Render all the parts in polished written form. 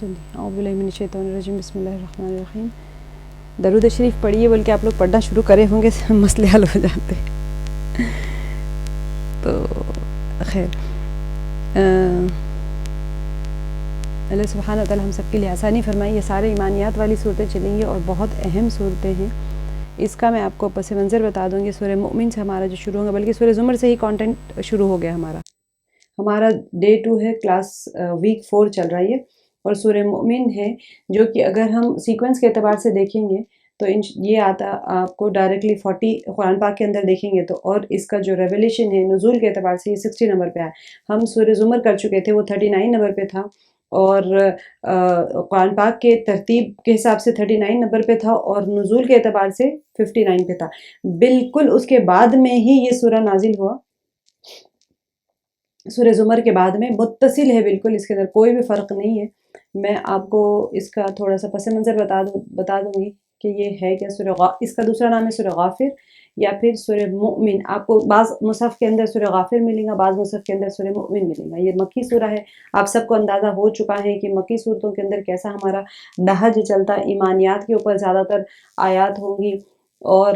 چلیے اعوذ باللہ من الشیطان الرجیم بسم اللہ الرحمن الرحیم. درود شریف پڑھیے، بلکہ آپ لوگ پڑھنا شروع کرے ہوں گے مسئلے حل ہو جاتے. تو خیر اللہ سبحانہ و تعالیٰ ہم سب کے لیے آسانی فرمائی. یہ سارے ایمانیات والی صورتیں چلیں گی اور بہت اہم صورتیں ہیں. اس کا میں آپ کو پس منظر بتا دوں گی. سورہ مؤمن سے ہمارا جو شروع ہوگا، بلکہ سورہ زمر سے ہی کانٹینٹ شروع ہو گیا. ہمارا ڈے 2 ہے، کلاس ویک 4 چل رہا ہے اور سورہ مؤمن ہے، جو کہ اگر ہم سیکوینس کے اعتبار سے دیکھیں گے تو یہ آتا آپ کو ڈائریکٹلی 40 قرآن پاک کے اندر دیکھیں گے تو، اور اس کا جو ریولیشن ہے نزول کے اعتبار سے یہ 60 نمبر پہ آیا. ہم سورہ زمر کر چکے تھے، وہ 39 نمبر پہ تھا، اور قرآن پاک کے ترتیب کے حساب سے 39 نمبر پہ تھا، اور نزول کے اعتبار سے 59 پہ تھا. بالکل اس کے بعد میں ہی یہ سورہ نازل ہوا. سورہ زمر کے بعد میں متصل ہے بالکل، اس کے اندر کوئی بھی فرق نہیں ہے. میں آپ کو اس کا تھوڑا سا پس منظر بتا دوں گی کہ یہ ہے کیا. اس کا دوسرا نام ہے سورہ غافر یا پھر سورہ مؤمن. آپ کو بعض مصحف کے اندر سورہ غافر ملے گا، بعض مصحف کے اندر سورہ مؤمن ملے گا. یہ مکی سورہ ہے. آپ سب کو اندازہ ہو چکا ہے کہ مکی صورتوں کے اندر کیسا ہمارا نہج چلتا. ایمانیات کے اوپر زیادہ تر آیات ہوں گی، اور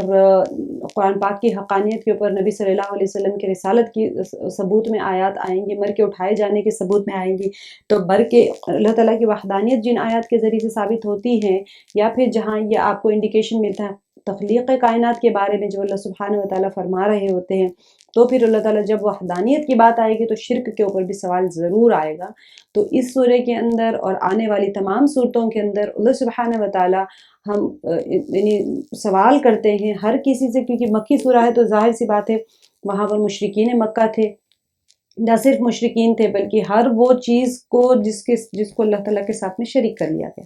قرآن پاک کی حقانیت کے اوپر، نبی صلی اللہ علیہ وسلم کے رسالت کی ثبوت میں آیات آئیں گی، مر کے اٹھائے جانے کے ثبوت میں آئیں گی. تو بر کے اللہ تعالیٰ کی وحدانیت جن آیات کے ذریعے سے ثابت ہوتی ہیں، یا پھر جہاں یہ آپ کو انڈیکیشن ملتا ہے تخلیق کائنات کے بارے میں جو اللہ سبحانہ و تعالیٰ فرما رہے ہوتے ہیں، تو پھر اللہ تعالیٰ جب وحدانیت کی بات آئے گی تو شرک کے اوپر بھی سوال ضرور آئے گا. تو اس سورہ کے اندر اور آنے والی تمام صورتوں کے اندر اللہ سبحانہ و تعالیٰ ہم یعنی سوال کرتے ہیں ہر کسی سے، کیونکہ مکی سورہ ہے تو ظاہر سی بات ہے وہاں پر مشرکین مکہ تھے. نہ صرف مشرکین تھے بلکہ ہر وہ چیز کو جس کو اللہ تعالیٰ کے ساتھ میں شریک کر لیا گیا،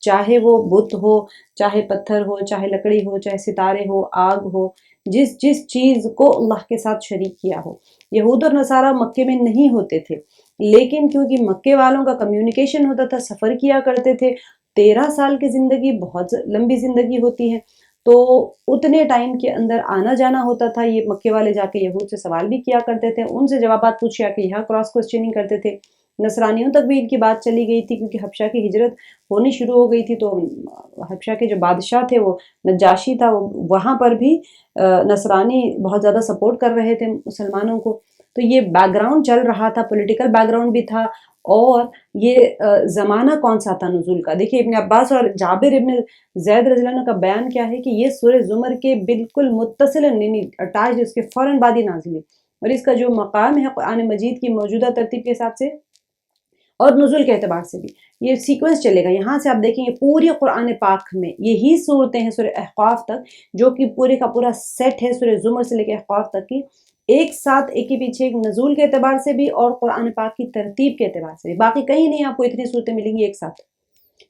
چاہے وہ بت ہو، چاہے پتھر ہو، چاہے لکڑی ہو، چاہے ستارے ہو، آگ ہو، جس چیز کو اللہ کے ساتھ شریک کیا ہو. یہود اور نصارہ مکے میں نہیں ہوتے تھے، لیکن کیونکہ مکے والوں کا کمیونیکیشن ہوتا تھا، سفر کیا کرتے تھے. 13 سال کی زندگی بہت لمبی زندگی ہوتی ہے، تو اتنے ٹائم کے اندر آنا جانا ہوتا تھا. یہ مکے والے جا کے یہود سے سوال بھی کیا کرتے تھے، ان سے جوابات پوچھا کہ یہاں کراس کوسچننگ کرتے تھے. نصرانیوں تک بھی ان کی بات چلی گئی تھی، کیونکہ حبشہ کی ہجرت ہونی شروع ہو گئی تھی. تو حبشہ کے جو بادشاہ تھے، وہ نجاشی تھا، وہاں پر بھی نصرانی بہت زیادہ سپورٹ کر رہے تھے مسلمانوں کو. تو یہ بیک گراؤنڈ چل رہا تھا، پولیٹیکل بیک گراؤنڈ بھی تھا. اور یہ زمانہ کون سا تھا نزول کا؟ دیکھیے ابن عباس اور جابر ابن زید رضی اللہ عنہ کا بیان کیا ہے کہ یہ سورہ زمر کے بالکل متصل اٹیچ، اس کے فوراً بعد ہی نازل ہے. اور اس کا جو مقام ہے قرآن مجید کی موجودہ ترتیب کے حساب سے اور نزول کے اعتبار سے بھی یہ سیکوینس چلے گا. یہاں سے آپ دیکھیں گے پوری قرآن پاک میں یہی صورتیں ہیں سورہ احقاف تک، جو کہ پورے کا پورا سیٹ ہے سورہ زمر سے لے کے احقاف تک کی، ایک ساتھ ایک کے پیچھے ایک، نزول کے اعتبار سے بھی اور قرآن پاک کی ترتیب کے اعتبار سے بھی. باقی کہیں نہیں آپ کو اتنی صورتیں ملیں گی ایک ساتھ.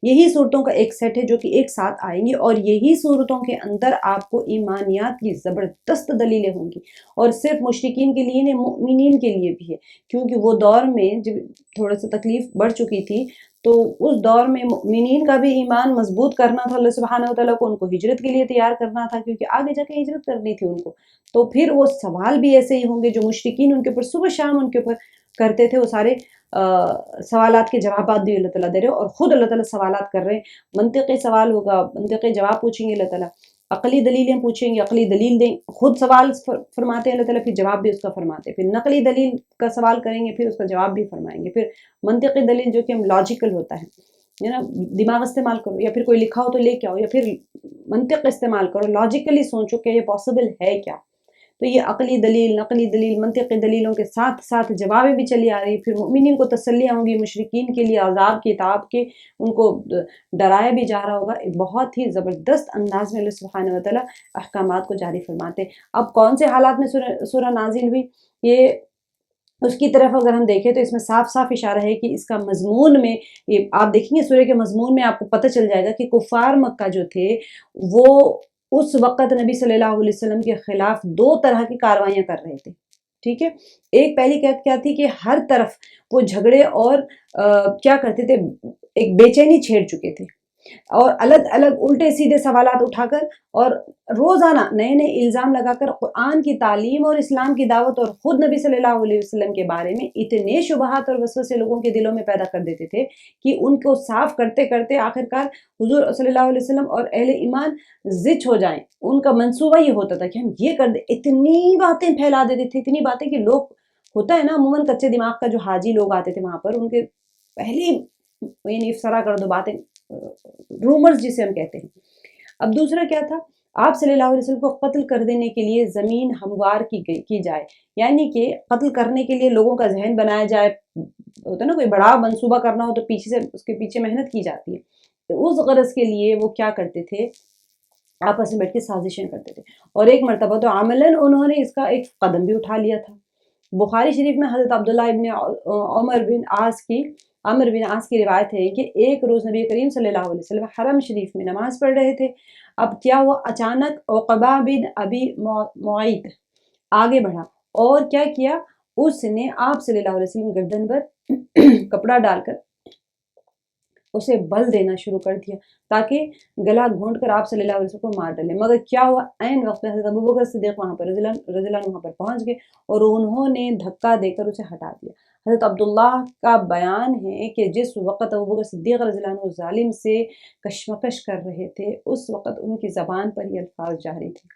یہی صورتوں کا ایک سیٹ ہے جو کہ ایک ساتھ آئیں گی، اور یہی صورتوں کے اندر آپ کو ایمانیات کی زبردست دلیلیں ہوں گی. اور صرف مشرکین کے لیے نہیں، مؤمنین کے لیے بھی ہے، کیونکہ وہ دور میں جب تھوڑا سا تکلیف بڑھ چکی تھی، تو اس دور میں مؤمنین کا بھی ایمان مضبوط کرنا تھا. اللہ سبحانہ و تعالیٰ کو ان کو ہجرت کے لیے تیار کرنا تھا، کیونکہ آگے جا کے ہجرت کرنی تھی ان کو. تو پھر وہ سوال بھی ایسے ہی ہوں گے جو مشرکین ان کے اوپر صبح شام ان کے اوپر کرتے تھے. وہ سارے سوالات کے جوابات بھی اللہ تعالیٰ دے رہے، اور خود اللہ تعالیٰ سوالات کر رہے ہیں. منطقی سوال ہوگا، منطقی جواب پوچھیں گے اللہ تعالیٰ، عقلی دلیلیں پوچھیں گے، عقلی دلیل دیں. خود سوال فرماتے ہیں اللہ تعالیٰ، پھر جواب بھی اس کا فرماتے ہیں. پھر نقلی دلیل کا سوال کریں گے، پھر اس کا جواب بھی فرمائیں گے. پھر منطقی دلیل جو کہ ہم لاجیکل ہوتا ہے نا، دماغ استعمال کرو، یا پھر کوئی لکھا ہو تو لے کے آؤ، یا پھر منطق استعمال کرو، لاجیکلی سوچو کہ یہ پاسبل ہے کیا. تو یہ عقلی دلیل، نقلی دلیل، منطقی دلیلوں کے ساتھ ساتھ جوابیں بھی چلی آ رہی. پھر مومنین کو تسلیاں ہوں گی، مشرکین کے لیے عذاب کی تاب کے ان کو ڈرایا بھی جا رہا ہوگا. ایک بہت ہی زبردست انداز میں اللہ سبحانہ و تعالیٰ احکامات کو جاری فرماتے. اب کون سے حالات میں سورہ نازل ہوئی، یہ اس کی طرف اگر ہم دیکھیں تو اس میں صاف صاف اشارہ ہے کہ اس کا مضمون میں، یہ آپ دیکھیں گے سورہ کے مضمون میں آپ کو پتہ چل جائے گا کہ کفار مکہ جو تھے وہ اس وقت نبی صلی اللہ علیہ وسلم کے خلاف 2 طرح کی کاروائیاں کر رہے تھے. ٹھیک ہے، ایک پہلی کیا تھی کہ ہر طرف وہ جھگڑے اور کیا کرتے تھے، ایک بے چینی چھیڑ چکے تھے. اور الگ الگ الٹے سیدھے سوالات اٹھا کر اور روزانہ نئے نئے الزام لگا کر قرآن کی تعلیم اور اسلام کی دعوت اور خود نبی صلی اللہ علیہ وسلم کے بارے میں اتنے شبہات اور وسوسے لوگوں کے دلوں میں پیدا کر دیتے تھے کہ ان کو صاف کرتے کرتے آخرکار حضور صلی اللہ علیہ وسلم اور اہل ایمان زچ ہو جائیں. ان کا منصوبہ یہ ہوتا تھا کہ ہم یہ کر دیں. اتنی باتیں پھیلا دیتے تھے، اتنی باتیں کہ لوگ، ہوتا ہے نا عموماً کچے دماغ کا جو حاجی لوگ آتے تھے وہاں پر، ان کے پہلے یعنی افسرا کر دو باتیں، رومرز جسے ہم کہتے ہیں. اب دوسرا کیا تھا، آپ صلی اللہ علیہ وسلم کو قتل کر دینے کے لیے زمین ہموار کی جائے، یعنی کہ قتل کرنے کے لیے لوگوں کا ذہن بنایا جائے. ہوتا ہے نا کوئی بڑا منصوبہ کرنا ہو تو پیچھے سے اس کے پیچھے محنت کی جاتی ہے. تو اس غرض کے لیے وہ کیا کرتے تھے، آپس میں بیٹھ کے سازشیں کرتے تھے. اور ایک مرتبہ تو عملاً انہوں نے اس کا ایک قدم بھی اٹھا لیا تھا. بخاری شریف میں حضرت عبداللہ ابن عمر بن عاص کی روایت ہے کہ ایک روز نبی کریم صلی اللہ علیہ وسلم حرم شریف میں نماز پڑھ رہے تھے. اب کیا ہوا، اچانک عقبہ بن ابی معیط آگے بڑھا اور کیا کیا، اس نے آپ صلی اللہ علیہ وسلم گردن پر کپڑا ڈال کر اسے بل دینا شروع کر دیا تاکہ گلا گھونٹ کر آپ صلی اللہ علیہ وسلم کو مار ڈالے. مگر کیا ہوا، عین وقت میں حضرت ابوبکر صدیق وہاں پر رضی اللہ عنہ وہاں پر پہنچ گئے اور انہوں نے دھکا دے کر اسے ہٹا دیا. حضرت عبداللہ کا بیان ہے کہ جس وقت ابوبکر صدیق رضی اللہ عنہ ظالم سے کشمکش کر رہے تھے، اس وقت ان کی زبان پر یہ الفاظ جاری تھے،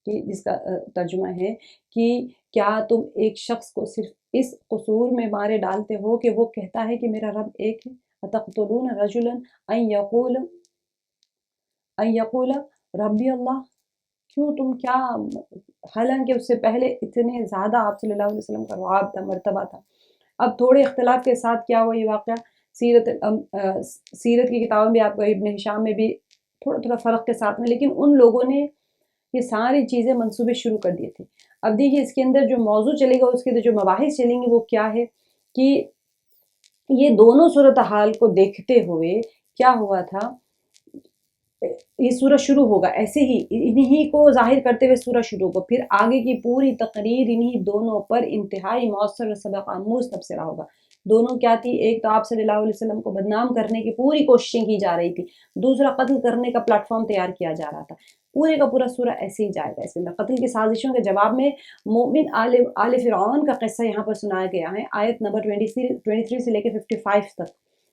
کہ جس کا ترجمہ ہے کہ کیا تم ایک شخص کو صرف اس قصور میں مارے ڈالتے ہو کہ وہ کہتا ہے کہ میرا رب ایک ہے؟ اتقتلون رجلا ان یقول ربی اللہ. کیوں تم کیا، حالانکہ اس سے پہلے اتنے زیادہ آپ صلی اللہ علیہ وسلم کا رعب تھا، مرتبہ تھا. اب تھوڑے اختلاف کے ساتھ کیا ہوا یہ واقعہ، سیرت کی کتابوں میں آپ کو ابن ہشام میں بھی تھوڑا تھوڑا فرق کے ساتھ میں، لیکن ان لوگوں نے یہ ساری چیزیں منصوبے شروع کر دیے تھے. اب دیکھیے اس کے اندر جو موضوع چلے گا، اس کے اندر جو مباحث چلیں گے وہ کیا ہے کہ یہ دونوں صورتحال کو دیکھتے ہوئے کیا ہوا تھا، یہ سورہ شروع ہوگا ایسے ہی، انہی کو ظاہر کرتے ہوئے سورہ شروع ہوگا، پھر آگے کی پوری تقریر انہی دونوں پر انتہائی مؤثر اور سبق آموز تبصرہ ہوگا. دونوں کیا تھی، ایک تو آپ صلی اللہ علیہ وسلم کو بدنام کرنے کی پوری کوششیں کی جا رہی تھی، دوسرا قتل کرنے کا پلیٹ فارم تیار کیا جا رہا تھا. پورے کا پورا سورہ ایسے ہی جائے گا. اس کے اندر قتل کی سازشوں کے جواب میں مومن آل فرعون کا قصہ یہاں پر سنایا گیا ہے، آیت نمبر 23 سے لے کے 55 تک.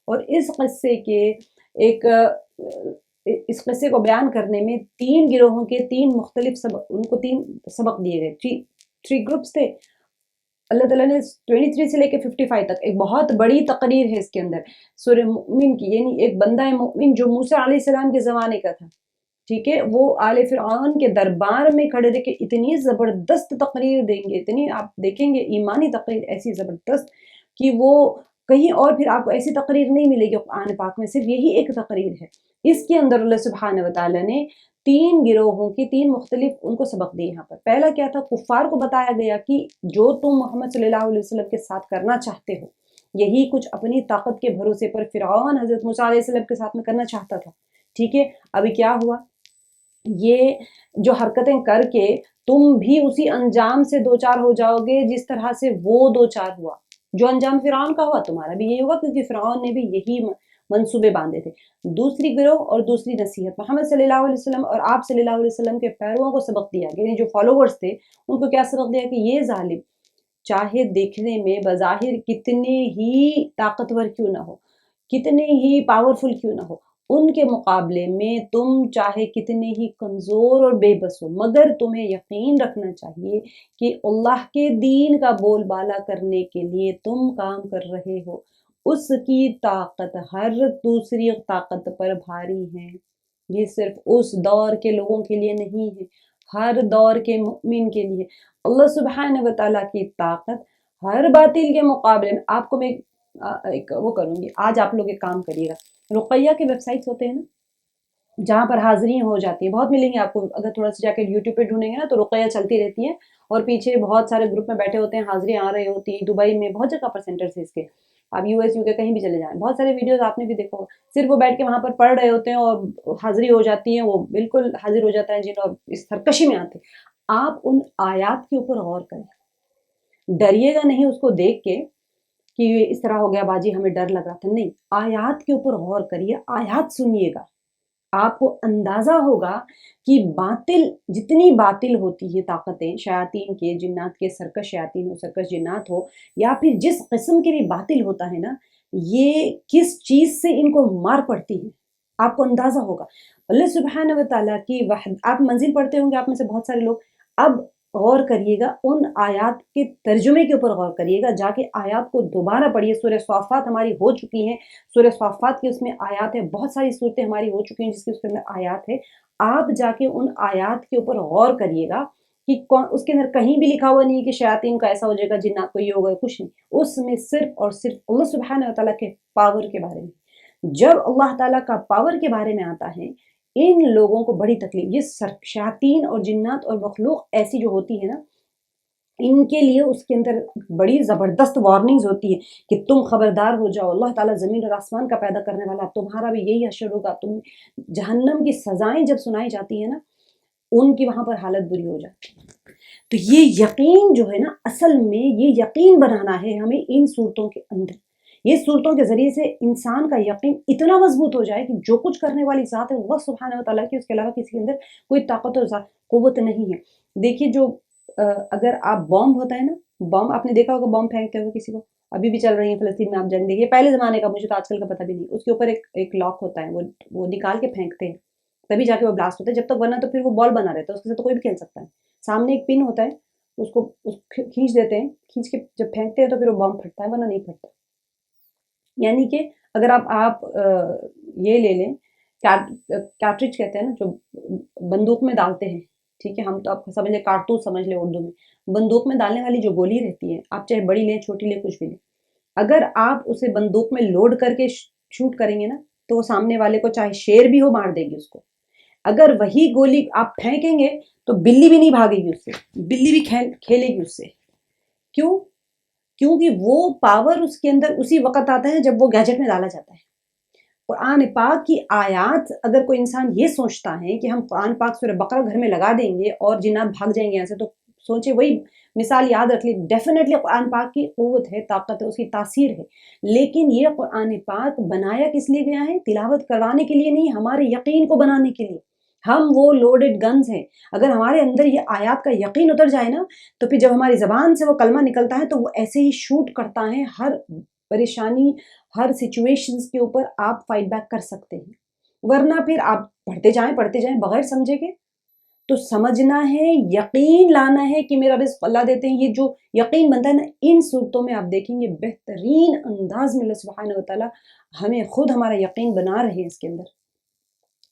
اور اس قصے کے ایک اس قصے کو بیان کرنے میں 3 گروہوں کے 3 مختلف سبق، ان کو 3 سبق دیے گئے، 3 گروپس تھے. اللہ تعالیٰ نے 23 سے لے کے 55 تک ایک بہت بڑی تقریر ہے اس کے اندر سورہ مومن کی، یعنی ایک بندہ مومن جو موسیٰ علیہ السلام کے زمانے کا تھا، ٹھیک ہے، وہ آل فرعون کے دربار میں کھڑے رہ کے اتنی زبردست تقریر دیں گے، اتنی آپ دیکھیں گے ایمانی تقریر ایسی زبردست کہ وہ کہیں اور پھر آپ کو ایسی تقریر نہیں ملے گی قرآن پاک میں، صرف یہی ایک تقریر ہے. اس کے اندر اللہ سبحانہ وتعالیٰ نے 3 گروہوں کی 3 مختلف ان کو سبق دیے. یہاں پر پہلا کیا تھا، کفار کو بتایا گیا کہ جو تم محمد صلی اللہ علیہ وسلم کے ساتھ کرنا چاہتے ہو، یہی کچھ اپنی طاقت کے بھروسے پر فرعون حضرت موسیٰ علیہ السلام کے ساتھ میں کرنا چاہتا تھا. ٹھیک ہے، ابھی کیا ہوا، یہ جو حرکتیں کر کے تم بھی اسی انجام سے دوچار ہو جاؤ گے جس طرح سے وہ دوچار ہوا، جو انجام فرعون کا ہوا تمہارا بھی یہی ہوگا، کیونکہ فرعون نے بھی یہی منصوبے باندھے تھے. دوسری گروہ اور دوسری نصیحت، محمد صلی اللہ علیہ وسلم اور آپ صلی اللہ علیہ وسلم کے پیرووں کو سبق دیا، یعنی جو فالوورز تھے ان کو کیا سبق دیا کہ یہ ظالم چاہے دیکھنے میں بظاہر کتنے ہی طاقتور کیوں نہ ہو، کتنے ہی پاورفل کیوں نہ ہو، ان کے مقابلے میں تم چاہے کتنے ہی کمزور اور بے بس ہو، مگر تمہیں یقین رکھنا چاہیے کہ اللہ کے دین کا بول بالا کرنے کے لیے تم کام کر رہے ہو. اس کی طاقت ہر دوسری طاقت پر بھاری ہے. یہ صرف اس دور کے لوگوں کے لیے نہیں ہے، ہر دور کے مؤمن کے لیے. اللہ سبحانہ وتعالیٰ کی طاقت ہر باطل کے مقابلے میں. آپ کو میں ایک وہ کروں گی، آج آپ لوگ ایک کام کریے گا، رقیہ کے ویب سائٹس ہوتے ہیں نا جہاں پر حاضری ہو جاتی ہیں، بہت ملیں گے آپ کو، اگر تھوڑا سا جا کے یوٹیوب پہ ڈھونڈیں گے نا تو رقیہ چلتی رہتی ہیں اور پیچھے بہت سارے گروپ میں بیٹھے ہوتے ہیں، حاضری آ رہی ہوتی ہیں، دبئی میں بہت جگہ پر سینٹرز ہیں اس کے، آپ یو ایس یو کے کہیں بھی چلے جائیں، بہت سارے ویڈیوز آپ نے بھی دیکھا ہوگا، صرف وہ بیٹھ کے وہاں پر پڑھ رہے ہوتے ہیں اور حاضری ہو جاتی ہیں، وہ بالکل حاضر ہو جاتا ہے جن، اور اس سرکشی میں آتے. آپ ان آیات کے اوپر غور کریں، ڈریے گا نہیں اس کو دیکھ کے کہ یہ اس طرح ہو گیا باجی ہمیں ڈر لگ رہا تھا، نہیں، آیات کے اوپر غور کریے، آیات سنیے گا. آپ کو اندازہ ہوگا کہ باطل جتنی باطل ہوتی ہیں طاقتیں شیاطین کے جنات کے سرکش شیاطین ہو سرکش جنات ہو یا پھر جس قسم کے بھی باطل ہوتا ہے نا یہ کس چیز سے ان کو مار پڑتی ہے آپ کو اندازہ ہوگا اللہ سبحانہ و تعالیٰ کی آپ منزل پڑھتے ہوں گے آپ میں سے بہت سارے لوگ اب غور کریے گا ان آیات کے ترجمے کے اوپر غور کریے گا جا کے آیات کو دوبارہ پڑھیے سورہ صافات ہماری ہو چکی ہیں سورہ صافات کی اس میں آیات ہے بہت ساری صورتیں ہماری ہو چکی ہیں جس کی اس میں آیات ہے آپ جا کے ان آیات کے اوپر غور کریے گا کہ اس کے اندر کہیں بھی لکھا ہوا نہیں ہے کہ شیاطین کا ایسا ہو جائے گا جنات کو یہ ہوگا کچھ نہیں اس میں صرف اور صرف اللہ سبحانہ و تعالیٰ کے پاور کے بارے میں جب اللہ تعالیٰ کا پاور کے بارے میں آتا ہے ان لوگوں کو بڑی تکلیف یہ شیاطین اور جنات اور مخلوق ایسی جو ہوتی ہے نا ان کے لیے اس کے اندر بڑی زبردست وارننگز ہوتی ہے کہ تم خبردار ہو جاؤ اللہ تعالیٰ زمین اور آسمان کا پیدا کرنے والا تمہارا بھی یہی حشر ہوگا تم جہنم کی سزائیں جب سنائی جاتی ہیں نا ان کی وہاں پر حالت بری ہو جاتی ہے تو یہ یقین جو ہے نا اصل میں یہ یقین بنانا ہے ہمیں ان صورتوں کے اندر یہ صورتوں کے ذریعے سے انسان کا یقین اتنا مضبوط ہو جائے کہ جو کچھ کرنے والی ذات ہے اللہ سبحانہ و تعالیٰ کی اس کے علاوہ کسی کے اندر کوئی طاقت اور قوت نہیں ہے دیکھیے جو اگر آپ بام ہوتا ہے نا بام آپ نے دیکھا ہوگا بام پھینکتے ہوئے کسی کو ابھی بھی چل رہی ہیں فلسطین میں آپ جان دیکھیے پہلے زمانے کا مجھے تو آج کل کا پتہ بھی نہیں اس کے اوپر ایک لاک ہوتا ہے وہ نکال کے پھینکتے ہیں تبھی جا کے وہ بلاسٹ ہوتا ہے جب تک ورنہ تو پھر وہ بال بنا رہتا ہے اس کے ساتھ تو کوئی بھی کھیل سکتا ہے سامنے ایک پن ہوتا ہے اس کو کھینچ دیتے ہیں کھینچ کے جب پھینکتے ہیں تو پھر وہ بم پھٹتا ہے ورنہ نہیں پھٹتا یعنی کہ اگر آپ یہ لے لیں کارٹریج کہتے ہیں نا جو بندوق میں ڈالتے ہیں ٹھیک ہے ہم تو آپ سمجھ لیں کارتوس سمجھ لیں اردو میں بندوق میں ڈالنے والی جو گولی رہتی ہے آپ چاہے بڑی لیں چھوٹی لیں کچھ بھی لیں اگر آپ اسے بندوق میں لوڈ کر کے شوٹ کریں گے نا تو وہ سامنے والے کو چاہے شیر بھی ہو مار دے گی اس کو اگر وہی گولی آپ پھینکیں گے تو بلی بھی نہیں بھاگے گی اس سے بلی بھی کھیلے گی اس سے کیوں کیونکہ وہ پاور اس کے اندر اسی وقت آتا ہے جب وہ گیجٹ میں ڈالا جاتا ہے قرآن پاک کی آیات اگر کوئی انسان یہ سوچتا ہے کہ ہم قرآن پاک سورہ بقرہ گھر میں لگا دیں گے اور جنات بھاگ جائیں گے ایسے تو سوچے وہی مثال یاد رکھ لی ڈیفینیٹلی قرآن پاک کی قوت ہے طاقت ہے اس کی تاثیر ہے لیکن یہ قرآن پاک بنایا کس لیے گیا ہے تلاوت کروانے کے لیے نہیں ہمارے یقین کو بنانے کے لیے ہم وہ لوڈڈ گنز ہیں اگر ہمارے اندر یہ آیات کا یقین اتر جائے نا تو پھر جب ہماری زبان سے وہ کلمہ نکلتا ہے تو وہ ایسے ہی شوٹ کرتا ہے ہر پریشانی ہر سچویشنز کے اوپر آپ فائٹ بیک کر سکتے ہیں ورنہ پھر آپ پڑھتے جائیں بغیر سمجھے کے تو سمجھنا ہے یقین لانا ہے کہ میرا رزق اللہ دیتے ہیں یہ جو یقین بنتا ہے نا ان صورتوں میں آپ دیکھیں گے بہترین انداز میں اللہ سبحانہ و تعالیٰ ہمیں خود ہمارا یقین بنا رہے ہیں اس کے اندر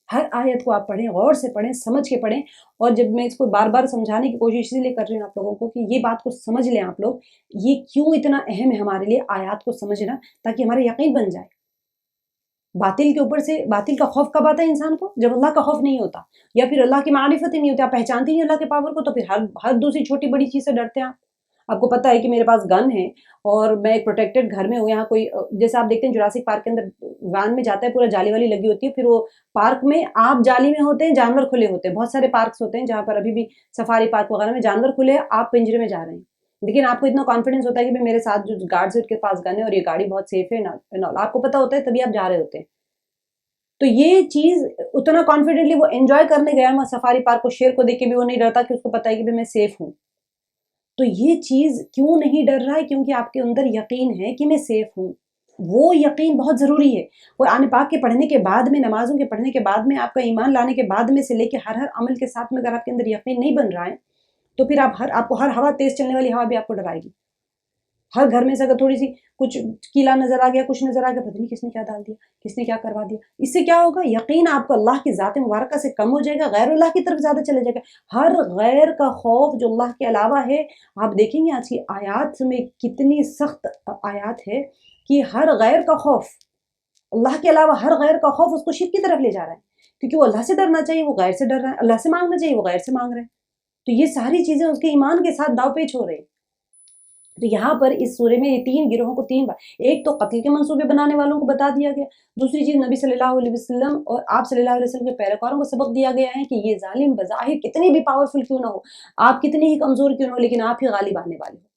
ہر آیت کو آپ پڑھیں غور سے پڑھیں سمجھ کے پڑھیں اور جب میں اس کو بار بار سمجھانے کی کوشش اسی لیے کر رہی ہوں آپ لوگوں کو کہ یہ بات کو سمجھ لیں آپ لوگ یہ کیوں اتنا اہم ہے ہمارے لیے آیات کو سمجھنا تاکہ ہمارا یقین بن جائے باطل کے اوپر سے باطل کا خوف کب آتا ہے انسان کو جب اللہ کا خوف نہیں ہوتا یا پھر اللہ کی معرفت ہی نہیں ہوتی آپ پہچانتے ہیں اللہ کے پاور کو تو پھر ہر دوسری چھوٹی بڑی چیز سے ڈرتے ہیں آپ کو پتہ ہے کہ میرے پاس گن ہے اور میں ایک پروٹیکٹڈ گھر میں ہوں یہاں کوئی جیسے آپ دیکھتے ہیں جراسک پارک کے اندر وان میں جاتا ہے پورا جالی والی لگی ہوتی ہے پھر وہ پارک میں آپ جالی میں ہوتے ہیں جانور کھلے ہوتے ہیں بہت سارے پارکس ہوتے ہیں جہاں پر ابھی بھی سفاری پارک وغیرہ میں جانور کھلے ہیں آپ پنجرے میں جا رہے ہیں لیکن آپ کو اتنا کانفیڈنس ہوتا ہے کہ میرے ساتھ جو گارڈز کے پاس گن ہے اور یہ گاڑی بہت سیف ہے آپ کو پتہ ہوتا ہے تبھی آپ جا رہے ہوتے ہیں تو یہ چیز اتنا کانفیڈنٹلی وہ انجوائے کرنے گیا وہاں سفاری پارک کو شیر کو دیکھ کے بھی وہ نہیں ڈرتا کہ اس کو پتہ ہے کہ میں سیف ہوں تو یہ چیز کیوں نہیں ڈر رہا ہے کیونکہ آپ کے اندر یقین ہے کہ میں سیف ہوں وہ یقین بہت ضروری ہے قرآن پاک کے پڑھنے کے بعد میں نمازوں کے پڑھنے کے بعد میں آپ کا ایمان لانے کے بعد میں سے لے کے ہر عمل کے ساتھ میں اگر آپ کے اندر یقین نہیں بن رہا ہے تو پھر آپ کو ہر ہوا تیز چلنے والی ہوا بھی آپ کو ڈرائے گی ہر گھر میں سے اگر تھوڑی سی کچھ کیلا نظر آ گیا کچھ نظر آ گیا پتہ نہیں کس نے کیا ڈال دیا کس نے کیا کروا دیا اس سے کیا ہوگا یقین آپ کو اللہ کی ذات مبارکہ سے کم ہو جائے گا غیر اللہ کی طرف زیادہ چلے جائے گا ہر غیر کا خوف جو اللہ کے علاوہ ہے آپ دیکھیں گے آج کی آیات میں کتنی سخت آیات ہے کہ ہر غیر کا خوف اللہ کے علاوہ ہر غیر کا خوف اس کو شرک کی طرف لے جا رہا ہے کیونکہ وہ اللہ سے ڈرنا چاہیے وہ غیر سے ڈر رہا ہے اللہ سے مانگنا چاہیے وہ غیر سے مانگ رہے ہیں تو یہ ساری چیزیں اس کے ایمان کے ساتھ داو پیچ ہو رہی ہیں تو یہاں پر اس سورے میں یہ تین گروہوں کو تین بار ایک تو قتل کے منصوبے بنانے والوں کو بتا دیا گیا دوسری چیز نبی صلی اللہ علیہ وسلم اور آپ صلی اللہ علیہ وسلم کے پیروکاروں کو سبق دیا گیا ہے کہ یہ ظالم بظاہر کتنی بھی پاورفل کیوں نہ ہو آپ کتنی ہی کمزور کیوں نہ ہو لیکن آپ ہی غالب آنے والے ہو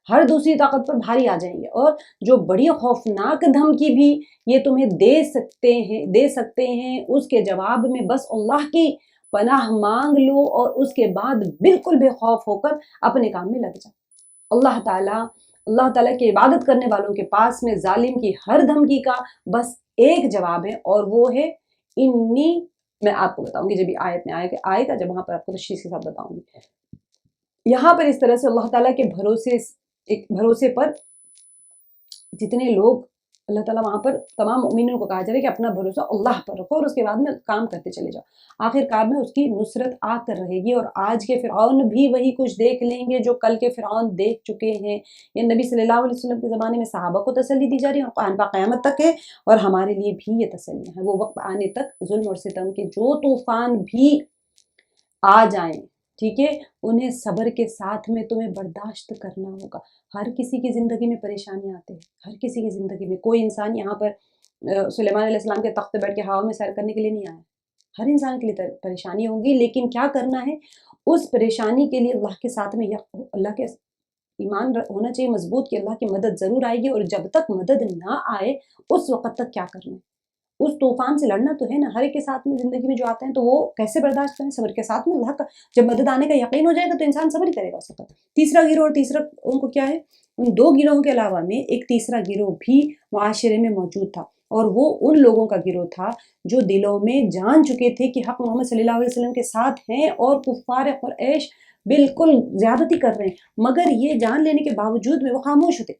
ہر دوسری طاقت پر بھاری آ جائیں گے، اور جو بڑی خوفناک دھمکی بھی یہ تمہیں دے سکتے ہیں اس کے جواب میں بس اللہ کی پناہ مانگ لو، اور اس کے بعد بالکل بے خوف ہو کر اپنے کام میں لگ جاؤ۔ اللہ تعالیٰ کی عبادت کرنے والوں کے پاس میں ظالم کی ہر دھمکی کا بس ایک جواب ہے، اور وہ ہے انی، میں آپ کو بتاؤں گی جب یہ آیت میں آئے گا، جب وہاں پر آپ کو تشریح کے ساتھ بتاؤں گی۔ یہاں پر اس طرح سے اللہ تعالیٰ کے بھروسے پر جتنے لوگ، اللہ تعالیٰ وہاں پر تمام مومنوں کو کہا جا رہا ہے کہ اپنا بھروسہ اللہ پر رکھو اور اس کے بعد میں کام کرتے چلے جاؤ، آخر کار میں اس کی نصرت آ کر رہے گی۔ اور آج کے فرعون بھی وہی کچھ دیکھ لیں گے جو کل کے فرعون دیکھ چکے ہیں۔ یہ نبی صلی اللہ علیہ وسلم کے زمانے میں صحابہ کو تسلی دی جا رہی ہے، اور قرآن پاک قیامت تک ہے، اور ہمارے لیے بھی یہ تسلی ہے۔ وہ وقت آنے تک ظلم اور ستم کے جو طوفان بھی آ جائیں، ٹھیک ہے، انہیں صبر کے ساتھ میں تمہیں برداشت کرنا ہوگا۔ ہر کسی کی زندگی میں پریشانیاں آتے ہیں، ہر کسی کی زندگی میں۔ کوئی انسان یہاں پر سلیمان علیہ السلام کے تخت پہ بیٹھ کے ہوا میں سیر کرنے کے لیے نہیں آیا، ہر انسان کے لیے پریشانی ہوگی، لیکن کیا کرنا ہے، اس پریشانی کے لیے اللہ کے ساتھ میں اللہ کے ایمان ہونا چاہیے مضبوط، کہ اللہ کی مدد ضرور آئے گی، اور جب تک مدد نہ آئے اس وقت تک کیا کرنا ہے، اس طوفان سے لڑنا تو ہے نا۔ ہر ایک کے ساتھ میں زندگی میں جو آتے ہیں تو وہ کیسے برداشت کریں، صبر کے ساتھ میں۔ اللہ کا جب مدد آنے کا یقین ہو جائے گا تو انسان صبر ہی کرے گا اس وقت۔ تیسرا گروہ، اور تیسرا ان کو کیا ہے، ان دو گروہوں کے علاوہ میں ایک تیسرا گروہ بھی معاشرے میں موجود تھا، اور وہ ان لوگوں کا گروہ تھا جو دلوں میں جان چکے تھے کہ حق محمد صلی اللہ علیہ وسلم کے ساتھ ہیں، اور کفار قریش بالکل زیادتی کر رہے ہیں، مگر یہ جان لینے کے باوجود میں وہ خاموش ہوتے،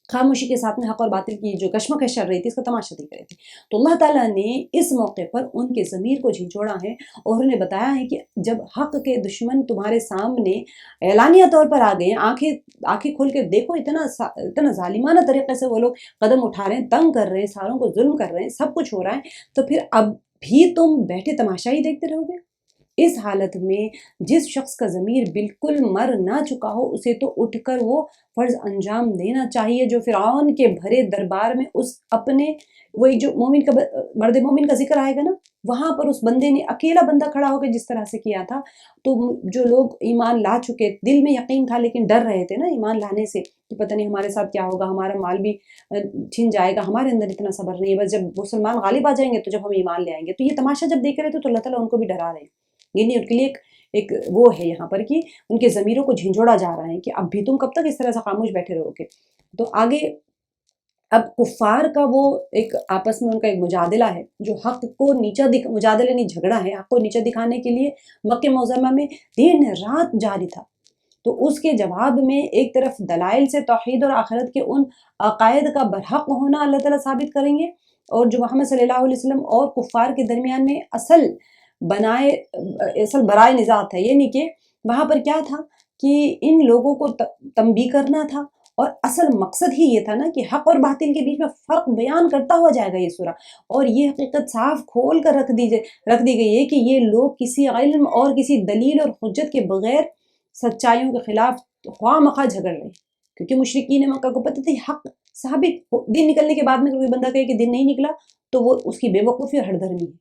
خاموشی کے ساتھ میں حق اور باطل کی جو کشمکش چل رہی تھی اس کا تماشا دیکھ رہے تھے۔ تو اللہ تعالیٰ نے اس موقع پر ان کے ضمیر کو جھنجھوڑا ہے، اور انہیں بتایا ہے کہ جب حق کے دشمن تمہارے سامنے اعلانیہ طور پر آ گئے ہیں، آنکھیں کھول کے دیکھو، اتنا ظالمانہ طریقے سے وہ لوگ قدم اٹھا رہے ہیں، تنگ کر رہے ہیں، ساروں کو ظلم کر رہے ہیں، سب کچھ ہو رہا ہے، تو پھر اب بھی تم بیٹھے تماشا ہی دیکھتے رہو گے؟ اس حالت میں جس شخص کا ضمیر بالکل مر نہ چکا ہو اسے تو اٹھ کر وہ فرض انجام دینا چاہیے جو فرعون کے بھرے دربار میں وہ ایک جو مومن کا مرد مومن کا ذکر آئے گا نا، وہاں پر اس بندے نے اکیلا بندہ کھڑا ہو کے جس طرح سے کیا تھا، تو جو لوگ ایمان لا چکے، دل میں یقین تھا لیکن ڈر رہے تھے نا ایمان لانے سے، کہ پتہ نہیں ہمارے ساتھ کیا ہوگا، ہمارا مال بھی چھن جائے گا، ہمارے اندر اتنا صبر نہیں ہے، بس جب مسلمان غالب آ جائیں گے تو جب ہم ایمان لے آئیں گے۔ تو یہ تماشا جب دیکھ رہے تھے تو اللہ تعالیٰ ان کو بھی ڈرا رہے ہیں، یعنی ان کے لیے ایک وہ ہے یہاں پر کہ ان کے ضمیروں کو جھنجھوڑا جا رہا ہے کہ اب بھی تم کب تک اس طرح سے خاموش بیٹھے رہو گے۔ تو آگے اب کفار کا وہ ایک آپس میں ان کا ایک مجادلہ ہے جو حق کو مجادلہ نہیں، جھگڑا ہے، حق کو نیچا دکھانے کے لیے مکہ معظمہ میں دن رات جاری تھا۔ تو اس کے جواب میں ایک طرف دلائل سے توحید اور آخرت کے ان عقائد کا برحق ہونا اللہ تعالیٰ ثابت کریں گے، اور جو محمد صلی اللہ علیہ وسلم اور کفار کے درمیان میں اصل برائے نزاع ہے، یعنی کہ وہاں پر کیا تھا کہ ان لوگوں کو تنبیہ کرنا تھا، اور اصل مقصد ہی یہ تھا نا کہ حق اور باطل کے بیچ میں فرق بیان کرتا ہوا جائے گا یہ سورہ، اور یہ حقیقت صاف کھول کر رکھ دی گئی ہے کہ یہ لوگ کسی علم اور کسی دلیل اور حجت کے بغیر سچائیوں کے خلاف خواہ مخواہ جھگڑ رہے ہیں، کیونکہ مشرکین مکہ کو پتہ تھی حق ثابت دن نکلنے کے بعد میں کوئی بندہ کہے کہ دن نہیں نکلا تو وہ اس کی بے وقوفی اور ہٹ دھرمی ہے،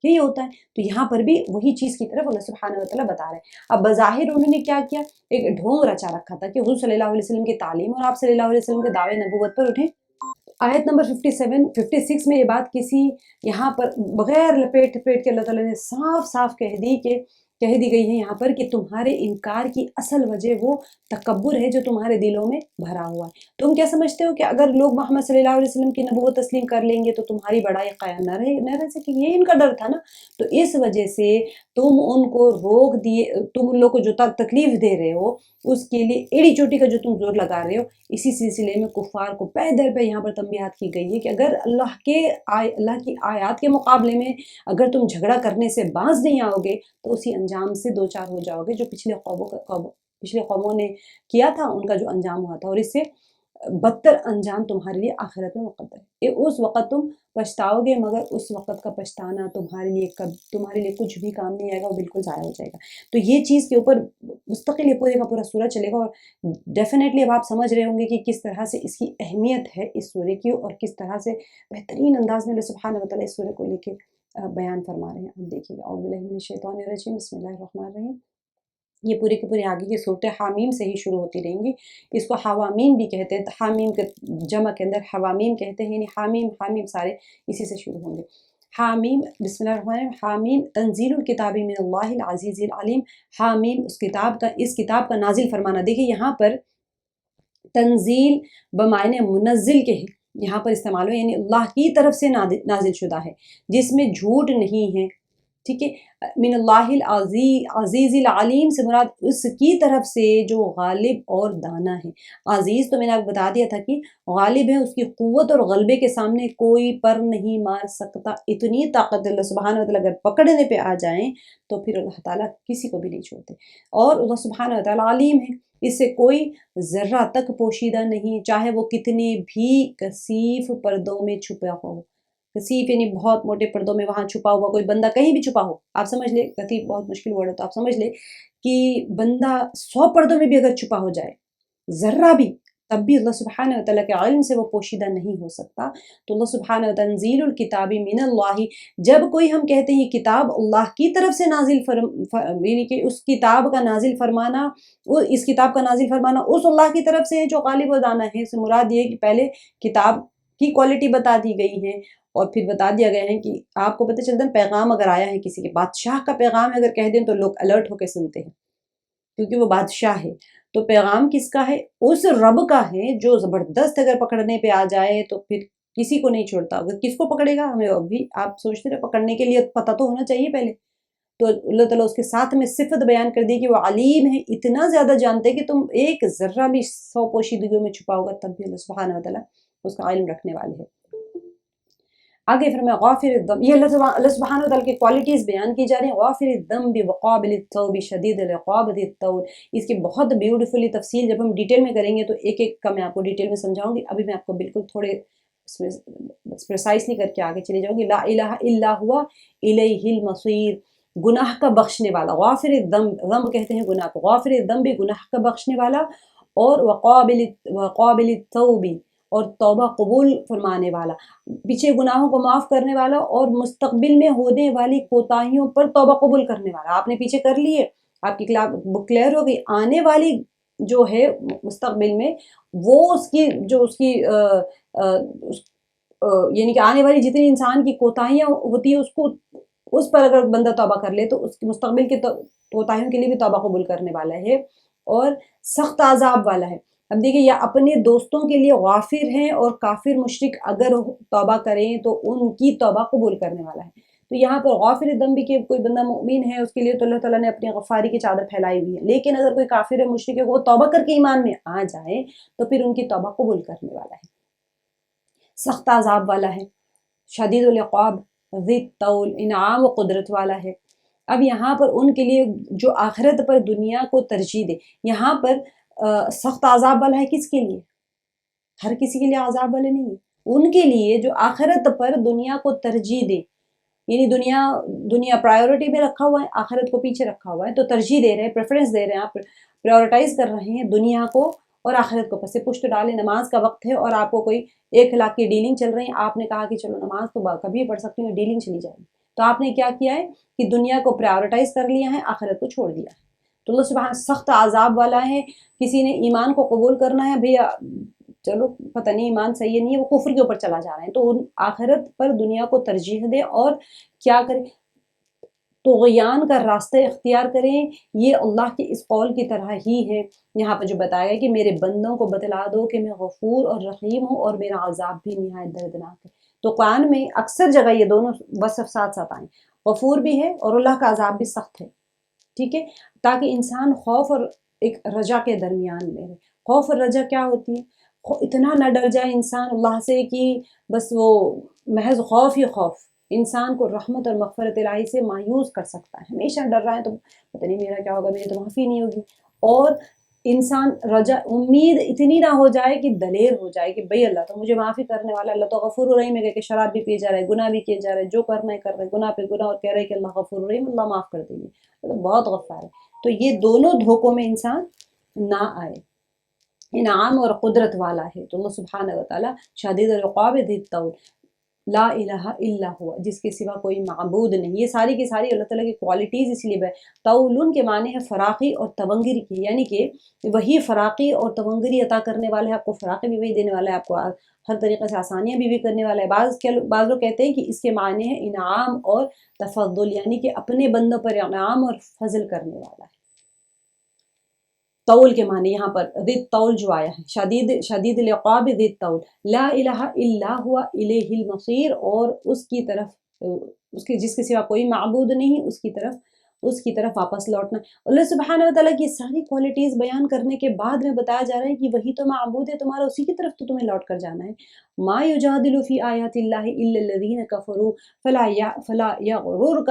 یہی ہوتا ہے۔ تو یہاں پر بھی وہی چیز کی طرف اللہ سبحانہ وتعالیٰ بتا رہے ہیں۔ اب بظاہر انہوں نے کیا کیا، ایک ڈھونگ رچا رکھا تھا کہ حضور صلی اللہ علیہ وسلم کی تعلیم اور آپ صلی اللہ علیہ وسلم کے دعوے نبوت پر اٹھیں۔ آیت نمبر 56 میں یہ بات یہاں پر بغیر لپیٹ کے اللہ تعالیٰ نے صاف صاف کہہ دی گئی ہے یہاں پر کہ تمہارے انکار کی اصل وجہ وہ تکبر ہے جو تمہارے دلوں میں بھرا ہوا ہے۔ تم کیا سمجھتے ہو کہ اگر لوگ محمد صلی اللہ علیہ وسلم کی نبوت تسلیم کر لیں گے تو تمہاری بڑائی قائم نہ رہ سکے گی، یہ ان کا ڈر تھا نا۔ تو اس وجہ سے تم ان کو تم ان لوگ کو جو تکلیف دے رہے ہو اس کے لیے ایڑی چوٹی کا جو تم زور لگا رہے ہو، اسی سلسلے میں کفار کو پے در پہ یہاں پر تنبیہات کی گئی ہے کہ اگر اللہ کی آیات کے مقابلے میں اگر تم جھگڑا کرنے سے باز نہیں آؤ گے تو اسی انجام سے دو چار ہو جاؤ گے جو پچھلے قوموں نے کیا تھا، ان کا جو انجام ہوا تھا، اور اس سے بدتر انجام تمہارے لیے آخرت میں مقدر ہے۔ اس وقت تم پچھتاؤ گے، مگر اس وقت کا پچھتانا تمہارے لیے کچھ بھی کام نہیں آئے گا، وہ بالکل ضائع ہو جائے گا۔ تو یہ چیز کے اوپر مستقل یہ پورے کا پورا سورہ چلے گا، اور ڈیفینیٹلی اب آپ سمجھ رہے ہوں گے کہ کس طرح سے اس کی اہمیت ہے اس سورے کی، اور کس طرح سے بہترین انداز میں اللہ سبحانہ وتعالیٰ اس سورے کو لے کے بیان فرما رہے ہیں۔ آپ دیکھیے گا، اعوذ باللہ من الشیطان الرجیم، بسم اللہ الرحمن الرحیم۔ یہ پورے کے پورے آگے کی صورتیں حامیم سے ہی شروع ہوتی رہیں گی. اس کو حوامیم بھی کہتے ہیں، حامیم کے جمع کے اندر حوامیم کہتے ہیں، یعنی حامیم حامیم سارے اسی سے شروع ہوں گے. حامیم، بسم اللہ الرحمن الرحیم. حامیم تنزیل الکتاب من اللہ العزیز العلیم. حامیم اس کتاب کا نازل فرمانا. دیکھیں یہاں پر تنزیل بمعنی منزل کے یہاں پر استعمال ہو، یعنی اللہ کی طرف سے نازل شدہ ہے، جس میں جھوٹ نہیں ہے. ٹھیک ہے. من اللہ عزیز العلیم سے مراد اس کی طرف سے جو غالب اور دانا ہے. عزیز تو میں نے آپ کو بتا دیا تھا کہ غالب ہے، اس کی قوت اور غلبے کے سامنے کوئی پر نہیں مار سکتا. اتنی طاقت اللہ سبحانہ وتعالی اگر پکڑنے پہ آ جائیں تو پھر اللہ تعالیٰ کسی کو بھی نہیں چھوڑتے. اور اللہ سبحانہ وتعالی علیم ہے، اس سے کوئی ذرہ تک پوشیدہ نہیں، چاہے وہ کتنے بھی کثیف پردوں میں چھپا ہو. کثیف یعنی بہت موٹے پردوں میں وہاں چھپا ہوا کوئی بندہ کہیں بھی چھپا ہو. آپ سمجھ لیں، کثیف بہت مشکل ورڈ ہے تو آپ سمجھ لیں کہ بندہ 100 پردوں میں بھی اگر چھپا ہو جائے ذرہ بھی، تب بھی اللہ سبحانہ وتعالیٰ کے علم سے وہ پوشیدہ نہیں ہو سکتا. تو اللہ سبحانہ وتعالیٰ تنزیل الکتاب من اللہ، جب کوئی ہم کہتے ہیں کتاب اللہ کی طرف سے نازل یعنی کہ اس کتاب کا نازل فرمانا، اس کتاب کا نازل فرمانا اس اللہ کی طرف سے ہے جو غالب و دانا ہے. اس سے مراد یہ ہے کہ پہلے کتاب کی کوالٹی بتا دی گئی ہے، اور پھر بتا دیا گیا ہے کہ آپ کو پتہ چلتا ہے پیغام اگر آیا ہے کسی کے، بادشاہ کا پیغام اگر کہہ دیں تو لوگ الرٹ ہو کے سنتے ہیں کیونکہ وہ بادشاہ ہے. تو پیغام کس کا ہے؟ اس رب کا ہے جو زبردست اگر پکڑنے پہ آ جائے تو پھر کسی کو نہیں چھوڑتا. اگر کس کو پکڑے گا؟ ہمیں ابھی آپ سوچتے رہے پکڑنے کے لیے پتہ تو ہونا چاہیے پہلے. تو اللہ تعالیٰ اس کے ساتھ میں صفت بیان کر دی کہ وہ علیم ہے، اتنا زیادہ جانتے کہ تم ایک ذرہ بھی 100 پوشیدگیوں میں چھپا ہوگا تب بھی اللہ سبحانہ وتعالیٰ اس کا علم رکھنے والے ہیں. آگے پھر میں غافر الذنب، یہ اللہ سبحانہ وتعالیٰ کی کوالٹیز بیان کی جا رہی ہیں. غافر الذنب وقابل التوب شدید العقاب ذی الطول. اس کی بہت بیوٹیفلی تفصیل جب ہم ڈیٹیل میں کریں گے تو ایک ایک کا میں آپ کو ڈیٹیل میں سمجھاؤں گی. ابھی میں آپ کو بالکل تھوڑے اس میں پریسائسلی کر کے آگے چلی جاؤں گی. لا الہ الا ہوا الیہ المصیر، گناہ کا بخشنے والا. غافر الذنب، ذنب کہتے ہیں گناہ کو. غافر الذنب گناہ کا بخشنے والا، اور وقابل التوب اور توبہ قبول فرمانے والا، پیچھے گناہوں کو معاف کرنے والا، اور مستقبل میں ہونے والی کوتاہیوں پر توبہ قبول کرنے والا. آپ نے پیچھے کر لیے، آپ کی بک کلیئر ہو گئی. آنے والی جو ہے مستقبل میں، وہ اس کی جو اس کی یعنی کہ آنے والی جتنی انسان کی کوتاہیاں ہوتی ہیں اس پر اگر بندہ توبہ کر لے تو اس کی مستقبل کی کوتاہیوں کے لیے بھی توبہ قبول کرنے والا ہے، اور سخت عذاب والا ہے. اب دیکھیں، یا اپنے دوستوں کے لیے غافر ہیں، اور کافر مشرک اگر توبہ کریں تو ان کی توبہ قبول کرنے والا ہے. تو یہاں پر غافر الذنب کہ کوئی بندہ مؤمن ہے اس کے لیے تو اللہ تعالیٰ نے اپنی غفاری کی چادر پھیلائی ہوئی ہے. لیکن اگر کوئی کافر ہے، مشرک ہے، وہ توبہ کر کے ایمان میں آ جائے تو پھر ان کی توبہ قبول کرنے والا ہے. سخت عذاب والا ہے، شدید العقاب ذی الطول، انعام و قدرت والا ہے. اب یہاں پر ان کے لیے جو آخرت پر دنیا کو ترجیح دے، یہاں پر سخت عذاب والا ہے کس کے لیے؟ ہر کسی کے لیے عذاب والے نہیں ہے. ان کے لیے جو آخرت پر دنیا کو ترجیح دے، یعنی دنیا پرائیورٹی میں رکھا ہوا ہے، آخرت کو پیچھے رکھا ہوا ہے، تو ترجیح دے رہے ہیں، پریفرنس دے رہے ہیں، آپ پریورٹائز کر رہے ہیں دنیا کو اور آخرت کو. پس پشت ڈالے، نماز کا وقت ہے اور آپ کو کوئی 1 لاکھ کی ڈیلنگ چل رہی ہے، آپ نے کہا کہ چلو نماز تو کبھی پڑھ سکتی ہوں، ڈیلنگ چلی جائے گی. تو آپ نے کیا کیا ہے کہ دنیا کو پریورٹائز کر لیا ہے، آخرت کو چھوڑ دیا ہے. تو اللہ سبحانہ سخت عذاب والا ہے. کسی نے ایمان کو قبول کرنا ہے، بھیا چلو پتہ نہیں ایمان صحیح ہے نہیں ہے، وہ کفر کے اوپر چلا جا رہا ہے، تو آخرت پر دنیا کو ترجیح دے اور کیا کرے؟ طغیان کا راستہ اختیار کریں. یہ اللہ کے اس قول کی طرح ہی ہے. یہاں پہ جو بتایا ہے کہ میرے بندوں کو بتلا دو کہ میں غفور اور رحیم ہوں اور میرا عذاب بھی نہایت دردناک ہے. تو قرآن میں اکثر جگہ یہ دونوں وصف ساتھ ساتھ آئیں، غفور بھی ہے اور اللہ کا عذاب بھی سخت ہے. ٹھیک ہے، تاکہ انسان خوف اور ایک رجا کے درمیان میں رہے. خوف اور رجا کیا ہوتی ہے؟ اتنا نہ ڈر جائے انسان اللہ سے کہ بس وہ محض خوف ہی خوف انسان کو رحمت اور مغفرت الہی سے مایوس کر سکتا ہے. ہمیشہ ڈر رہا ہے تو پتہ نہیں میرا کیا ہوگا، میری تو معافی نہیں ہوگی. اور انسان رجا امید اتنی نہ ہو جائے کہ دلیر ہو جائے کہ بھئی اللہ تو مجھے معافی کرنے والا، اللہ تو غفور الرحیم ہے، کہ شراب بھی پی جا رہا ہے، گناہ بھی کیے جا رہے ہیں، جو کرنا ہے کر رہے ہیں، گناہ پہ گناہ، اور کہہ رہے ہیں کہ اللہ غفور الرحیم، اللہ معاف کر دیں گے، مطلب بہت غفار ہے. تو یہ دونوں دھوکوں میں انسان نہ آئے. انعام اور قدرت والا ہے. تو اللہ سبحانہ وتعالیٰ شدید العقاب ذی الطول. لا الہ الا ہوا، جس کے سوا کوئی معبود نہیں۔ یہ ساری کی ساری اللہ تعالیٰ کی کوالٹیز اس لیے طولن کے معنی ہے فراقی اور تونگری کی، یعنی کہ وہی فراقی اور تونگری عطا کرنے والا ہے، آپ کو فراقی بھی وہی دینے والا ہے، آپ کو ہر طریقے سے آسانیاں بھی کرنے والا ہے۔ بعض لوگ کہتے ہیں کہ اس کے معنی ہے انعام اور تفضل، یعنی کہ اپنے بندوں پر انعام اور فضل کرنے والا ہے۔ طول کے معنی یہاں پر ذی طول جو آیا ہے، شدید العقاب ذی طول، لا الہ الا ہوا الیہ المصیر، اور اس کی طرف جس کے سوا کوئی معبود نہیں، اس کی طرف واپس لوٹنا۔ اللہ سبحانہ و تعالیٰ کی ساری کوالٹیز بیان کرنے کے بعد میں بتایا جا رہا ہے کہ وہی تو معبود ہے تمہارا، اسی کی طرف تو تمہیں لوٹ کر جانا ہے۔ ما یجادل فی آیات اللہ الا الذین کفروا فلا یغررک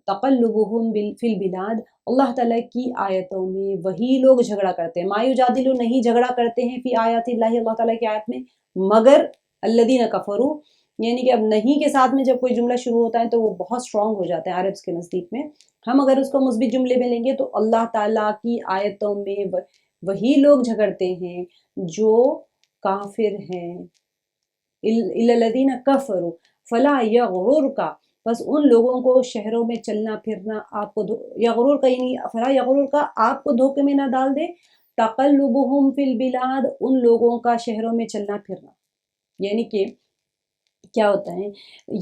تقلبہم فی البلاد، اللہ تعالیٰ کی آیتوں میں وہی لوگ جھگڑا کرتے ہیں، ما یجادلو نہیں جھگڑا کرتے ہیں فی آیات اللہ، اللہ تعالیٰ کی آیت میں، مگر الذین کفروا، یعنی کہ اب نہیں کے ساتھ میں جب کوئی جملہ شروع ہوتا ہے تو وہ بہت سٹرونگ ہو جاتے ہیں عربس کے نزدیک میں۔ ہم اگر اس کو مثبت جملے میں لیں گے تو اللہ تعالیٰ کی آیتوں میں وہی لوگ جھگڑتے ہیں جو کافر ہیں، الا الذین کفروا فلا یغررک، بس ان لوگوں کو شہروں میں چلنا پھرنا آپ کو یغرور کا یعنی فلا یغرور کا آپ کو دھوکے میں نہ ڈال دے، تقلبہم فی البلاد ان لوگوں کا شہروں میں چلنا پھرنا، یعنی کہ کیا ہوتا ہے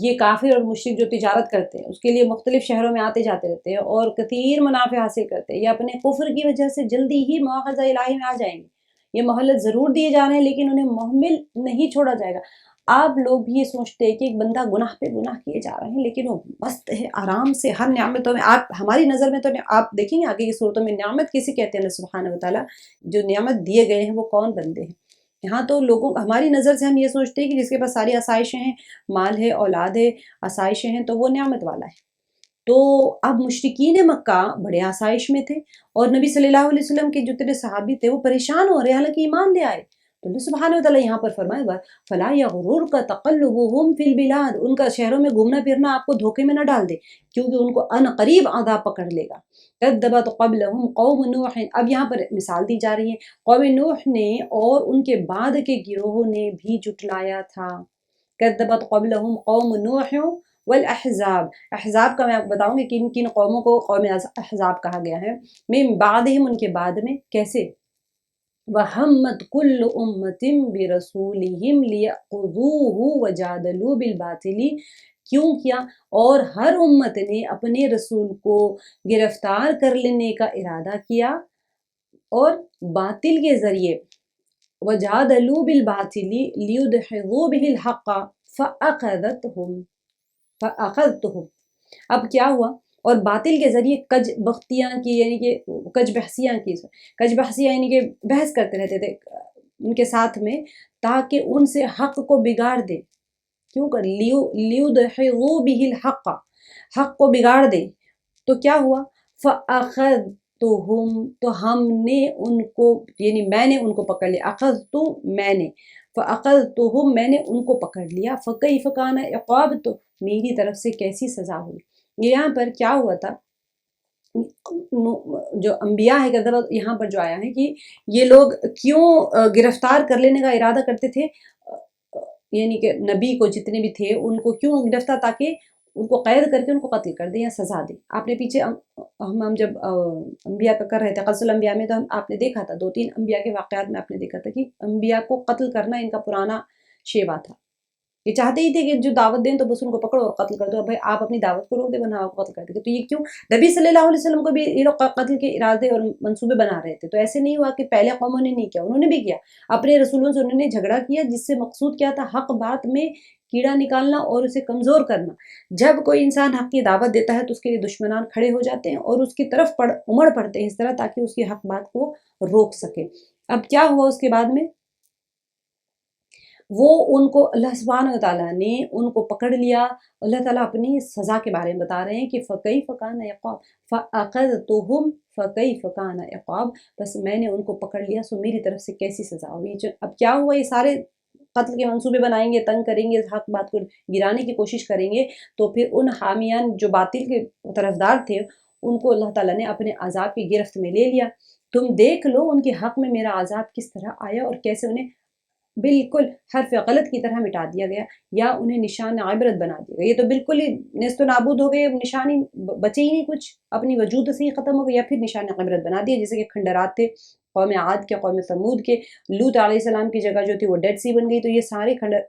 یہ کافر اور مشرک جو تجارت کرتے ہیں اس کے لیے مختلف شہروں میں آتے جاتے رہتے ہیں اور کثیر منافع حاصل کرتے ہیں، یہ اپنے کفر کی وجہ سے جلدی ہی مواخذہ الہی میں آ جائیں گے، یہ مہلت ضرور دیے جا رہے ہیں لیکن انہیں محمل نہیں چھوڑا جائے گا۔ آپ لوگ بھی یہ سوچتے ہیں کہ ایک بندہ گناہ پہ گناہ کیے جا رہے ہیں لیکن وہ مست ہے آرام سے ہر نعمتوں میں، آپ ہماری نظر میں تو آپ دیکھیں گے آگے کی صورتوں میں نعمت کسی کہتے ہیں اللہ سبحانہ و تعالیٰ، جو نعمت دیے گئے ہیں وہ کون بندے ہیں؟ یہاں تو لوگوں ہماری نظر سے ہم یہ سوچتے ہیں کہ جس کے پاس ساری آسائشیں ہیں، مال ہے، اولاد ہے، آسائشیں ہیں، تو وہ نعمت والا ہے۔ تو اب مشرکین مکہ بڑے آسائش میں تھے اور نبی صلی اللہ علیہ وسلم کے جتنے صحابی تھے وہ پریشان ہو رہے حالانکہ ایمان لے آئے، تو اللہ سبحانہ و تعالیٰ یہاں پر فرمائے فلا یغررک تقلبہم فی البلاد، ان کا شہروں میں گھومنا پھرنا آپ کو دھوکے میں نہ ڈال دے کیونکہ ان کو ان قریب عذاب پکڑ لے گا۔ کذبت قبلہم قوم نوح، اب یہاں پر مثال دی جا رہی ہے، قوم نوح نے اور ان کے بعد کے گروہوں نے بھی جھٹلایا تھا۔ کذبت قبلہم قوم نوح والاحزاب، احزاب کا میں آپ کو بتاؤں گی کن کن قوموں کو قوم احزاب کہا گیا ہے، من بعدہم ان کے بعد میں، کیسے؟ وَهَمَّتْ كُلُّ أُمَّةٍ بِرَسُولِهِمْ لِيَأْخُذُوهُ وَجَادَلُوا بِالْبَاطِلِ، کیوں کیا؟ اور ہر امت نے اپنے رسول کو گرفتار کر لینے کا ارادہ کیا اور باطل کے ذریعے، وَجَادَلُوا بِالْبَاطِلِ لِيُدْحِضُوا بِهِ الْحَقَّ فَأَخَذْتُهُمْ، اب کیا ہوا؟ اور باطل کے ذریعے کج بختیاں کی، یعنی کہ کج بحثیاں کی، کج بحثیاں یعنی کہ بحث کرتے رہتے تھے ان کے ساتھ میں تاکہ ان سے حق کو بگاڑ دے، کیوں کر لیُدْحِضُوا بِهِ الْحَقَّ، حق کو بگاڑ دے، تو کیا ہوا؟ فَأَخَذْتُهُمْ، تو ہم نے ان کو یعنی میں نے ان کو پکڑ لیا، اخذت میں نے، فَأَخَذْتُهُمْ میں نے ان کو پکڑ لیا، فَكَيْفَ كَانَ عِقَابِ، تو میری طرف سے کیسی سزا ہوئی۔ یہاں پر کیا ہوا تھا، جو انبیاء ہے یہاں پر جو آیا ہے کہ یہ لوگ کیوں گرفتار کر لینے کا ارادہ کرتے تھے، یعنی کہ نبی کو جتنے بھی تھے ان کو کیوں گرفتار، تاکہ ان کو قید کر کے ان کو قتل کر دیں یا سزا دیں۔ آپ نے پیچھے ہم جب انبیاء کا کر رہے تھے قصص الانبیاء میں، تو آپ نے دیکھا تھا 2-3 انبیاء کے واقعات میں آپ نے دیکھا تھا کہ انبیاء کو قتل کرنا ان کا پرانا شیوا تھا، یہ چاہتے ہی تھے کہ جو دعوت دیں تو بس ان کو پکڑو اور قتل کر دو، بھائی آپ اپنی دعوت کو روک دے ورنہ آپ کو قتل کر دیں گے۔ تو یہ کیوں؟ نبی صلی اللہ علیہ وسلم کو بھی یہ لوگ قتل کے ارادے اور منصوبے بنا رہے تھے، تو ایسے نہیں ہوا کہ پہلے قوموں نے نہیں کیا، انہوں نے بھی کیا، اپنے رسولوں سے انہوں نے جھگڑا کیا، جس سے مقصود کیا تھا؟ حق بات میں کیڑا نکالنا اور اسے کمزور کرنا۔ جب کوئی انسان حق کی دعوت دیتا ہے تو اس کے لیے دشمنان کھڑے ہو جاتے ہیں اور اس کی طرف امڑ پڑتے ہیں اس طرح تاکہ اس کی حق بات کو روک سکے۔ اب کیا ہوا اس کے بعد میں؟ وہ ان کو اللہ سبحانہ وتعالیٰ نے ان کو پکڑ لیا، اللہ تعالیٰ اپنی سزا کے بارے میں بتا رہے ہیں کہ فَكَيْفَ كَانَ عِقَابِ فَأَخَذْتُهُمْ فَكَيْفَ كَانَ عِقَابِ، بس میں نے ان کو پکڑ لیا سو میری طرف سے کیسی سزا ہوئی۔ اب کیا ہوا؟ یہ سارے قتل کے منصوبے بنائیں گے، تنگ کریں گے، حق بات کو گرانے کی کوشش کریں گے، تو پھر ان حامیان جو باطل کے طرفدار تھے ان کو اللہ تعالیٰ نے اپنے عذاب کی گرفت میں لے لیا۔ تم دیکھ لو ان کے حق میں میرا عذاب کس طرح آیا اور کیسے انہیں بالکل حرف غلط کی طرح مٹا دیا گیا یا انہیں نشان عبرت بنا دیا گیا. یہ تو بالکل ہی نیست و نابود ہو گئے، نشان ہی بچے ہی نہیں، کچھ اپنی وجود سے ہی ختم ہو گئے، یا پھر نشان عبرت بنا دیا. جیسے کہ کھنڈرات تھے قوم عاد کے، قوم ثمود کے. لوط علیہ السلام کی جگہ جو تھی وہ ڈیڈ سی بن گئی، تو یہ سارے کھنڈر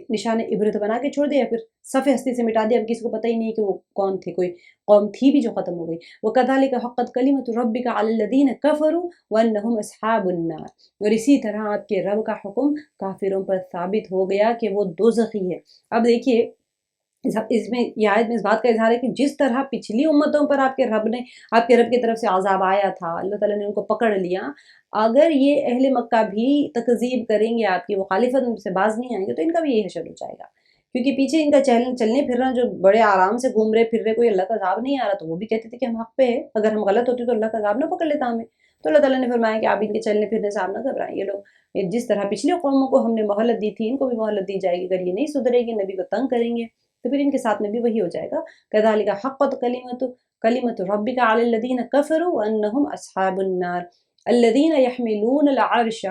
نشان عبرت بنا کے چھوڑ دیا، پھر صفحہ ہستی سے مٹا دیا. اب کسی کو پتہ ہی نہیں کہ وہ کون تھے، کوئی قوم تھی بھی جو ختم ہو گئی. وَكَذَلِكَ حَقَّتْ كَلِمَةُ رَبِّكَ عَلَى الَّذِينَ كَفَرُوا وَأَنَّهُمْ أَصْحَابُ النَّارِ. اور اسی طرح آپ کے رب کا حکم کافروں پر ثابت ہو گیا کہ وہ دوزخی ہے. اب دیکھیے اس میں یہ آیت میں اس بات کا اظہار ہے کہ جس طرح پچھلی امتوں پر آپ کے رب کی طرف سے عذاب آیا تھا، اللہ تعالیٰ نے ان کو پکڑ لیا، اگر یہ اہل مکہ بھی تکذیب کریں گے، آپ کی مخالفت ان سے باز نہیں آئیں گے، تو ان کا بھی یہی حشر ہو جائے گا. کیونکہ پیچھے ان کا چلنے پھرنا جو بڑے آرام سے گھوم رہے پھر رہے، کوئی اللہ کا عذاب نہیں آ رہا، تو وہ بھی کہتے تھے کہ ہم حق پہ ہیں، اگر ہم غلط ہوتے تو اللہ کا عذاب نہ پکڑ لیتا ہمیں. تو اللہ تعالیٰ نے فرمایا کہ آپ ان کے چلنے پھرنے سے آپ نہ گھبرائیں. یہ لوگ جس طرح پچھلی قوموں کو ہم نے مہلت دی تھی، ان کو بھی مہلت دی جائے گی. اگر یہ نہیں سدھرے گی، نبی کو تنگ کریں گے، تو پھر ان کے ساتھ میں بھی وہی ہو جائے گا. كَذَلِكَ حَقَّتْ كَلِمَةُ رَبِّكَ عَلَى الَّذِينَ كَفَرُوا وَأَنَّهُمْ أَصْحَابُ النَّارِ الَّذِينَ يَحْمِلُونَ الْعَرْشَ.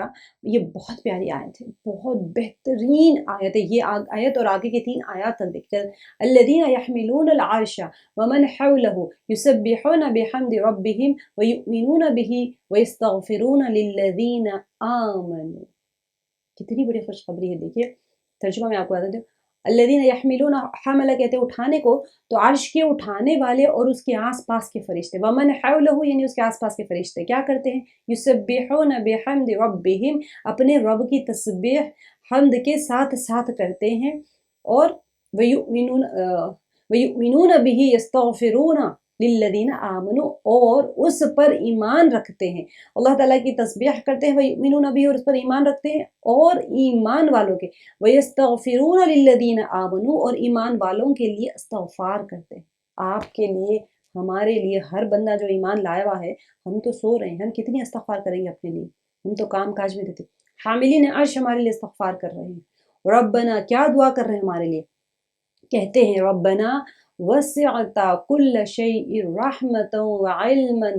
یہ بہت پیاری آیت ہے، بہت بہترین آیت ہے یہ آیت، اور آگے کی 3 آیات تک دیکھتے ہیں. الَّذِينَ يَحْمِلُونَ الْعَرْشَ وَمَنْ حَوْلَهُ يُسَبِّحُونَ بِحَمْدِ رَبِّهِمْ وَيُؤْمِنُونَ بِهِ وَيَسْتَغْفِرُونَ لِلَّذِينَ آمَنُوا. کتنی بڑی خوشخبری ہے. دیکھیے ترجمہ میں آپ کو بتا دوں. الذین یحملون، حملہ کہتے ہیں اٹھانے کو، تو عرش کے اٹھانے والے اور اس کے آس پاس کے فرشتے. ومن حولہ یعنی اس کے آس پاس کے فرشتے کیا کرتے ہیں؟ یسبحون بحمد ربہم، اپنے رب کی تسبیح حمد کے ساتھ ساتھ کرتے ہیں. اور ویؤمنون بہ یستغفرون للذین آمنوا، اور اس پر ایمان رکھتے ہیں. اللہ تعالیٰ کی تسبیح کرتے ہیں ویؤمنون بہ، اور اس پر ایمان رکھتے ہیں، اور ایمان والوں کے ویستغفرون للذین آمنوا، اور ایمان والوں کے لیے استغفار کرتے ہیں. آپ کے لیے، ہمارے لیے، ہر بندہ جو ایمان لایا ہوا ہے، ہم تو سو رہے ہیں، ہم کتنی استغفار کریں گے اپنے لیے؟ ہم تو کام کاج میں دیتے. حاملین عرش ہمارے لیے استغفار کر رہے ہیں. ربنا، کیا دعا کر رہے ہیں ہمارے لیے؟ کہتے ہیں ربنا وسعت کل شیء رحمۃ وعلما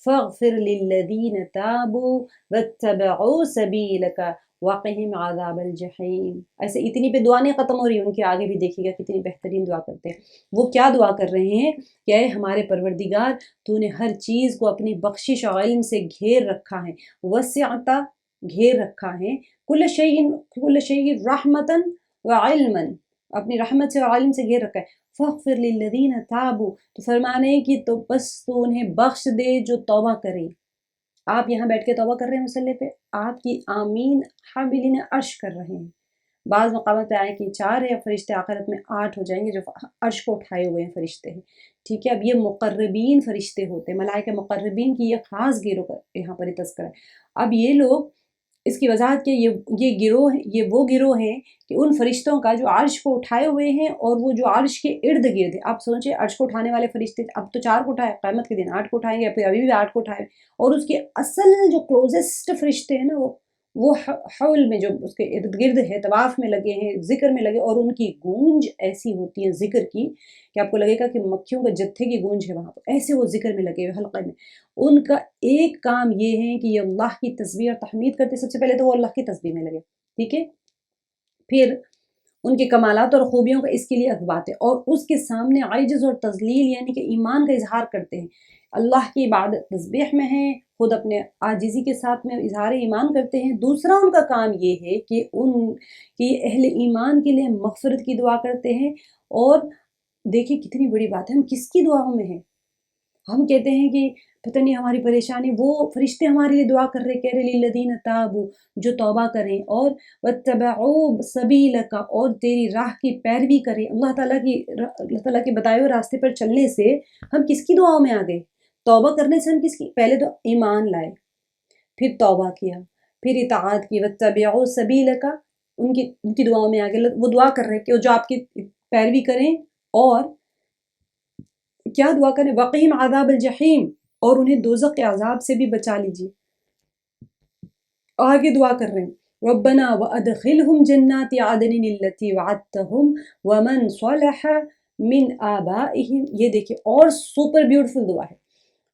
فاغفر للذین تابوا واتبعوا سبیلک وقہم عذاب الجحیم. ایسے اتنی پہ دعا نہیں ختم ہو رہی، ان کے آگے بھی دیکھیے گا کتنی بہترین دعا کرتے ہیں. وہ کیا دعا کر رہے ہیں کہ اے ہمارے پروردگار، تو نے ہر چیز کو اپنی بخشش اور علم سے گھیر رکھا ہے. وسعت، گھیر رکھا ہے، کل شیء رحمتا وعلما، اپنی رحمت سے اور علم سے گھیر رکھا ہے. فاغفر للذین تابوا، تو فرمانے کی تو بس تو انہیں بخش دے جو توبہ کریں. آپ یہاں بیٹھ کے توبہ کر رہے ہیں مصلی پہ، آپ کی آمین حاملین عرش کر رہے ہیں. بعض مقامات پہ آئے کہ 4 ہے، فرشتے آخرت میں 8 ہو جائیں گے جو عرش کو اٹھائے ہوئے ہیں فرشتے ہیں. ٹھیک ہے، اب یہ مقربین فرشتے ہوتے ہیں، ملائکہ مقربین کی یہ خاص گروہ کا یہاں پر تذکرہ ہے. اب یہ لوگ، اس کی وضاحت کہ یہ گروہ، یہ وہ گروہ ہیں کہ ان فرشتوں کا جو عرش کو اٹھائے ہوئے ہیں، اور وہ جو عرش کے ارد گرد ہے. آپ سوچیں عرش کو اٹھانے والے فرشتے اب تو 4 کو اٹھائے، قیامت کے دن 8 کو اٹھائیں گے، پھر ابھی بھی 8 کو اٹھائے. اور اس کے اصل جو کلوزسٹ فرشتے ہیں نا، وہ حول میں جو اس کے ارد گرد ہے، طواف میں لگے ہیں، ذکر میں لگے، اور ان کی گونج ایسی ہوتی ہے ذکر کی کہ آپ کو لگے گا کہ مکھیوں کے جتھے کی گونج ہے وہاں پر. ایسے وہ ذکر میں لگے ہوئے حلقے میں. ان کا ایک کام یہ ہے کہ یہ اللہ کی تسبیح اور تحمید کرتے. سب سے پہلے تو وہ اللہ کی تسبیح میں لگے، ٹھیک ہے، پھر ان کے کمالات اور خوبیوں کا اس کے لیے اثبات ہے، اور اس کے سامنے عجز اور تذلیل یعنی کہ ایمان کا اظہار کرتے ہیں. اللہ کی عبادت تسبیح میں ہے، خود اپنے عاجزی کے ساتھ میں اظہار ایمان کرتے ہیں. دوسرا ان کا کام یہ ہے کہ اہل ایمان کے لیے مغفرت کی دعا کرتے ہیں. اور دیکھیں کتنی بڑی بات ہے، ہم کس کی دعاؤں میں ہیں؟ ہم کہتے ہیں کہ پتہ نہیں ہماری پریشانی، وہ فرشتے ہمارے لیے دعا کر رہے، کہہ رہے للذین تابوا، جو توبہ کریں، اور واتبعوا سبیلک، اور تیری راہ کی پیروی کریں. اللہ تعالیٰ کے بتائے ہوئے راستے پر چلنے سے ہم کس کی دعاؤں میں آ گئے؟ توبہ کرنے سے ہم کس کی؟ پہلے تو ایمان لائے، پھر توبہ کیا، پھر اطاعت کی. واتبعوا سبیلک، ان کی دعاؤں میں آ گئے. وہ دعا کر رہے کہ جو آپ کی پیروی کریں، اور کیا دعا کریں؟ وقہم عذاب الجحیم، اور انہیں دوزخ کے عذاب سے بھی بچا لیجیے. آگے دعا کر رہے ہیں ربنا وادخلہم جنات عدن التی وعدتہم ومن صلح من آبائہم. یہ دیکھیں اور سپر بیوٹیفل دعا ہے.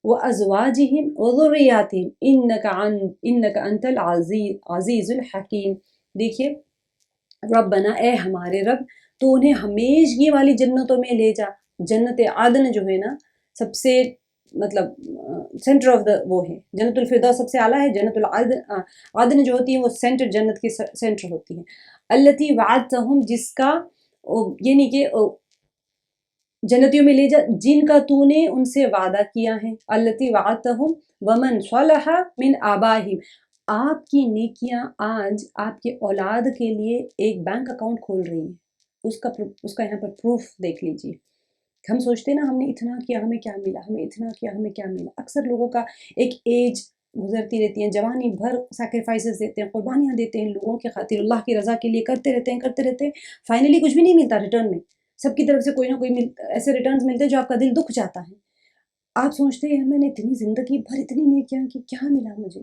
وازواجہم وذریاتہم انک انت العزیز الحکیم. دیکھیے ربنا اے ہمارے رب تو انہیں ہمیشگی والی جنتوں میں لے جا. جنت عدن جو ہے نا سب سے مطلب سینٹر آف دا وہ ہے. جنت الفردوس سب سے اعلیٰ ہے. جنت عدن جو ہوتی ہے وہ سینٹر جنت کی سینٹر ہوتی ہے. التی وعدتہم جس کا یعنی کہ جنتیوں میں لے جا جن کا تو نے ان سے وعدہ کیا ہے. التی وعدتہم ومن صلح من آبائہم. آپ کی نیکیاں آج آپ کے اولاد کے لیے ایک بینک اکاؤنٹ کھول رہی ہیں. اس کا یہاں پر پروف دیکھ لیجیے. ہم سوچتے ہیں نا ہم نے اتنا کیا ہمیں کیا ملا, ہمیں اتنا کیا ہمیں کیا ملا. اکثر لوگوں کا ایک ایج گزرتی رہتی ہیں, جوانی بھر سیکریفائسز دیتے ہیں, قربانیاں دیتے ہیں لوگوں کی خاطر, اللہ کی رضا کے لیے کرتے رہتے ہیں. فائنلی کچھ بھی نہیں ملتا ریٹرن میں. سب کی طرف سے کوئی نہ کوئی ایسے ریٹرنز ملتے ہیں جو آپ کا دل دکھ جاتا ہے. آپ سوچتے ہیں میں نے اتنی زندگی بھر اتنی نیکیاں کی, کیا ملا مجھے؟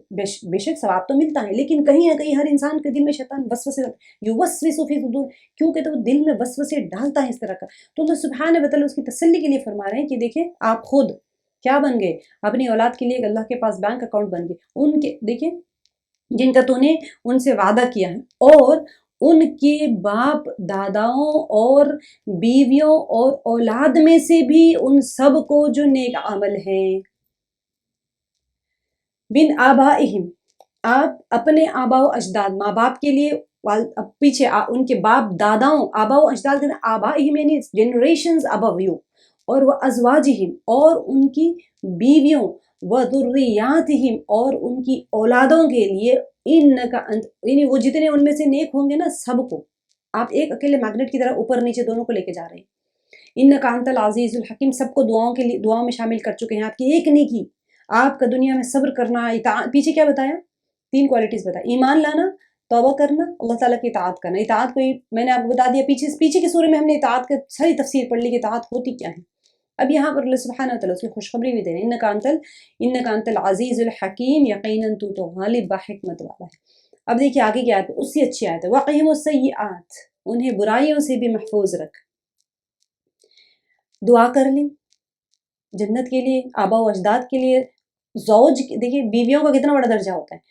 بے شک ثواب تو ملتا ہے, لیکن کہیں نہ کہیں ہر انسان کے دل میں شیطان وسوسے یوسوس فی صدور, کیوں کہ تو وہ دل میں وسوسے ڈالتا ہے اس طرح کا. تو اللہ سبحانہ و تعالیٰ اس کی تسلی کے لیے فرما رہے ہیں کہ دیکھیں آپ خود کیا بن گئے, اپنی اولاد کے لیے اللہ کے پاس بینک اکاؤنٹ بن گئے. ان کے دیکھیں جن کا تو نے ان سے وعدہ کیا ہے, اور ان کے باپ داداؤں اور بیویوں اور اولاد میں سے بھی ان سب کو جو نیک عمل ہیں. بن آبائہم آپ اپنے آبا و اجداد ماں باپ کے لیے پیچھے ان کے باپ داداؤں آبا و اجداد کے آبائہم یعنی جنریشنز ابو یو, اور وہ ازواجہم اور ان کی بیویوں, و ذریاتہم اور ان کی اولادوں کے لیے, انکا انت یعنی وہ جتنے ان میں سے نیک ہوں گے نا سب کو آپ ایک اکیلے میگنیٹ کی طرح اوپر نیچے دونوں کو لے کے جا رہے ہیں. انکا انت العزیز الحکیم سب کو دعاؤں کے لیے دعاؤں میں شامل کر چکے ہیں. آپ کی ایک نیکی آپ کا دنیا میں صبر کرنا, پیچھے کیا بتایا 3 کوالٹیز بتایا, ایمان لانا, توبہ کرنا, اللہ تعالیٰ کی اطاعت کرنا. اطاعت کو میں نے آپ کو بتا دیا پیچھے کی سورے میں ہم نے اطاعت کی ساری تفسیر پڑھ لی کہ اطاعت ہوتی کیا ہے. اب یہاں پر اللہ سبحانہ وتعالیٰ اس کی خوشخبری بھی دے رہے ہیں, انکا انت العزیز الحکیم یقیناً تو غالب با حکمت والا ہے. اب دیکھیے آگے کی آیت اس سے اچھی آیت ہے, وقہم السیئات انہیں برائیوں سے بھی محفوظ رکھ. دعا کر لیں جنت کے لیے, آبا و اجداد کے لیے, زوج دیکھیے بیویوں کا کتنا بڑا درجہ ہوتا ہے.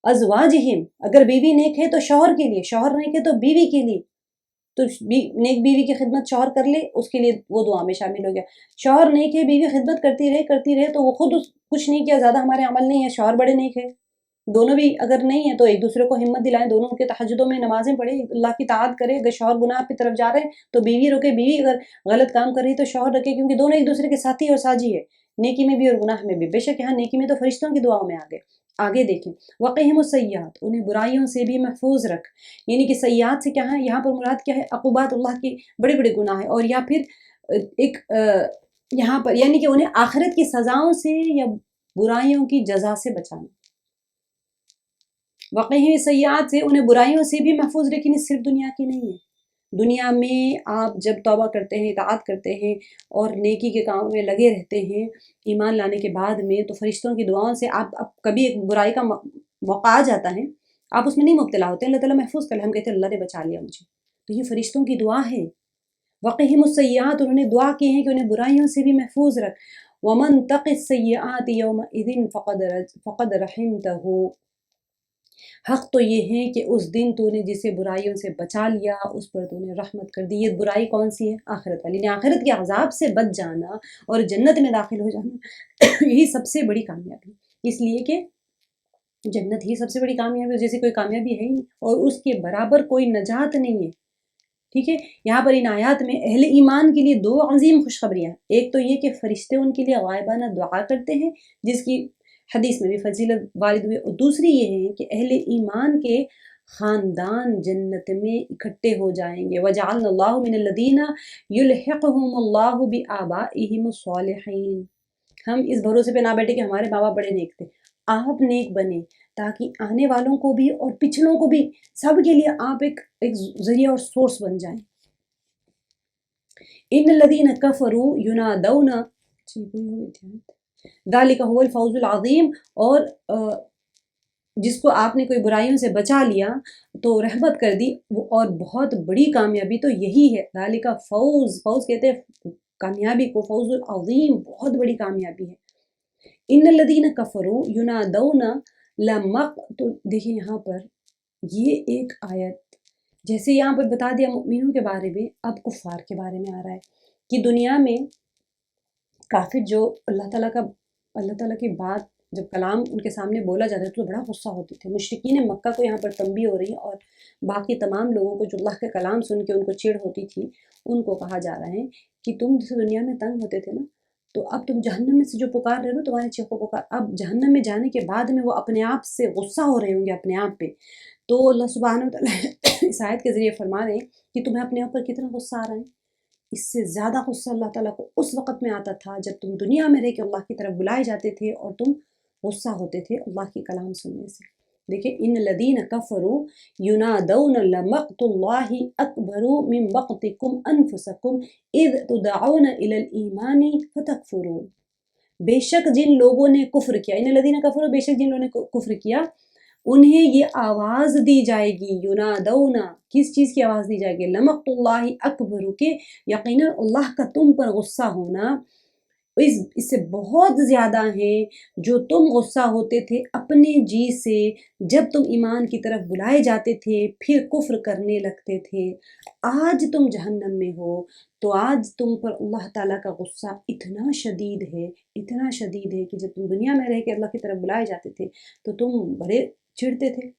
ازواجہم اگر بیوی نیک ہے تو شوہر کے لیے, شوہر نیک ہے تو بیوی کے لیے, تو نیک بیوی کی خدمت شوہر کر لے اس کے لیے وہ دعا میں شامل ہو گیا. شوہر نیک ہے بیوی خدمت کرتی رہے تو وہ خود کچھ نہیں کیا, زیادہ ہمارے عمل نہیں ہے, شوہر بڑے نیک ہے, دونوں بھی اگر نہیں ہیں تو ایک دوسرے کو ہمت دلائیں, دونوں کے تہجدوں میں نمازیں پڑھیں, اللہ کی اطاعت کرے. اگر شوہر گناہ کی طرف جا رہے ہیں تو بیوی روکے, بیوی اگر غلط کام کر رہی تو شوہر رکے, کیونکہ دونوں ایک دوسرے کے ساتھی اور ساجی ہے, نیکی میں بھی اور گناہ میں بھی. بے شک یہاں نیکی میں تو فرشتوں کی دعاؤں میں آگے دیکھیں وقہم السیئات انہیں برائیوں سے بھی محفوظ رکھ. یعنی کہ سیئات سے کیا ہے یہاں پر مراد کیا ہے, عقوبات اللہ کی بڑے بڑے گناہ ہیں, اور یا پھر ایک یہاں پر یعنی کہ انہیں آخرت کی سزاؤں سے یا برائیوں کی جزا سے بچانا. وقہم سیئات سے انہیں برائیوں سے بھی محفوظ, لیکن صرف دنیا کی نہیں ہے. دنیا میں آپ جب توبہ کرتے ہیں, اطاعت کرتے ہیں اور نیکی کے کام میں لگے رہتے ہیں ایمان لانے کے بعد میں, تو فرشتوں کی دعاؤں سے آپ کبھی ایک برائی کا موقع آ جاتا ہے, آپ اس میں نہیں مبتلا ہوتے, اللہ تعالیٰ محفوظ کر لے, ہم کہتے ہیں اللہ نے بچا لیا مجھے. تو یہ فرشتوں کی دعا ہے. وقہم السیئات انہوں نے دعا کی ہے کہ انہیں برائیوں سے بھی محفوظ رکھ. ومن تق السیئات یومئذ فقد رحمتہ حق تو یہ ہے کہ اس دن تو نے جسے برائیوں سے بچا لیا اس پر تو نے رحمت کر دی. یہ برائی کون سی ہے؟ آخرت والی, آخرت کے عذاب سے بچ جانا اور جنت میں داخل ہو جانا یہی سب سے بڑی کامیابی. اس لیے کہ جنت ہی سب سے بڑی کامیابی, جیسے کوئی کامیابی ہے ہی نہیں, اور اس کے برابر کوئی نجات نہیں ہے. ٹھیک ہے, یہاں پر ان آیات میں اہل ایمان کے لیے 2 عظیم خوشخبریاں. ایک تو یہ کہ فرشتے ان کے لیے غائبانہ دعا کرتے ہیں جس کی حدیث میں بھی فضیلت وارد ہوئی, اور دوسری یہ ہے کہ اہل ایمان کے خاندان جنت میں اکٹھے ہو جائیں گے. وَجَعَلْنَا اللَّهُ مِنَ الَّذِينَ يُلْحِقُهُمُ اللَّهُ بِآبَائِهِمُ الصَّالِحِينَ. ہم اس بھروسے پہ نہ بیٹھے کہ ہمارے ماں باپ بڑے نیک تھے, آپ نیک بنے تاکہ آنے والوں کو بھی اور پچھلوں کو بھی سب کے لیے آپ ایک ذریعہ اور سورس بن جائیں. ان الذين كفروا ينادون ذلك هو الفوز العظیم, اور جس کو آپ نے کوئی برائیوں سے بچا لیا تو رحمت کر دی, اور بہت بڑی کامیابی تو یہی ہے. ذالک فوز کہتے ہیں کامیابی کو, فوز العظیم بہت بڑی کامیابی ہے. ان الذین کفروا ینادون لمقت, دیکھیں یہاں پر یہ ایک آیت جیسے یہاں پر بتا دیا مؤمنوں کے بارے میں، اب کفار کے بارے میں آ رہا ہے کہ دنیا میں کافر جو اللہ تعالیٰ کی بات جب کلام ان کے سامنے بولا جاتا ہے تو بڑا غصہ ہوتے تھے۔ مشرکین مکہ کو یہاں پر تنبیہ ہو رہی ہے، اور باقی تمام لوگوں کو جو اللہ کا کلام سن کے ان کو چڑ ہوتی تھی، ان کو کہا جا رہا ہے کہ تم جس دنیا میں تنگ ہوتے تھے نا، تو اب تم جہنم میں سے جو پکار رہے ہو، تمہاری چیخوں پکار اب جہنم میں جانے کے بعد میں وہ اپنے آپ سے غصہ ہو رہے ہوں گے اپنے آپ پہ۔ تو اللہ سبحانہ وتعالیٰ اس آیت کے ذریعے فرما رہے ہیں کہ تمہیں اپنے اوپر کتنا غصہ آ رہا ہے۔ اس سے زیادہ غصہ اللہ تعالیٰ کو اس وقت میں آتا تھا جب تم دنیا میں رہ کے اللہ کی طرف بلائے جاتے تھے اور تم غصہ ہوتے تھے اللہ کی کلام سننے سے۔ دیکھیں، ان الذین کفروا ینادون لمقت اللہ اکبر من مقتکم انفسکم اذ تدعون الی الایمان فتکفرون۔ بے شک جن لوگوں نے کفر کیا، ان الذین کفروا، بے شک جن لوگوں نے کفر کیا، انہیں یہ آواز دی جائے گی، ینادونا، کس چیز کی آواز دی جائے گی؟ لمقت اللہ اکبر، کہ یقیناً اللہ کا تم پر غصہ ہونا اس سے بہت زیادہ ہیں جو تم غصہ ہوتے تھے اپنے جی سے جب تم ایمان کی طرف بلائے جاتے تھے پھر کفر کرنے لگتے تھے۔ آج تم جہنم میں ہو تو آج تم پر اللہ تعالیٰ کا غصہ اتنا شدید ہے، اتنا شدید ہے کہ جب تم دنیا میں رہ کے اللہ کی طرف بلائے جاتے تھے تو تم بڑے چڑھتے تھے،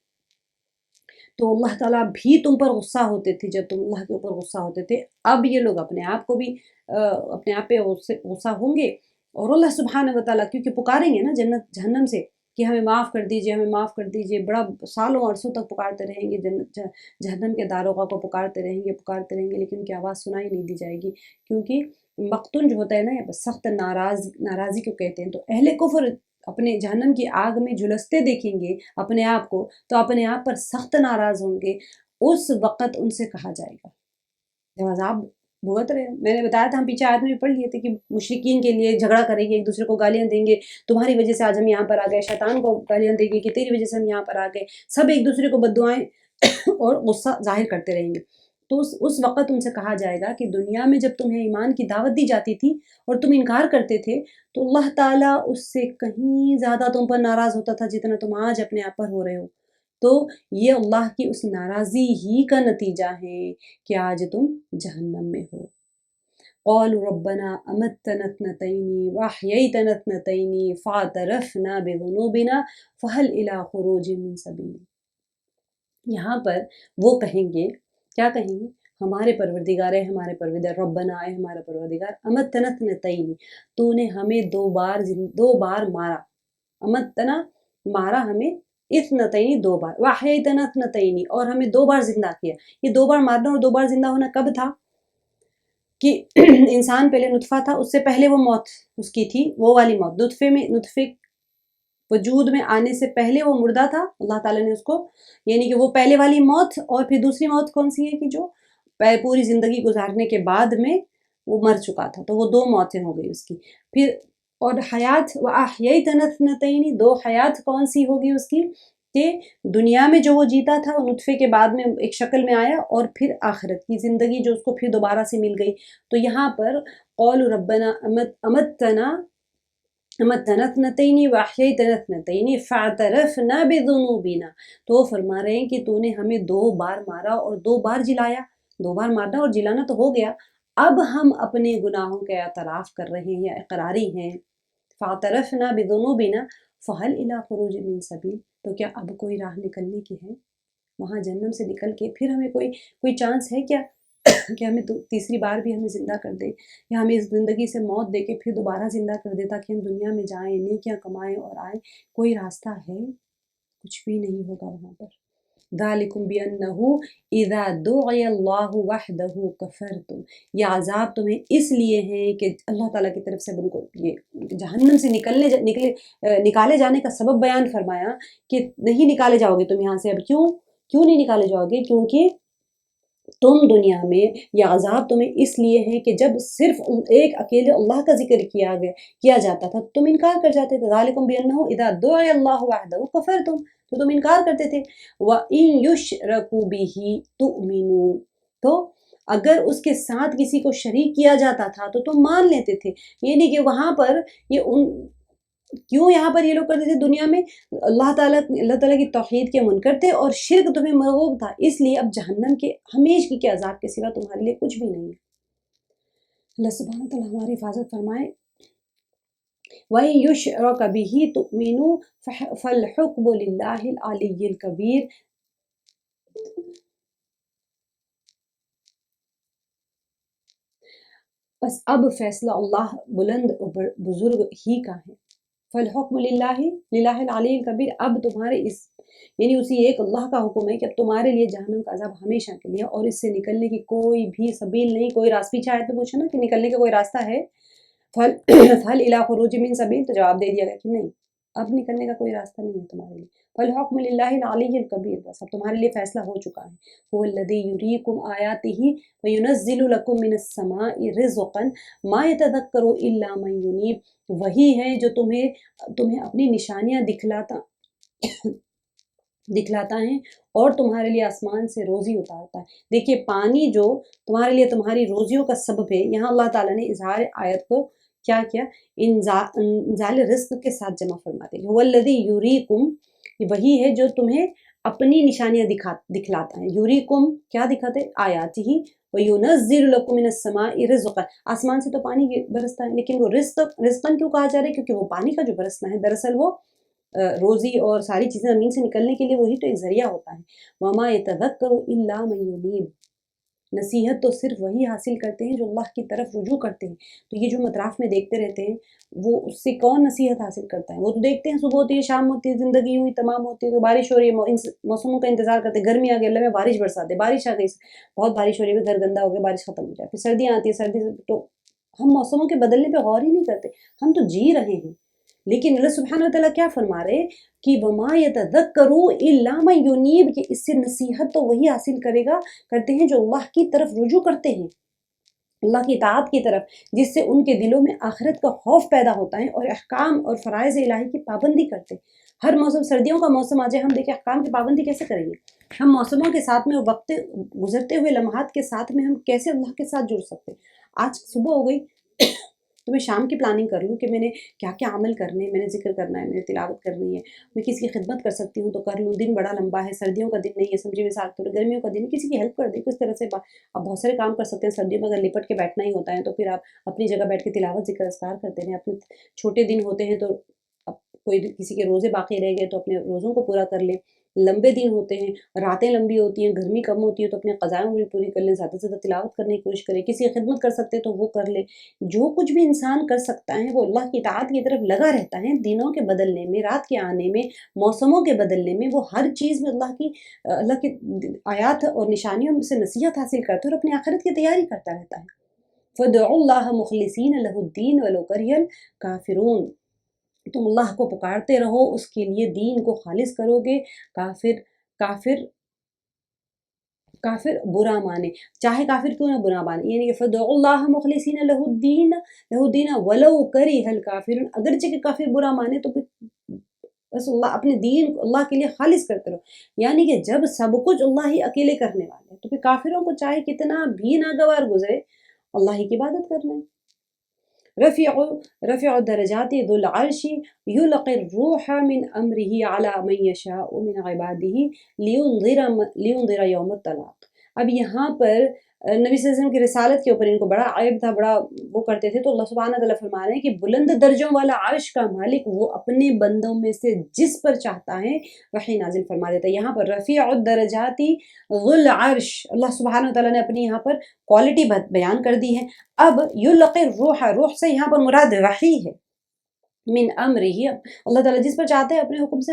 تو اللہ تعالیٰ بھی تم پر غصہ ہوتے تھے جب تم اللہ کے اوپر غصہ ہوتے تھے۔ اب یہ لوگ اپنے آپ کو بھی اپنے آپ پہ غصہ ہوں گے، اور اللہ سبحانہ وتعالیٰ کیونکہ پکاریں گے نا جنت جہنم سے کہ ہمیں معاف کر دیجئے، ہمیں معاف کر دیجئے، بڑا سالوں عرصوں تک پکارتے رہیں گے، جہنم کے داروغہ کو پکارتے رہیں گے، لیکن ان کی آواز سنائی نہیں دی جائے گی، کیونکہ مقتون جو ہوتا ہے نا، یہ سخت ناراضی کو کہتے ہیں۔ تو اہل کفر اپنے جہنم کی آگ میں جھلستے دیکھیں گے اپنے آپ کو تو اپنے آپ پر سخت ناراض ہوں گے۔ اس وقت ان سے کہا جائے گا جب عذاب بھگت رہے، میں نے بتایا تھا، ہم پیچھے آیت میں بھی پڑھ لیے تھے کہ مشرکین کے لیے جھگڑا کریں گے، ایک دوسرے کو گالیاں دیں گے، تمہاری وجہ سے آج ہم یہاں پر آ گئے، شیطان کو گالیاں دیں گے کہ تیری وجہ سے ہم یہاں پر آ گئے، سب ایک دوسرے کو بددعائیں اور غصہ ظاہر کرتے رہیں گے۔ تو اس وقت ان سے کہا جائے گا کہ دنیا میں جب تمہیں ایمان کی دعوت دی جاتی تھی اور تم انکار کرتے تھے تو اللہ تعالیٰ اس سے کہیں زیادہ تم پر ناراض ہوتا تھا جتنا تم آج اپنے آپ پر ہو رہے ہو۔ تو یہ اللہ کی اس ناراضی ہی کا نتیجہ ہے کہ آج تم جہنم میں ہو۔ قالوا ربنا امتنا اثنتين واحييتنا اثنتين فاعترفنا بذنوبنا فهل الى خروج من سبيل۔ یہاں پر وہ کہیں گے، کیا کہیں گے؟ ہمارے پروردگار ہے، ہمارے پروردگار، ربنا ہے ہمارا پروردگار، امتنا اثنتين، تو نے ہمیں دو بار مارا، امتنا مارا ہمیں، اثنتين دو بار، واحیتنا اثنتين اور ہمیں دو بار زندہ کیا۔ یہ دو بار مارنا اور دو بار زندہ ہونا کب تھا؟ کہ انسان پہلے نطفہ تھا، اس سے پہلے وہ موت اس کی تھی، وہ والی موت، نطفے وجود میں آنے سے پہلے وہ مردہ تھا، اللہ تعالیٰ نے اس کو، یعنی کہ وہ پہلے والی موت، اور پھر دوسری موت کون سی ہے کہ جو پوری زندگی گزارنے کے بعد میں وہ مر چکا تھا، تو وہ دو موتیں ہو گئی اس کی۔ پھر اور حیات، وَأَحْيَيْتَنَا اثْنَتَيْنِ، دو حیات کون سی ہوگی اس کی کہ دنیا میں جو وہ جیتا تھا وہ نطفے کے بعد میں ایک شکل میں آیا، اور پھر آخرت کی زندگی جو اس کو پھر دوبارہ سے مل گئی۔ تو یہاں پر قول ربنا امتنا اثنتين واحييتنا اثنتين فاعترفنا بذنوبنا، تو وہ فرما رہے ہیں کہ تو نے ہمیں دو بار مارا اور دو بار جلایا، دو بار مارنا اور جلانا تو ہو گیا، اب ہم اپنے گناہوں کا اعتراف کر رہے ہیں یا اقراری ہیں۔ فاعترفنا بذنوبنا فهل الى خروج من سبيل، تو کیا اب کوئی راہ نکلنے کی ہے وہاں جہنم سے نکل کے؟ پھر ہمیں کوئی چانس ہے کیا کہ ہمیں تیسری بار بھی ہمیں زندہ کر دے، یا ہمیں اس زندگی سے موت دے کے پھر دوبارہ زندہ کر دے تاکہ ہم دنیا میں جائیں، نیکیاں کمائیں اور آئیں؟ کوئی راستہ ہے؟ کچھ بھی نہیں ہوگا وہاں پر۔ ذَلِكُمْ بِأَنَّهُ إِذَا دُعِيَ اللَّهُ وَحْدَهُ كَفَرْتُمْ، یہ عذاب تمہیں اس لیے ہیں کہ اللہ تعالیٰ کی طرف سے ان کو یہ جہنم سے نکالے جانے کا سبب بیان فرمایا کہ نہیں نکالے جاؤ گے تم یہاں سے۔ اب کیوں نہیں نکالے جاؤ گے؟ کیونکہ تم دنیا میں یہ عذاب تمہیں اس لیے ہے کہ جب صرف ایک اکیلے اللہ کا ذکر کیا جاتا تھا تم انکار کر جاتے تھے۔ ذَلِكُمْ بِأَنَّهُ إِذَا دُعِيَ اللَّهُ وَحْدَهُ كَفَرْتُمْ، تو تم انکار کرتے تھے۔ وَإِن يُشْرَكُ بِهِ تُؤْمِنُوا، تو اگر اس کے ساتھ کسی کو شریک کیا جاتا تھا تو تم مان لیتے تھے، یعنی کہ وہاں پر یہ کیوں یہاں پر یہ لوگ کرتے تھے؟ دنیا میں اللہ تعالیٰ کی توحید کے منکر تھے اور شرک تمہیں مرغوب تھا، اس لیے اب جہنم کے ہمیشہ کے عذاب کے سوا تمہارے لیے کچھ بھی نہیں ہے۔ اللہ سبحانہ تعالیٰ ہماری حفاظت فرمائے۔ وَإِن يُشْرَكَ بِهِ تُؤْمِنُوا فَالْحُكْمُ لِلَّهِ الْعَلِيِّ الْكَبِيرِ۔ بس اب فیصلہ اللہ بلند بزرگ ہی کا ہے۔ فَالْحُكْمُ لِلَّهِ الْعَلِيِّ الْكَبِيرِ، اب تمہارے یعنی اسی ایک اللہ کا حکم ہے کہ اب تمہارے لیے جہنم کا عذاب ہمیشہ کے لیے، اور اس سے نکلنے کی کوئی بھی سبیل نہیں، کوئی راستہ۔ پیچھے آیت میں پوچھا نا کہ نکلنے کا کوئی راستہ ہے، فَهَلْ إِلَىٰ خُرُوجٍ مِّن سَبِيلٍ، تو جواب دے دیا گیا کہ نہیں، اب نکلنے کا کوئی راستہ نہیں ہے تمہارے لیے۔ فَالْحُكْمُ لِلَّهِ الْعَلِيِّ الْكَبِيرِ، بس اب تمہارے لیے فیصلہ ہو چکا ہے۔ هُوَ الَّذِي يُرِيكُمْ آيَاتِهِ وَيُنَزِّلُ لَكُم مِّنَ السَّمَاءِ رِزْقًا مَّا يَتَذَكَّرُ إِلَّا مَن يُنِيبُ، وہی ہے جو تمہیں اپنی نشانیاں دکھلاتا ہے اور تمہارے لیے آسمان سے روزی اتارتا ہے۔ دیکھیے پانی جو تمہارے لیے تمہاری روزیوں کا سبب ہے، یہاں اللہ تعالیٰ نے اظہار آیت کو کیا کیا؟ انزال رزق کے ساتھ جمع فرماتے ہیں۔ هُوَ الَّذِي يُرِيكُمْ، وہی ہے جو تمہیں اپنی نشانیاں دکھلاتا ہے۔ یوریکم کیا دکھاتے؟ آیاتہ، وَيُنَزِّلُ لَكُم مِّنَ السَّمَاءِ رِزْقًا، آسمان سے تو پانی برستا ہے، لیکن وہ رزقاً کیوں کہا جا رہا ہے؟ کیونکہ وہ پانی کا جو برسنا ہے دراصل وہ روزی اور ساری چیزیں زمین سے نکلنے کے لیے وہی تو ایک ذریعہ ہوتا ہے۔ وَمَا يَتَذَكَّرُ إِلَّا مَن يُنِيبُ، نصیحت تو صرف وہی حاصل کرتے ہیں جو اللہ کی طرف رجوع کرتے ہیں۔ تو یہ جو ہم اطراف میں دیکھتے رہتے ہیں، وہ اس سے کون نصیحت حاصل کرتا ہے؟ وہ تو دیکھتے ہیں صبح ہوتی ہے، شام ہوتی ہے، زندگی ہوئی تمام ہوتی ہے، تو بارش ہو رہی ہے، موسموں کا انتظار کرتے ہیں، گرمی آ گئی، اللہ میں بارش برسا دے، بارش آ گئی، بہت بارش ہو رہی ہے، گھر گندا ہو گیا، بارش ختم ہو جائے، پھر سردیاں آتی ہیں، سردی سے تو ہم موسموں کے بدلنے پہ غور ہی نہیں کرتے، ہم تو جی رہے ہیں۔ لیکن اللہ سبحانہ وتعالیٰ کیا فرما رہے کہ وَمَا يَتَذَكَّرُ إِلَّا مَن يُنِيبُ، کہ اس سے نصیحت تو وہی حاصل کرتے ہیں جو اللہ کی طرف رجوع کرتے ہیں، اللہ کی اطاعت کی طرف، جس سے ان کے دلوں میں آخرت کا خوف پیدا ہوتا ہے اور احکام اور فرائض الہی کی پابندی کرتے ہیں۔ ہر موسم، سردیوں کا موسم آ جائے، ہم دیکھیں احکام کی پابندی کیسے کریں گے؟ ہم موسموں کے ساتھ میں، وقت گزرتے ہوئے لمحات کے ساتھ میں ہم کیسے اللہ کے ساتھ جڑ سکتے ہیں؟ آج صبح ہو گئی تو میں شام کی پلاننگ کر لوں کہ میں نے کیا کیا عمل کرنے، میں نے ذکر کرنا ہے، میں نے تلاوت کرنی ہے، میں کسی کی خدمت کر سکتی ہوں تو کر لوں، دن بڑا لمبا ہے، سردیوں کا دن نہیں ہے، سمجھے مثال کے طور، گرمیوں کا دن ہے، کسی کی ہیلپ کر دیں، کس طرح سے آپ بہت سارے کام کر سکتے ہیں۔ سردیوں میں اگر لپٹ کے بیٹھنا ہی ہوتا ہے تو پھر آپ اپنی جگہ بیٹھ کے تلاوت ذکر اذکار کرتے رہیں۔ اپنے چھوٹے دن ہوتے ہیں تو اب کوئی کسی کے روزے باقی رہ گئے تو اپنے روزوں کو پورا کر لیں۔ لمبے دن ہوتے ہیں، راتیں لمبی ہوتی ہیں، گرمی کم ہوتی ہے تو اپنے قضائیں بھی پوری کر لیں، زیادہ سے زیادہ تلاوت کرنے کی کوشش کریں، کسی کی خدمت کر سکتے تو وہ کر لیں۔ جو کچھ بھی انسان کر سکتا ہے وہ اللہ کی اطاعت کی طرف لگا رہتا ہے، دنوں کے بدلنے میں، رات کے آنے میں، موسموں کے بدلنے میں، وہ ہر چیز میں اللہ کی آیات اور نشانیوں سے نصیحت حاصل کرتا ہے اور اپنی آخرت کی تیاری کرتا رہتا ہے۔ فَادْعُوا اللَّهَ مُخْلِصِينَ لَهُ الدِّينَ وَلَوْ كَرِهَ الْكَافِرُونَ، تم اللہ کو پکارتے رہو، اس کے لیے دین کو خالص کرو گے، کافر کافر برا مانے، چاہے کافر کیوں نہ برا مانے، یعنی کہ فَادْعُوا اللَّهَ مُخْلِصِينَ لَهُ الدِّينَ وَلَوْ كَرِهَ الْكَافِرُونَ، اگرچہ کہ کافر برا مانے تو بس اللہ اپنے دین کو اللہ کے لیے خالص کرتے رہو، یعنی کہ جب سب کچھ اللہ ہی اکیلے کرنے والے ہیں تو پھر کافروں کو چاہے کتنا بھی ناگوار گزرے اللہ ہی کی عبادت کرنا ہے۔ رفع الدرجات ذو العرش يلقي الروح من امره على من يشاء من عباده لينذر يوم التلاق۔ اب یہاں پر نبی صلی اللہ علیہ وسلم کی رسالت کے اوپر ان کو بڑا عیب تھا، بڑا وہ کرتے تھے، تو اللہ سبحانہ تعالیٰ فرما رہے ہیں کہ بلند درجوں والا عرش کا مالک وہ اپنے بندوں میں سے جس پر چاہتا ہے وحی نازل فرما دیتا ہے۔ یہاں پر رفیع الدرجات ذو العرش، اللہ سبحانہ تعالیٰ نے اپنی یہاں پر کوالٹی بیان کر دی ہے۔ اب یلقی الروح، روح سے یہاں پر مراد وحی ہے، من امرہ، اللہ تعالیٰ جس پر چاہتے ہیں اپنے حکم سے،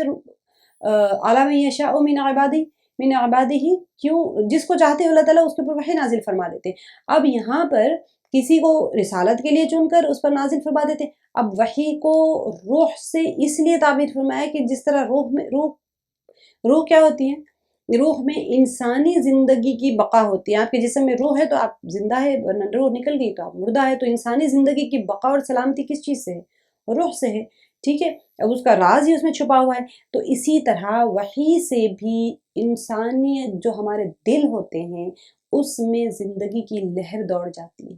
اعلیٰ من یشاء من عبادہ، کیوں جس کو چاہتے ہیں اللہ تعالیٰ اس کے اوپر وحی نازل فرما دیتے ہیں۔ اب یہاں پر کسی کو رسالت کے لیے چن کر اس پر نازل فرما دیتے ہیں۔ اب وحی کو روح سے اس لیے تعبیر فرمایا کہ جس طرح روح کیا ہوتی ہے؟ روح میں انسانی زندگی کی بقا ہوتی ہے۔ آپ کے جسم میں روح ہے تو آپ زندہ ہے، ورنہ روح نکل گئی تو آپ مردہ ہے۔ تو انسانی زندگی کی بقا اور سلامتی کس چیز سے ہے؟ روح سے ہے، ٹھیک ہے، اب اس کا راز ہی اس میں چھپا ہوا ہے۔ تو اسی طرح وحی سے بھی انسانیت، جو ہمارے دل ہوتے ہیں، اس میں زندگی کی لہر دوڑ جاتی ہے۔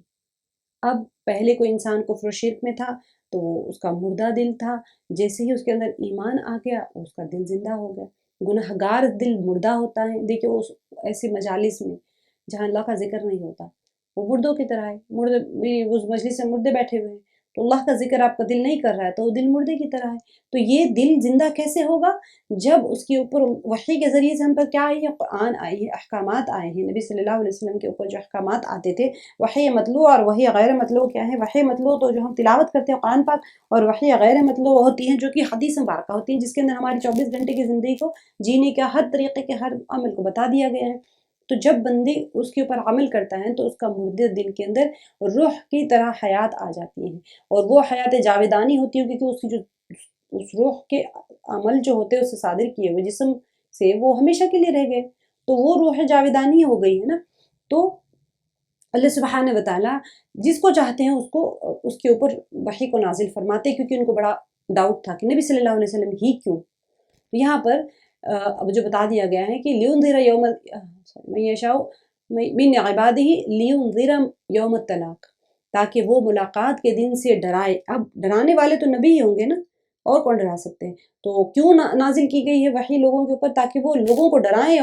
اب پہلے کوئی انسان کفر و شرک میں تھا تو اس کا مردہ دل تھا، جیسے ہی اس کے اندر ایمان آ گیا اس کا دل زندہ ہو گیا۔ گنہگار دل مردہ ہوتا ہے، دیکھیں اس ایسی مجالس میں جہاں اللہ کا ذکر نہیں ہوتا وہ مردوں کی طرح ہے، مردے اس مجلس میں مردے بیٹھے ہوئے ہیں تو اللہ کا ذکر آپ کا دل نہیں کر رہا ہے تو وہ دل مردے کی طرح ہے۔ تو یہ دل زندہ کیسے ہوگا؟ جب اس کے اوپر وحی کے ذریعے سے ہم پر کیا آئی ہے؟ قرآن آئی ہے، احکامات آئے ہیں، نبی صلی اللہ علیہ وسلم کے اوپر جو احکامات آتے تھے، وحی مطلوع اور وحی غیر مطلوع کیا ہے؟ وحی مطلوع تو جو ہم تلاوت کرتے ہیں قرآن پاک، اور وحی غیر مطلوع ہوتی ہیں جو کہ حدیث مبارکہ ہوتی ہیں جس کے اندر ہماری 24 گھنٹے کی زندگی کو جینے کا ہر طریقے کے ہر عمل کو بتا دیا گیا ہے۔ تو جب بندی اس کے اوپر عمل کرتا ہے تو اس کا مردے دل کے اندر روح کی طرح حیات آ جاتی ہے، اور وہ حیات جاویدانی ہوتی ہے کیونکہ اس کی جو اس روح کے عمل جو ہوتے ہیں اس سے صادر کیے ہوئے جسم سے وہ ہمیشہ کے لیے رہ گئے، تو وہ روح جاویدانی ہو گئی ہے نا۔ تو اللہ سبحانہ وتعالیٰ جس کو چاہتے ہیں اس کو اس کے اوپر وحی کو نازل فرماتے ہیں، کیونکہ ان کو بڑا ڈاؤٹ تھا کہ نبی صلی اللہ علیہ وسلم ہی کیوں۔ تو یہاں پر اب جو بتا دیا گیا ہے کہ لینذر یوم من یشاء من عبادہ لینذر یوم الطلاق، تاکہ وہ ملاقات کے دن سے ڈرائے۔ اب ڈرانے والے تو نبی ہی ہوں گے نا، اور کون ڈرا سکتے ہیں؟ تو کیوں نازل کی گئی ہے وحی لوگوں کے اوپر؟ تاکہ وہ لوگوں کو ڈرائیں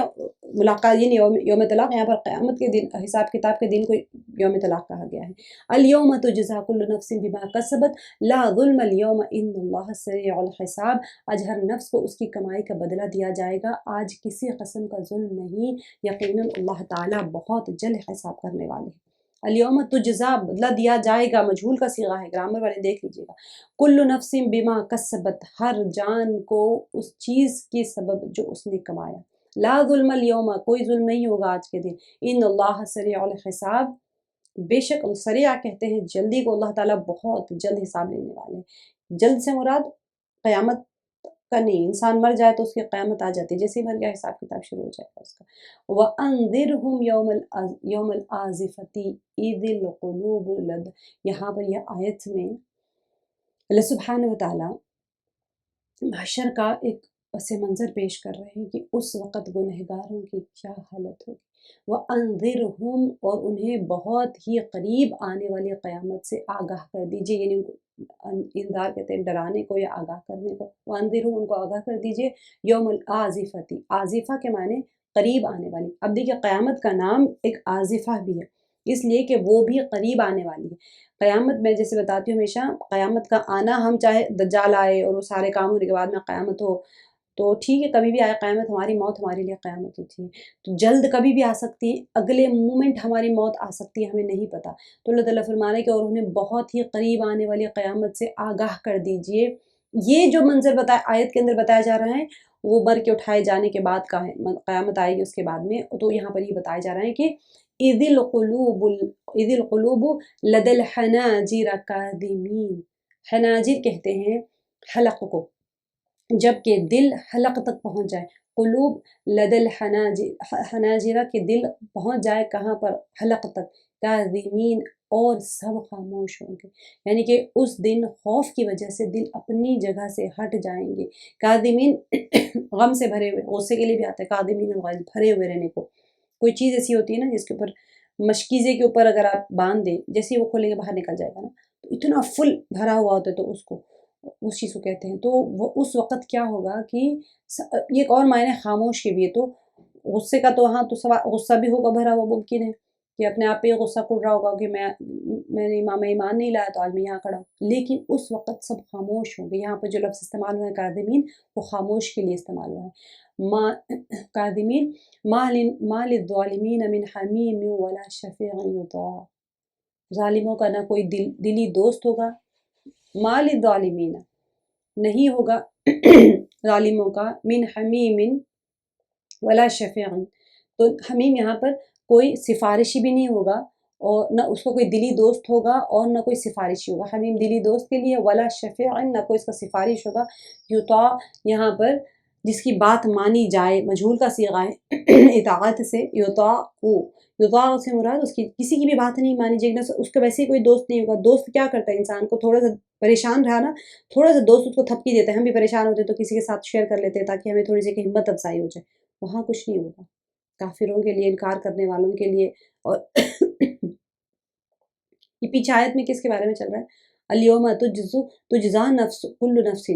ملاقات، یعنی یوم طلاق، یہاں پر قیامت کے دن، حساب کتاب کے دن کو یوم طلاق کہا گیا ہے۔ الیوم تجزی کل نفس بما کسبت لا ظلم اليوم ان اللہ سریع الحساب، آج ہر نفس کو اس کی کمائی کا بدلہ دیا جائے گا، آج کسی قسم کا ظلم نہیں، یقیناً اللہ تعالیٰ بہت جلد حساب کرنے والے ہیں۔ الیوم تجزا، بدلہ دیا جائے گا، مجہول کا صیغہ ہے، گرامر والے دیکھ لیجیے گا۔ کل نفس بما کسبت، ہر جان کو اس چیز کے سبب جو اس نے کمایا۔ لا ظلم اليوم، کوئی ظلم نہیں ہوگا آج کے دن، ان اللہ سریع الحساب، بے شک سریع کہتے ہیں جلدی کو، اللہ تعالیٰ بہت جلد حساب لینے والے ہیں۔ جلد سے مراد قیامت کا نہیں، انسان مر جائے تو اس کی قیامت آ جاتی ہے، جیسے ہی مر گیا حساب کتاب شروع ہو جائے گا اس کا۔ وَأَنذِرْهُمْ يَوْمَ الْآزِفَةِ إِذِ الْقُلُوبُ لَدَ، یہاں پر یہ آیت میں اللہ سبحانہ وتعالیٰ محشر کا ایک پس منظر پیش کر رہے ہیں کہ اس وقت گنہگاروں کی کیا حالت ہوگی۔ وَأَنذِرْهُمْ، اور انہیں بہت ہی قریب آنے والی قیامت سے آگاہ کر دیجئے، یعنی ان کو انذار کہتے ہیں ڈرانے کو یا آگاہ کرنے کو۔ وَأَنذِرْهُمْ، ان کو آگاہ کر دیجئے، یوم الآزفۃ، آزفہ کے معنی قریب آنے والی۔ اب دیکھیے قیامت کا نام ایک آزفہ بھی ہے، اس لیے کہ وہ بھی قریب آنے والی ہے۔ قیامت میں جیسے بتاتی ہوں ہمیشہ، قیامت کا آنا، ہم چاہے دجال آئے اور وہ سارے کام ہونے کے بعد میں قیامت ہو تو ٹھیک ہے، کبھی بھی آئے قیامت، ہماری موت ہمارے لیے قیامت ہوتی ہے، تو جلد کبھی بھی آ سکتی ہے، اگلے مومنٹ ہماری موت آ سکتی ہے، ہمیں نہیں پتہ۔ تو اللہ تعالیٰ فرما رہے ہیں کہ اور انہیں بہت ہی قریب آنے والی قیامت سے آگاہ کر دیجئے۔ یہ جو منظر آیت کے اندر بتایا جا رہا ہے وہ مر کے اٹھائے جانے کے بعد کا ہے، قیامت آئے گی اس کے بعد میں، تو یہاں پر یہ بتایا جا رہا ہے کہ اِذِ الْقُلُوبُ لَدَى الْحَنَاجِرَ كَاظِمِينَ، حناجر کہتے ہیں حلق کو، جب کہ دل حلق تک پہنچ جائے، قلوب لد الحناجر کے دل پہنچ جائے کہاں پر؟ حلق تک، کاظمین، اور سب خاموش ہوں گے، یعنی کہ اس دن خوف کی وجہ سے دل اپنی جگہ سے ہٹ جائیں گے۔ کاظمین غم سے بھرے ہوئے، غصے کے لیے بھی آتا ہے کاظمین الغیظ، بھرے ہوئے رہنے کو۔ کوئی چیز ایسی ہوتی ہے نا جس کے اوپر مشکیزے کے اوپر اگر آپ باندھ دیں، جیسے ہی وہ کھولیں گے باہر نکل جائے گا نا، تو اتنا فل بھرا ہوا ہوتا ہے، تو اس کو اس چیز کو کہتے ہیں۔ تو وہ اس وقت کیا ہوگا کہ یہ ایک اور معنی خاموش کے بھی ہے، تو غصے کا تو ہاں تو غصہ بھی ہوگا بھرا ہوا، ممکن ہے کہ اپنے آپ پہ غصہ کر رہا ہوگا کہ میں ایمان نہیں لایا تو آج میں یہاں کھڑا ہوں، لیکن اس وقت سب خاموش ہوں گے۔ یہاں پہ جو لفظ استعمال ہوا ہے کاظمین، وہ خاموش کے لیے استعمال ہوا ہے۔ کاظمین ما للظالمین من حمیم ولا شفیع یطاع، ظالموں کا نہ کوئی دلی دوست ہوگا، ما للظالمین، نہیں ہوگا ظالموں کا، من حمیم ولا شفیع، تو حمیم یہاں پر کوئی سفارشی بھی نہیں ہوگا، اور نہ اس کو کوئی دلی دوست ہوگا اور نہ کوئی سفارشی ہوگا۔ حمیم دلی دوست کے لیے، ولا شفیع، نہ کوئی اس کا سفارش ہوگا۔ یطاع یہاں پر جس کی بات مانی جائے، مجہول کا صیغہ ہے اطاعت سے، یطاع سے مراد اس کی کسی کی بھی بات نہیں مانی جائے گی، اس کا ویسے ہی کوئی دوست نہیں ہوگا۔ دوست کیا کرتا ہے انسان کو، تھوڑا سا پریشان رہا نا، تھوڑا سا دوست اس کو تھپکی دیتا ہے، ہم بھی پریشان ہوتے ہیں تو کسی کے ساتھ شیئر کر لیتے ہیں تاکہ ہمیں تھوڑی سی ہمت افزائی ہو جائے، وہاں کچھ نہیں ہوگا کافروں کے لیے، انکار کرنے والوں کے لیے۔ اور یہ پیچھے آیت میں کس کے بارے میں چل رہا ہے؟ الیوم تجزا نفس کل نفس،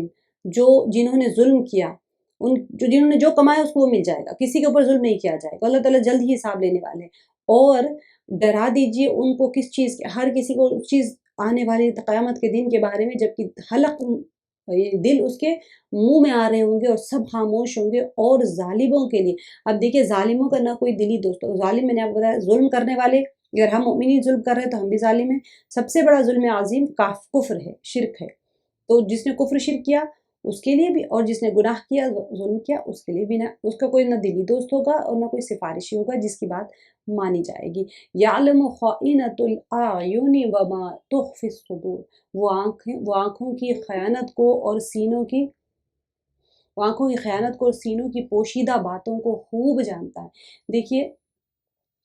جو جنہوں نے ظلم کیا جنہوں نے جو کمایا اس کو وہ مل جائے گا، کسی کے اوپر ظلم نہیں کیا جائے گا، اللہ تعالیٰ جلد ہی حساب لینے والے ہیں۔ اور ڈرا دیجئے ان کو کس چیز کے، ہر کسی کو اس چیز آنے والی قیامت کے دن کے بارے میں جبکہ حلق دل اس کے منہ میں آ رہے ہوں گے اور سب خاموش ہوں گے۔ اور ظالموں کے لیے، اب دیکھیے ظالموں کا نہ کوئی دلی دوست، ظالم میں نے آپ کو بتایا ظلم کرنے والے، اگر ہم مومنین ظلم کر رہے ہیں تو ہم بھی ظالم ہیں۔ سب سے بڑا ظلم عظیم کفر ہے، شرک ہے، تو جس نے کفر شرک کیا اس کے لیے بھی، اور جس نے گناہ کیا ظلم کیا اس کے لیے بھی، نہ اس کا کوئی نہ دلی دوست ہوگا اور نہ کوئی سفارشی ہوگا جس کی بات مانی جائے گی۔ یعلم خائنۃ الاعین وما تخفی الصدور، وہ آنکھوں کی خیانت کو اور سینوں کی سینوں کی پوشیدہ باتوں کو خوب جانتا ہے۔ دیکھیے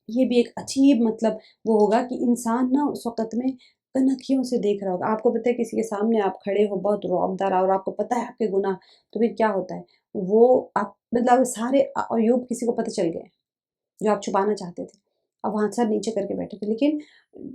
یہ بھی ایک عجیب مطلب وہ ہوگا کہ انسان نا اس وقت میں کنکھیوں سے دیکھ رہا ہوگا۔ آپ کو پتہ ہے کسی کے سامنے آپ کھڑے ہو بہت رعب دار اور آپ کو پتہ ہے آپ کے گناہ، تو پھر کیا ہوتا ہے، وہ آپ مطلب سارے عیوب کسی کو پتہ چل گئے جو آپ چھپانا چاہتے تھے، اب وہاں سر نیچے کر کے بیٹھے تھے، لیکن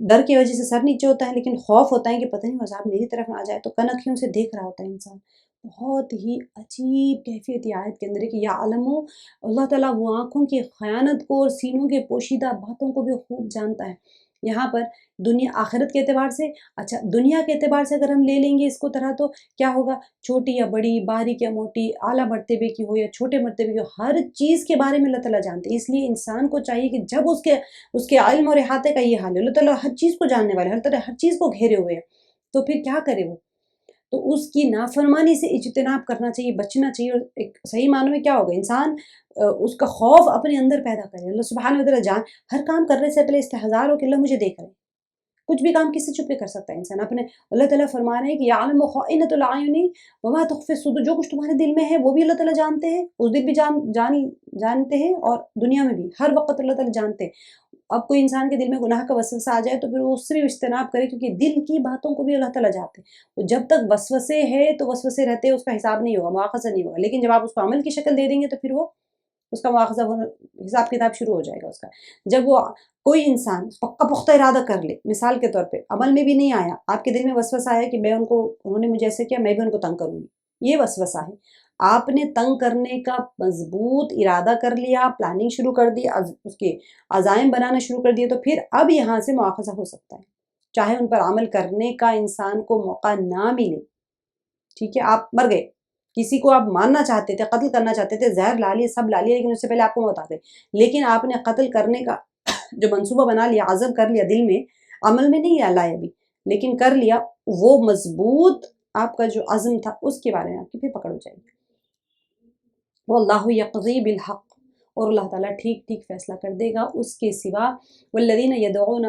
ڈر کی وجہ سے سر نیچے ہوتا ہے، لیکن خوف ہوتا ہے کہ پتہ نہیں عذاب میری طرف نہ آ جائے، تو کنکھیوں سے دیکھ رہا ہوتا ہے انسان۔ بہت ہی عجیب کیفیت یہ آیت کے اندر ہے کہ یا علمو، اللہ تعالیٰ وہ آنکھوں کی خیانت کو اور سینوں کے پوشیدہ باتوں کو بھی خوب جانتا ہے۔ یہاں پر دنیا آخرت کے اعتبار سے، اچھا دنیا کے اعتبار سے اگر ہم لے لیں گے اس کو طرح، تو کیا ہوگا، چھوٹی یا بڑی، باریک یا موٹی، اعلیٰ مرتبے کی ہو یا چھوٹے مرتبے کی ہو، ہر چیز کے بارے میں اللہ تعالیٰ جانتے ہیں۔ اس لیے انسان کو چاہیے کہ جب اس کے علم اور احاطے کا یہ حال ہے، اللہ تعالیٰ ہر چیز کو جاننے والے، اللہ تعالیٰ ہر چیز کو گھیرے ہوئے ہیں، تو پھر کیا کرے وہ، تو اس کی نافرمانی سے اجتناب کرنا چاہیے، بچنا چاہیے۔ اور ایک صحیح معنوں میں کیا ہوگا، انسان اس کا خوف اپنے اندر پیدا کرے، اللہ سبحانہ و تعالیٰ ہر کام کرنے سے پہلے استحضار ہو کہ اللہ مجھے دیکھ رہے ہیں، کچھ بھی کام کس سے چھپ کے کر سکتا ہے انسان اپنے، اللہ تعالیٰ فرما رہے ہیں کہ یعلم خائنۃ الاعین وما تخفی الصدور، جو کچھ تمہارے دل میں ہے وہ بھی اللہ تعالیٰ جانتے ہیں، اس دن بھی جانتے ہیں اور دنیا میں بھی ہر وقت اللہ تعالیٰ جانتے ہیں۔ اب کوئی انسان کے دل میں گناہ کا وسوسہ آ جائے تو پھر وہ اس سے بھی اجتناب کرے، کیونکہ دل کی باتوں کو بھی اللہ تعالیٰ جانتے ہیں۔ وہ جب تک وسوسے ہے تو وسوسے رہتے ہیں، اس کا حساب نہیں ہوگا، مواخذہ نہیں ہوگا، لیکن جب آپ اس کو عمل کی شکل دے دیں گے تو پھر وہ اس کا مواخذہ ہونا، حساب کتاب شروع ہو جائے گا اس کا۔ جب وہ کوئی انسان پکا پختہ ارادہ کر لے، مثال کے طور پہ عمل میں بھی نہیں آیا، آپ کے دل میں وسوسہ آیا کہ انہوں نے مجھے ایسے کیا، میں بھی ان کو تنگ کروں گی، یہ وسوسہ ہے، آپ نے تنگ کرنے کا مضبوط ارادہ کر لیا، پلاننگ شروع کر دی، اس کے عزائم بنانا شروع کر دیے، تو پھر اب یہاں سے مواخذہ ہو سکتا ہے، چاہے ان پر عمل کرنے کا انسان کو موقع نہ ملے۔ ٹھیک ہے، آپ مر گئے، کسی کو آپ مارنا چاہتے تھے، قتل کرنا چاہتے تھے، زہر لا لیے، سب لا لیے، لیکن اس سے پہلے آپ کو موت آ گئی، لیکن آپ نے قتل کرنے کا جو منصوبہ بنا لیا، عزم کر لیا دل میں، عمل میں نہیں لائے ابھی، لیکن کر لیا، وہ مضبوط آپ کا جو عزم تھا اس کے بارے میں آپ کی پھر پکڑ ہو جائے گی۔ واللہ یقضی بالحق، اور اللہ تعالیٰ ٹھیک ٹھیک فیصلہ کر دے گا، اس کے سوا والذین یدعون،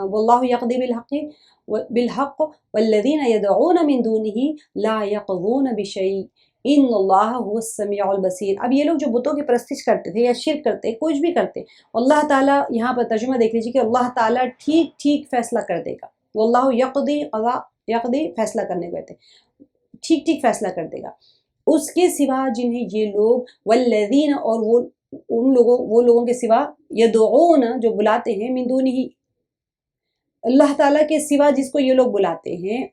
واللہ یقضی بالحق والذین یدعون من دونہ لا یقضون بشیء ان اللہ هو السمیع البصیر۔ اب یہ لوگ جو بتوں کی پرستش کرتے تھے یا شرک کرتے، کچھ بھی کرتے، اللہ تعالیٰ یہاں پر ترجمہ دیکھ لیجیے کہ اللہ تعالیٰ ٹھیک ٹھیک فیصلہ کر دے گا۔ واللہ یقضی، قضا یقضی فیصلہ کرنے کو کہتے ہیں، ٹھیک ٹھیک فیصلہ کر دے گا۔ اس کے سوا جنہیں یہ لوگ، والذین، اور وہ لوگوں کے سوا، یدعون جو بلاتے ہیں، من دونہ اللہ تعالیٰ کے سوا جس کو یہ لوگ بلاتے ہیں،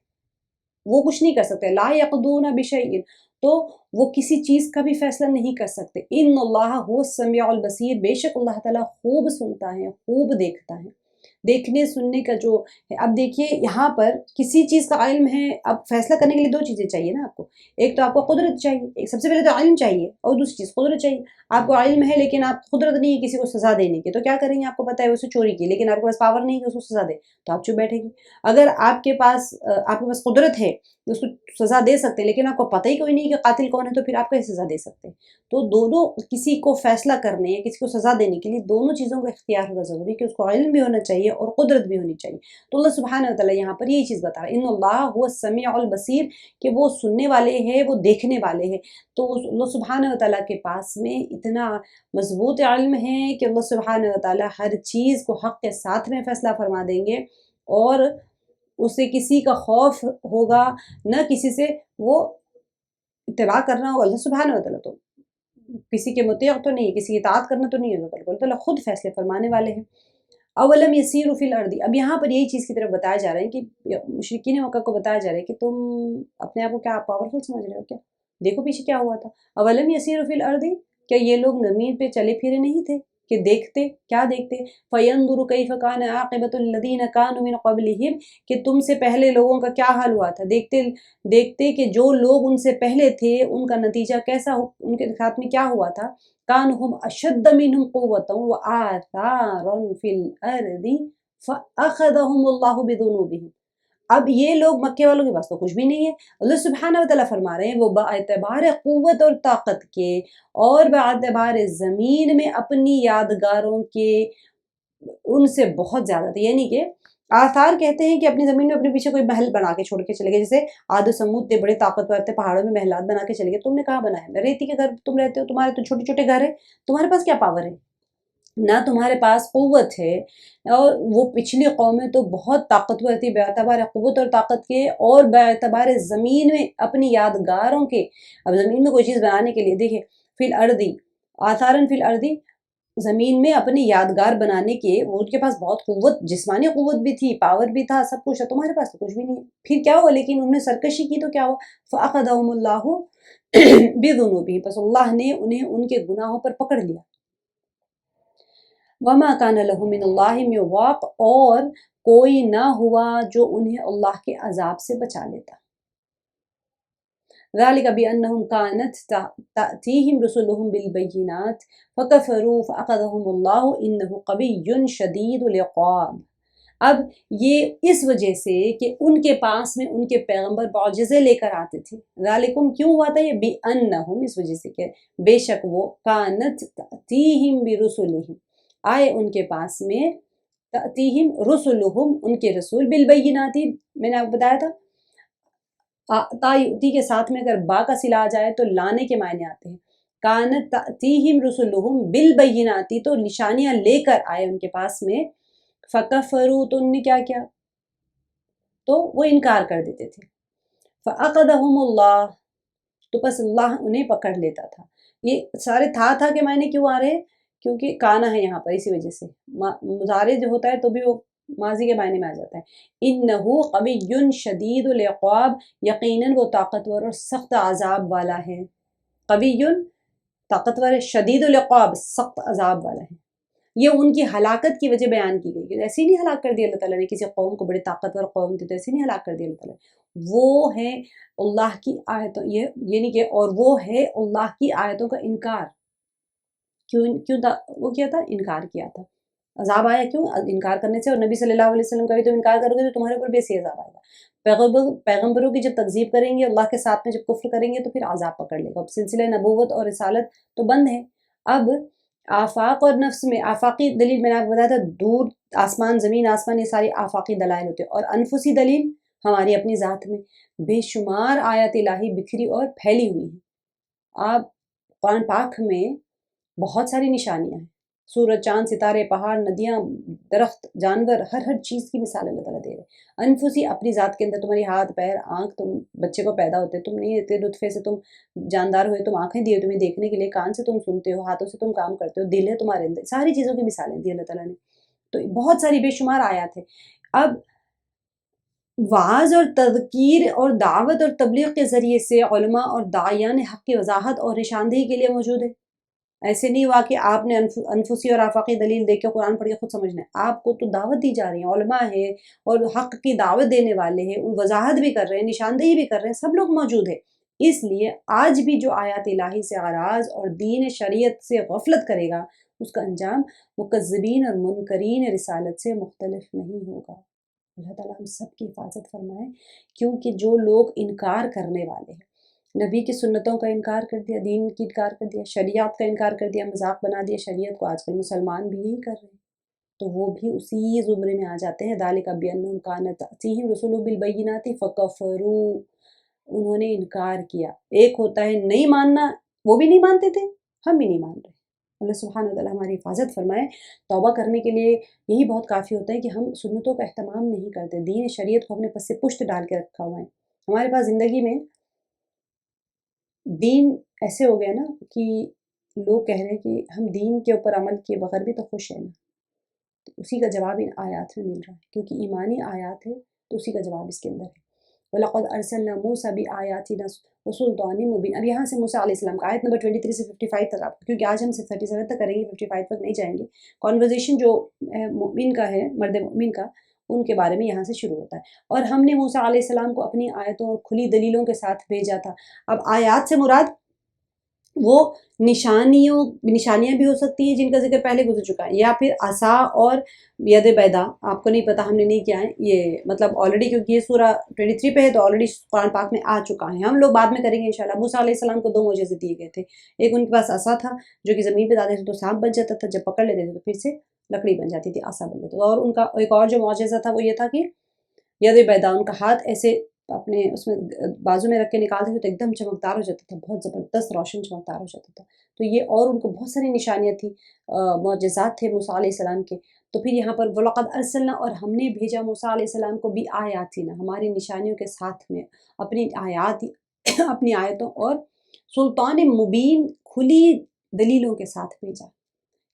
وہ کچھ نہیں کر سکتے، لا یقضون بشیء، تو وہ کسی چیز کا بھی فیصلہ نہیں کر سکتے۔ ان اللہ هو السمیع البصیر، بے شک اللہ تعالیٰ خوب سنتا ہے، خوب دیکھتا ہے، دیکھنے سننے کا جو ہے۔ اب دیکھیے یہاں پر کسی چیز کا علم ہے، اب فیصلہ کرنے کے لیے دو چیزیں چاہیے نا آپ کو، ایک تو آپ کو قدرت چاہیے، ایک سب سے پہلے تو علم چاہیے، اور دوسری چیز قدرت چاہیے۔ آپ کو علم ہے لیکن آپ قدرت نہیں ہے کسی کو سزا دینے کی، تو کیا کریں گے، آپ کو پتہ ہے اسے چوری کی، لیکن آپ کے پاس پاور نہیں ہے کہ اس کو سزا دے، تو آپ چپ بیٹھے گی۔ اگر آپ کے پاس قدرت ہے اس کو سزا دے سکتے ہیں، لیکن آپ کو پتہ ہی کوئی نہیں کہ قاتل کون ہے، تو پھر آپ کیسے سزا دے سکتے ہیں؟ تو دونوں، کسی کو فیصلہ کرنے یا کسی کو سزا دینے کے لیے دونوں چیزوں کا اختیار ہونا ضروری ہے، کہ اس کو علم بھی ہونا چاہیے اور قدرت بھی ہونی چاہیے۔ تو اللہ سبحانہ و تعالیٰ یہاں پر یہی چیز بتا رہا ہے، ان اللہ هو السمیع البصیر، کہ وہ سننے والے ہیں، وہ دیکھنے والے ہیں۔ تو اللہ سبحانہ و تعالیٰ کے پاس میں اتنا مضبوط علم ہے کہ اللہ سبحانہ و تعالیٰ ہر چیز کو حق کے ساتھ میں فیصلہ فرما دیں گے، اور اسے کسی کا خوف ہوگا نہ کسی سے وہ اتباع کرنا ہوگا۔ اللہ سبحانہ و تعالیٰ تو کسی کے مطیع تو نہیں ہے، کسی کی اطاعت کرنا تو نہیں ہے، اللہ تعالیٰ خود فیصلے فرمانے والے ہیں۔ اولم یسیروا فی الارض، اب یہاں پر یہی چیز کی طرف بتایا جا رہا ہے کہ مشرکین مکہ کو بتایا جا رہا ہے کہ تم اپنے آپ کو کیا پاورفل سمجھ رہے ہو کیا؟ دیکھو پیچھے کیا ہوا تھا، اولم یسیروا فی الارض، کیا یہ لوگ زمین پہ چلے پھرے نہیں تھے کہ دیکھتے، کیا دیکھتے، فینظروا کیف کان عاقبۃ الذین کانوا من قبلہم، کہ تم سے پہلے لوگوں کا کیا حال ہوا تھا، دیکھتے دیکھتے کہ جو لوگ ان سے پہلے تھے ان کا نتیجہ کیسا ان کے ساتھ میں کیا ہوا تھا، کانہم اشد منہم قوۃ وآثارا فی الارض فاخذہم اللہ بذنوبہم، اب یہ لوگ مکے والوں کے پاس تو کچھ بھی نہیں ہے، اللہ سبحانہ وتعالیٰ فرما رہے ہیں وہ باعتبار قوت اور طاقت کے اور باعتبار زمین میں اپنی یادگاروں کے ان سے بہت زیادہ تھے، یعنی کہ آثار کہتے ہیں کہ اپنی زمین میں اپنے پیچھے کوئی محل بنا کے چھوڑ کے چلے گئے، جیسے عاد و سمود تھے، بڑے طاقتور تھے، پہاڑوں میں محلات بنا کے چلے گئے، تم نے کہاں بنایا؟ ریتی کے گھر تم رہتے ہو، تمہارے تو چھوٹے چھوٹے گھر ہیں، تمہارے پاس کیا پاور ہے؟ نہ تمہارے پاس قوت ہے، اور وہ پچھلی قومیں تو بہت طاقتور تھی باعتبار قوت اور طاقت کے اور باعتبار زمین میں اپنی یادگاروں کے، اب زمین میں کوئی چیز بنانے کے لیے دیکھیں فی الارض آثارا فی الارض، زمین میں اپنی یادگار بنانے کے وہ ان کے پاس بہت قوت، جسمانی قوت بھی تھی، پاور بھی تھا، سب کچھ ہے، تمہارے پاس تو کچھ بھی نہیں ہے، پھر کیا ہوا؟ لیکن انہوں نے سرکشی کی تو کیا ہوا؟ فاخذہم اللہ بذنوبہم، پس اللہ نے انہیں ان کے گناہوں پر پکڑ لیا، وما کان لہم من اللہ من واق، اور کوئی نہ ہوا جو انہیں اللہ کے عذاب سے بچا لیتا، ذلك بأنهم كانت تأتيهم رسلهم بالبينات فكفروا فأخذهم الله إنه قوي شديد العقاب، اب یہ اس وجہ سے کہ ان کے پاس میں ان کے پیغمبر معجزے لے کر آتے تھے، ذالکم کیوں ہوا تھا یہ، بأنہم اس وجہ سے کہ بے شک وہ کانت تأتیہم برسلہم، آئے ان کے پاس میں، تأتیہم رسلہم ان کے رسول، بالبینات میں نے آپ کو بتایا تھا، تائی کے ساتھ میں اگر با کا صلہ آ جائے تو لانے کے معنی آتے ہیں، کانت تأتیہم رسلہم بالبیناتی تو نشانیاں لے کر آئے ان کے پاس میں، فکفروا تو انہوں نے کیا کیا، تو وہ انکار کر دیتے تھے، فأخذہم اللہ تو بس اللہ انہیں پکڑ لیتا تھا، یہ سارے تھا کے معنی کیوں آ رہے ہیں؟ کیونکہ کانا ہے یہاں پر، اسی وجہ سے مضارع جو ہوتا ہے تو بھی وہ ماضی کے معنی میں آ جاتا ہے، انہو قوی شدید العقاب، یقیناً وہ طاقتور اور سخت عذاب والا ہے، قوی طاقتور ہے، شدید العقاب سخت عذاب والا ہے، یہ ان کی ہلاکت کی وجہ بیان کی گئی، ایسے ہی نہیں ہلاک کر دیا اللہ تعالیٰ نے کسی قوم کو، بڑی طاقتور قوم تھی تو ایسے نہیں ہلاک کر دیا اللہ تعالیٰ نے، وہ ہے اللہ کی آیتوں، یہ یعنی کہ اور وہ ہے اللہ کی آیتوں کا انکار، کیوں تھا وہ، کیا تھا؟ انکار کیا تھا، عذاب آیا کیوں؟ انکار کرنے سے، اور نبی صلی اللہ علیہ وسلم کا بھی تو انکار کرو گے تو تمہارے اوپر بھی ایسے عذاب آئے گا، پیغمبروں کی جب تکذیب کریں گے، اللہ کے ساتھ میں جب کفر کریں گے تو پھر عذاب پکڑ لے گا، اب سلسلہ نبوت اور رسالت تو بند ہے، اب آفاق اور نفس میں آفاقی دلیل میں نے آپ کو بتایا تھا، دور آسمان زمین آسمان یہ ساری آفاقی دلائل ہوتے ہیں، اور انفسی دلیل ہماری اپنی ذات میں بے شمار آیات الہی بکھری اور پھیلی ہوئی ہیں، آپ قرآن پاک میں بہت ساری نشانیاں ہیں، سورج چاند ستارے پہاڑ ندیاں درخت جانور، ہر چیز کی مثال اللہ تعالیٰ دے رہے ہیں، انفسی اپنی ذات کے اندر، تمہاری ہاتھ پیر آنکھ، تم بچے کو پیدا ہوتے تم نہیں دیتے، نطفے سے تم جاندار ہوئے، تم آنکھیں دیے تمہیں دیکھنے کے لیے، کان سے تم سنتے ہو، ہاتھوں سے تم کام کرتے ہو، دل ہے تمہارے اندر، ساری چیزوں کی مثالیں دی اللہ تعالیٰ نے، تو بہت ساری بے شمار آیات ہیں، اب وعظ اور تذکیر اور دعوت اور تبلیغ کے ذریعے سے علماء اور داعیان حق کی وضاحت اور نشاندہی کے لیے موجود ہے، ایسے نہیں ہوا کہ آپ نے انفسی اور آفاقی دلیل دیکھ کے قرآن پڑھ کے خود سمجھنا ہے، آپ کو تو دعوت دی جا رہی ہے، علماء ہے اور حق کی دعوت دینے والے ہیں، وضاحت بھی کر رہے ہیں، نشاندہی بھی کر رہے ہیں، سب لوگ موجود ہیں، اس لیے آج بھی جو آیات الہی سے اعراض اور دین شریعت سے غفلت کرے گا اس کا انجام مکذبین اور منکرین رسالت سے مختلف نہیں ہوگا، اللہ تعالیٰ ہم سب کی حفاظت فرمائے، کیونکہ جو لوگ انکار کرنے والے ہیں، نبی کی سنتوں کا انکار کر دیا، دین کی انکار کر دیا، شریعت کا انکار کر دیا، مذاق بنا دیا شریعت کو، آج کل مسلمان بھی یہی کر رہے ہیں، تو وہ بھی اسی زمرے میں آ جاتے ہیں، ذالک بأنہم کانت تأتیہم رسلہم بالبینات فکفروا، انہوں نے انکار کیا، ایک ہوتا ہے نہیں ماننا، وہ بھی نہیں مانتے تھے، ہم بھی نہیں مان رہے، اللہ سبحانہ وتعالیٰ ہماری حفاظت فرمائے، توبہ کرنے کے لیے یہی بہت کافی ہوتا ہے کہ ہم سنتوں کا اہتمام نہیں کرتے، دین شریعت کو اپنے پس سے پشت ڈال کے رکھا ہوا ہے، ہمارے پاس زندگی میں دین ایسے ہو گیا نا کہ لوگ کہہ رہے ہیں کہ ہم دین کے اوپر عمل کیے بغیر بھی تو خوش ہیں نا، تو اسی کا جواب ان آیات میں مل رہا ہے، کیونکہ ایمانی آیات ہے تو اسی کا جواب اس کے اندر ہے۔ وَلَقَدْ أَرْسَلْنَا مُوسَىٰ بِآيَاتِنَا وَسُلْطَانٍ مُّبِينٍ۔ اب یہاں سے موسیٰ علیہ السلام کا آیت نمبر 23 سے 55 تک آپ، کیونکہ آج ہم صرف 37 تک کریں گے، 55 تک نہیں جائیں گے۔ کانورزیشن جو مومن کا ہے، مرد مومن کا، ان کے بارے میں یہاں سے شروع ہوتا ہے۔ اور ہم نے موسیٰ علیہ السلام کو اپنی آیتوں اور کھلی دلیلوں کے ساتھ بھیجا تھا۔ اب آیات سے مراد وہ نشانیاں بھی ہو سکتی ہیں جن کا ذکر پہلے گزر چکا ہے، یا پھر عصا اور ید بیدا، آپ کو نہیں پتہ، ہم نے نہیں کیا ہے یہ، مطلب آلریڈی کیونکہ یہ سورہ 23 پہ ہے تو آلریڈی قرآن پاک میں آ چکا ہے، ہم لوگ بعد میں کریں گے انشاءاللہ۔ موسیٰ علیہ السلام کو 2 معجزے دیے گئے تھے، ایک ان کے پاس عصا تھا جو کہ زمین پہ ڈالتے تھے تو سانپ بن جاتا تھا، جب پکڑ لیتے تھے تو پھر سے لکڑی بن جاتی تھی، عصا بن جاتا تھا، اور ان کا ایک اور جو معجزہ تھا وہ یہ تھا کہ ید بیدا، ان کا ہاتھ ایسے اپنے اس میں بازو میں رکھ کے نکالتے تھے تو ایک دم چمکدار ہو جاتا تھا، بہت زبردست روشن چمکدار ہو جاتا تھا۔ تو یہ، اور ان کو بہت ساری نشانیاں تھیں، معجزات تھے موسیٰ علیہ السلام کے۔ تو پھر یہاں پر وَلَقَدْ أَرْسَلْنَا، اور ہم نے بھیجا موسیٰ علیہ السلام کو بِآيَاتِنَا، ہماری نشانیوں کے ساتھ میں، اپنی آیات اپنی آیتوں اور سلطان مبین، کھلی دلیلوں کے ساتھ بھیجا،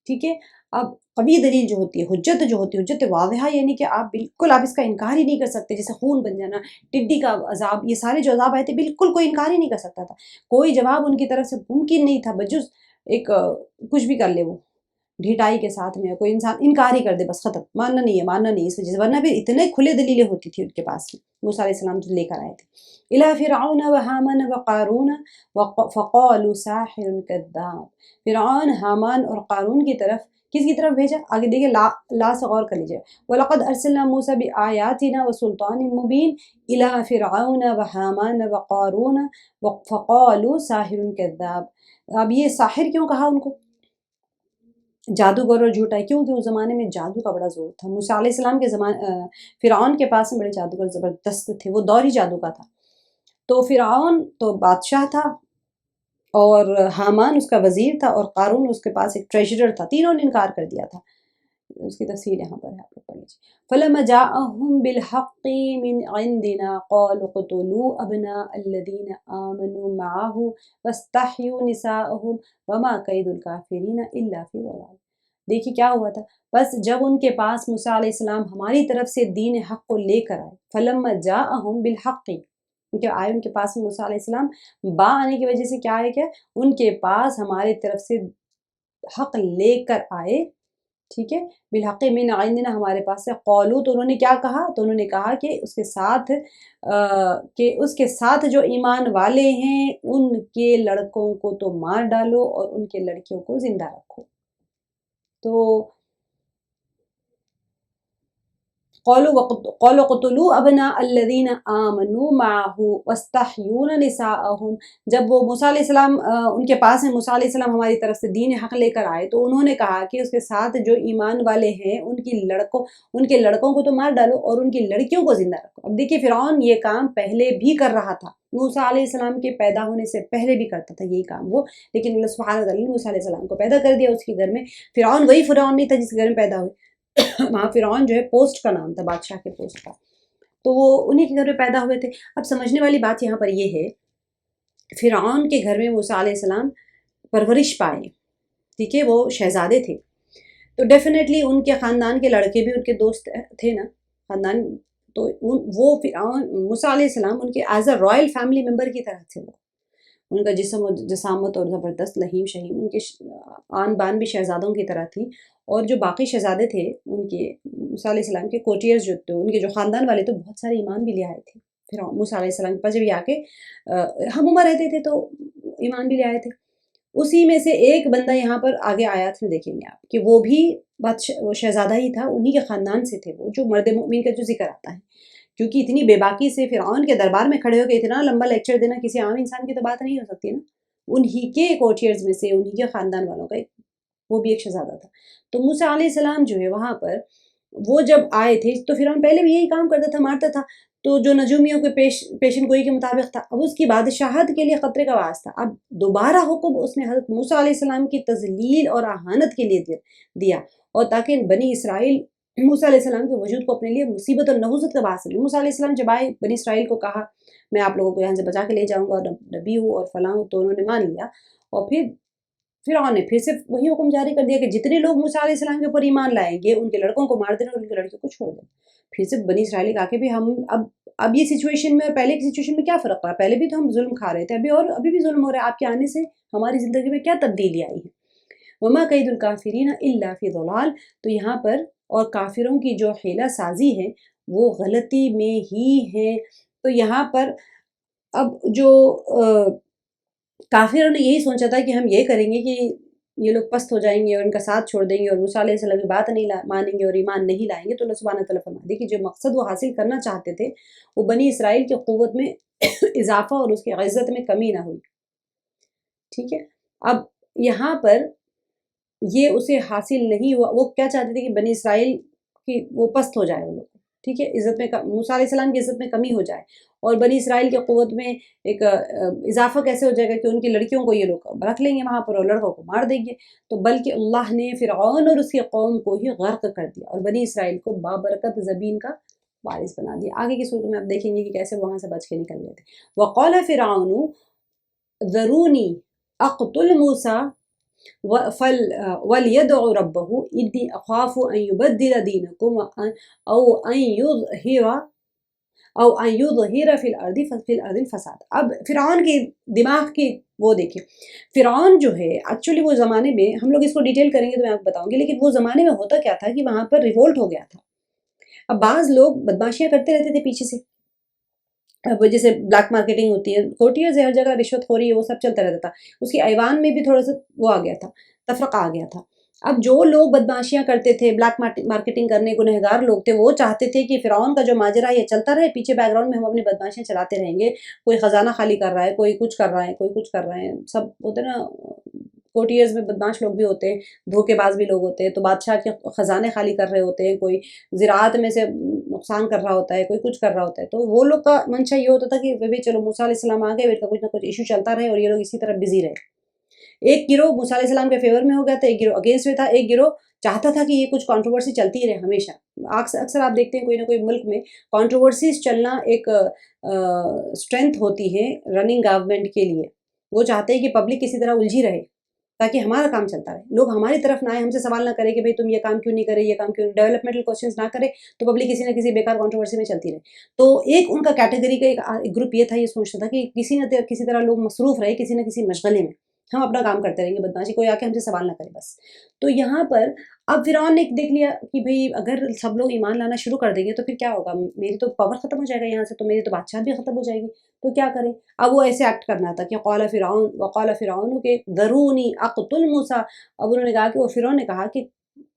ٹھیک ہے۔ اب قوی دلیل جو ہوتی ہے، حجت جو ہوتی ہے، حجت واضحہ، یعنی کہ آپ بالکل آپ اس کا انکار ہی نہیں کر سکتے، جیسے خون بن جانا، ٹڈی کا عذاب، یہ سارے جو عذاب آئے تھے بالکل کوئی انکار ہی نہیں کر سکتا تھا، کوئی جواب ان کی طرف سے ممکن نہیں تھا بجز ایک کچھ بھی کر لے وہ ڈھیٹائی کے ساتھ میں، کوئی انسان انکار ہی کر دے بس ختم، ماننا نہیں ہے، ماننا نہیں ہے، اس وجہ سے، ورنہ بھی اتنے کھلے دلیلیں ہوتی تھی ان کے پاس موسیٰ علیہ السلام جو لے کر آئے تھے۔ اِلَىٰ فِرْعَوْنَ وَحَامَانَ وَقَارُونَ فَقَالُوا سَاحِرٌ كَذَّابٌ، فرعون، حامان اور قارون کی طرف، کس کی طرف بھیجا؟ آگے دیکھیں، لا سے غور کر لیجیے، وَلَقَدْ أَرْسَلْنَا مُوسَىٰ بِآيَاتِنَا وَسُلْطَانٍ مُّبِينٍ إِلَىٰ فِرْعَوْنَ وَحَامَانَ وَقَارُونَ فَقَالُوا سَاحِرٌ كَذَّابٌ۔ اب یہ ساحر کیوں کہا ان کو؟ جادوگر اور جھوٹا ہے، کیونکہ اس زمانے میں جادو کا بڑا زور تھا، موسیٰ علیہ السلام کے زمانے فرعون کے پاس میں بڑے جادوگر زبردست تھے، وہ دور ہی جادو کا تھا۔ تو فرعون تو بادشاہ تھا، اور حامان اس کا وزیر تھا، اور قارون اس کے پاس ایک ٹریجرر تھا، تینوں نے انکار کر دیا تھا۔ اس کی تفصیل یہاں پر ہے، آپ لوگ پڑھ لیجیے۔ فَلَمَّا جَاءَهُم بِالْحَقِّ مِنْ عِنْدِنَا قَالُوا اقْتُلُوا أَبْنَاءَ الَّذِينَ آمَنُوا مَعَهُ وَاسْتَحْيُوا نِسَاءَهُمْ وَمَا كَيْدُ الْكَافِرِينَ إِلَّا فِي ضَلَالٍ۔ دیکھیے کیا ہوا تھا، بس جب ان کے پاس موسیٰ علیہ السلام ہماری طرف سے دین حق کو لے کر آئے، فَلَمَّا جَاءَهُم بِالْحَقِّ، کیونکہ آئے ان کے پاس موسیٰ علیہ السلام، با آنے کی وجہ سے کیا ہے کہ ان کے پاس ہماری طرف سے حق لے کر آئے، ٹھیک ہے، بالحق من عندنا، ہمارے پاس سے، قولو، تو انہوں نے کیا کہا، تو انہوں نے کہا کہ اس کے ساتھ جو ایمان والے ہیں ان کے لڑکوں کو تو مار ڈالو اور ان کے لڑکیوں کو زندہ رکھو۔ تو قولوا اقتلوا ابناء الذین آمنوا معه واستحیون نساءهم، جب وہ موسیٰ علیہ السلام ان کے پاس ہیں، موسیٰ علیہ السلام ہماری طرف سے دین حق لے کر آئے، تو انہوں نے کہا کہ اس کے ساتھ جو ایمان والے ہیں ان کے لڑکوں کو تو مار ڈالو اور ان کی لڑکیوں کو زندہ رکھو۔ اب دیکھیے فرعون یہ کام پہلے بھی کر رہا تھا، موسیٰ علیہ السلام کے پیدا ہونے سے پہلے بھی کرتا تھا یہی کام وہ، لیکن اللہ سبحانہ وتعالی نے موسیٰ علیہ السلام کو پیدا کر دیا اس کے گھر میں۔ فرعون وہی فرعون نہیں تھا جس کے گھر میں پیدا ہوئے، وہاں فرعون جو ہے پوسٹ کا نام تھا، بادشاہ کے پوسٹ کا، تو وہ انہی کے گھر میں پیدا ہوئے تھے۔ اب سمجھنے والی بات یہاں پر یہ ہے، فرعون کے گھر میں موسیٰ علیہ السلام پرورش پائے، ٹھیک ہے، وہ شہزادے تھے، تو ڈیفینیٹلی ان کے خاندان کے لڑکے بھی ان کے دوست تھے نا، خاندان، تو وہ فرعون، موسیٰ علیہ السلام ان کے as a Royal family member کی طرح تھے، وہ ان کا جسم و جسامت اور زبردست لہیم شہیم، ان کے آن بان بھی شہزادوں کی طرح تھی، اور جو باقی شہزادے تھے ان کے، موسیٰ علیہ السلام کے کوٹیئرز جو تھے، ان کے جو خاندان والے تو بہت سارے ایمان بھی لے آئے تھے، پھر موسیٰ علیہ السلام کے پاس جب یہ آ کے ہم عمر رہتے تھے تو ایمان بھی لے آئے تھے۔ اسی میں سے ایک بندہ یہاں پر آگے آیات میں دیکھیں گے آپ کہ وہ بھی شہزادہ ہی تھا، انہی کے خاندان سے تھے، وہ جو مرد مومن کا جو ذکر آتا ہے، کیونکہ اتنی بے باکی سے فرعون کے دربار میں کھڑے ہو کے اتنا لمبا لیکچر دینا کسی عام انسان کی تو بات نہیں ہو سکتی نا، انہی کے کوٹیئرز میں سے، انہی کے خاندان والوں کا وہ بھی ایک شہزادہ تھا۔ تو موسیٰ علیہ السلام جو ہے وہاں پر وہ جب آئے تھے تو فرعون پہلے بھی یہی کام کرتا تھا، مارتا تھا، تو جو نجومیوں کے پیشن گوئی کے مطابق تھا، اب اس کی بادشاہت کے لیے خطرے کا باعث تھا، اب دوبارہ حکم اس نے حضرت موسیٰ علیہ السلام کی تذلیل اور اہانت کے لیے دیا، اور تاکہ بنی اسرائیل موسیٰ علیہ السلام کے وجود کو اپنے لیے مصیبت اور نحوست کا باعث موسیٰ علیہ السلام جب آئے، بنی اسرائیل کو کہا میں آپ لوگوں کو یہاں سے بچا کے لے جاؤں گا اور نبی ہوں اور فلاں ہوں، تو انہوں نے مان لیا، اور پھر فرعون نے پھر سے وہی حکم جاری کر دیا کہ جتنے لوگ موسیٰ علیہ السلام کے اوپر ایمان لائیں گے ان کے لڑکوں کو مار دینا اور ان کے لڑکیوں کو چھوڑ دینا. پھر سے بنی اسرائیل کہا کہ بھی ہم اب یہ سچویشن میں اور پہلے کی سچویشن میں کیا فرق رہا؟ پہلے بھی تو ہم ظلم کھا رہے تھے ابھی بھی ظلم ہو رہا ہے. آپ کے آنے سے ہماری زندگی میں کیا تبدیلی آئی ہے؟ وما قید الکافرین الا فی ضلال. تو یہاں پر اور کافروں کی جو حیلہ سازی ہے وہ غلطی میں ہی ہے. تو یہاں پر اب جو کافروں نے یہی سوچا تھا کہ ہم یہ کریں گے کہ یہ لوگ پست ہو جائیں گے اور ان کا ساتھ چھوڑ دیں گے اور موسیٰ علیہ السلام کی بات نہیں مانیں گے اور ایمان نہیں لائیں گے. تو اللہ سبحانہ تعالیٰ فرما دی کہ جو مقصد وہ حاصل کرنا چاہتے تھے وہ بنی اسرائیل کی قوت میں اضافہ اور اس کی عزت میں کمی نہ ہوئی. ٹھیک ہے. اب یہاں پر یہ اسے حاصل نہیں ہوا. وہ کیا چاہتے تھے کہ بنی اسرائیل کی وہ پست ہو جائے وہ لوگ. ٹھیک ہے. عزت میں موسیٰ علیہ السلام کی عزت میں کمی ہو جائے اور بنی اسرائیل کی قوت میں ایک اضافہ کیسے ہو جائے گا کہ ان کی لڑکیوں کو یہ لوگ رکھ لیں گے وہاں پر اور لڑکوں کو مار دیں گے. تو بلکہ اللہ نے فرعون اور اس کی قوم کو ہی غرق کر دیا اور بنی اسرائیل کو بابرکت زمین کا وارث بنا دیا. آگے کی صورت میں آپ دیکھیں گے کہ کیسے وہاں سے بچ کے نکل گئے تھے. وقال فرعون ذرونی اقتل موسیٰ وَلْيَدْعُ رَبَّهُ إِنِّي أَخَافُ أَن يُبَدِّلَ دِينَكُمْ أَوْ أَن يُظْهِرَ فِي الْأَرْضِ الْفَسَادَ. اب فرعون کی دماغ کی وہ دیکھیں. فرعون جو ہے ایکچولی وہ زمانے میں ہم لوگ اس کو ڈیٹیل کریں گے تو میں آپ کو بتاؤں گی، لیکن وہ زمانے میں ہوتا کیا تھا کہ وہاں پر ریولٹ ہو گیا تھا. اب بعض لوگ بدماشیاں کرتے رہتے تھے پیچھے سے. اب جیسے بلیک مارکیٹنگ ہوتی ہے، کورٹیئرز ہر جگہ رشوت خوری ہے، وہ سب چلتا رہتا تھا. اس کی ایوان میں بھی تھوڑا سا وہ آ گیا تھا، تفرقہ آ گیا تھا. اب جو لوگ بدماشیاں کرتے تھے، بلیک مارکیٹنگ کرنے کو گنہگار لوگ تھے، وہ چاہتے تھے کہ فرعون کا جو ماجرا یہ چلتا رہے، پیچھے بیک گراؤنڈ میں ہم اپنی بدماشیاں چلاتے رہیں گے. کوئی خزانہ خالی کر رہا ہے، کوئی کچھ کر رہا ہے، کوئی کچھ کر رہے ہیں. سب ہوتے نا کورٹیئرز میں بدماش لوگ بھی ہوتے ہیں، دھوکے باز بھی لوگ ہوتے ہیں. تو بادشاہ کے خزانے خالی کر رہے ہوتے ہیں، کوئی زراعت میں سے نقصان کر رہا ہوتا ہے، کوئی کچھ کر رہا ہوتا ہے. تو وہ لوگ کا منشا یہ ہوتا تھا کہ چلو موسیٰ علیہ السلام آ گئے، کچھ نہ کچھ ایشو چلتا رہے اور یہ لوگ اسی طرح بزی رہے. ایک گروہ موسیٰ علیہ السلام کے فیور میں ہو گیا تھا، ایک گروہ اگینسٹ میں تھا، ایک گروہ چاہتا تھا کہ یہ کچھ کنٹروورسی چلتی رہے ہمیشہ. اکثر آپ دیکھتے ہیں کوئی نہ کوئی ملک میں کنٹروورسیز چلنا ایک اسٹرینتھ ہوتی ہے رننگ گورنمنٹ کے لیے. وہ چاہتے ہیں کہ پبلک کسی طرح الجھی رہے تاکہ ہمارا کام چلتا رہے. لوگ ہماری طرف نہ آئے، ہم سے سوال نہ کرے کہ بھئی تم یہ کام کیوں نہیں کرے، یہ کام کیوں، ڈیولپمنٹل کوشچنز نہ کرے تو پبلک کسی نہ کسی بیکار کنٹروورسی میں چلتی رہے. تو ایک ان کا کیٹیگری کا ایک گروپ یہ تھا، یہ سوچتا تھا کہ کسی طرح لوگ مصروف رہے کسی نہ کسی مشغلے میں، ہم اپنا کام کرتے رہیں گے بدماشی، کوئی آ کے ہم سے سوال نہ کرے بس. تو یہاں پر اب فرعون نے دیکھ لیا کہ بھئی اگر سب لوگ ایمان لانا شروع کر دیں گے تو پھر کیا ہوگا، میری تو پاور ختم ہو جائے گا یہاں سے، تو میری تو بادشاہت بھی ختم ہو جائے گی. تو کیا کریں؟ اب وہ ایسے ایکٹ کرنا تھا کہ وقال فرعون کہ ذرونی اقتل موسیٰ. اب انہوں نے کہا کہ وہ فرعون نے کہا کہ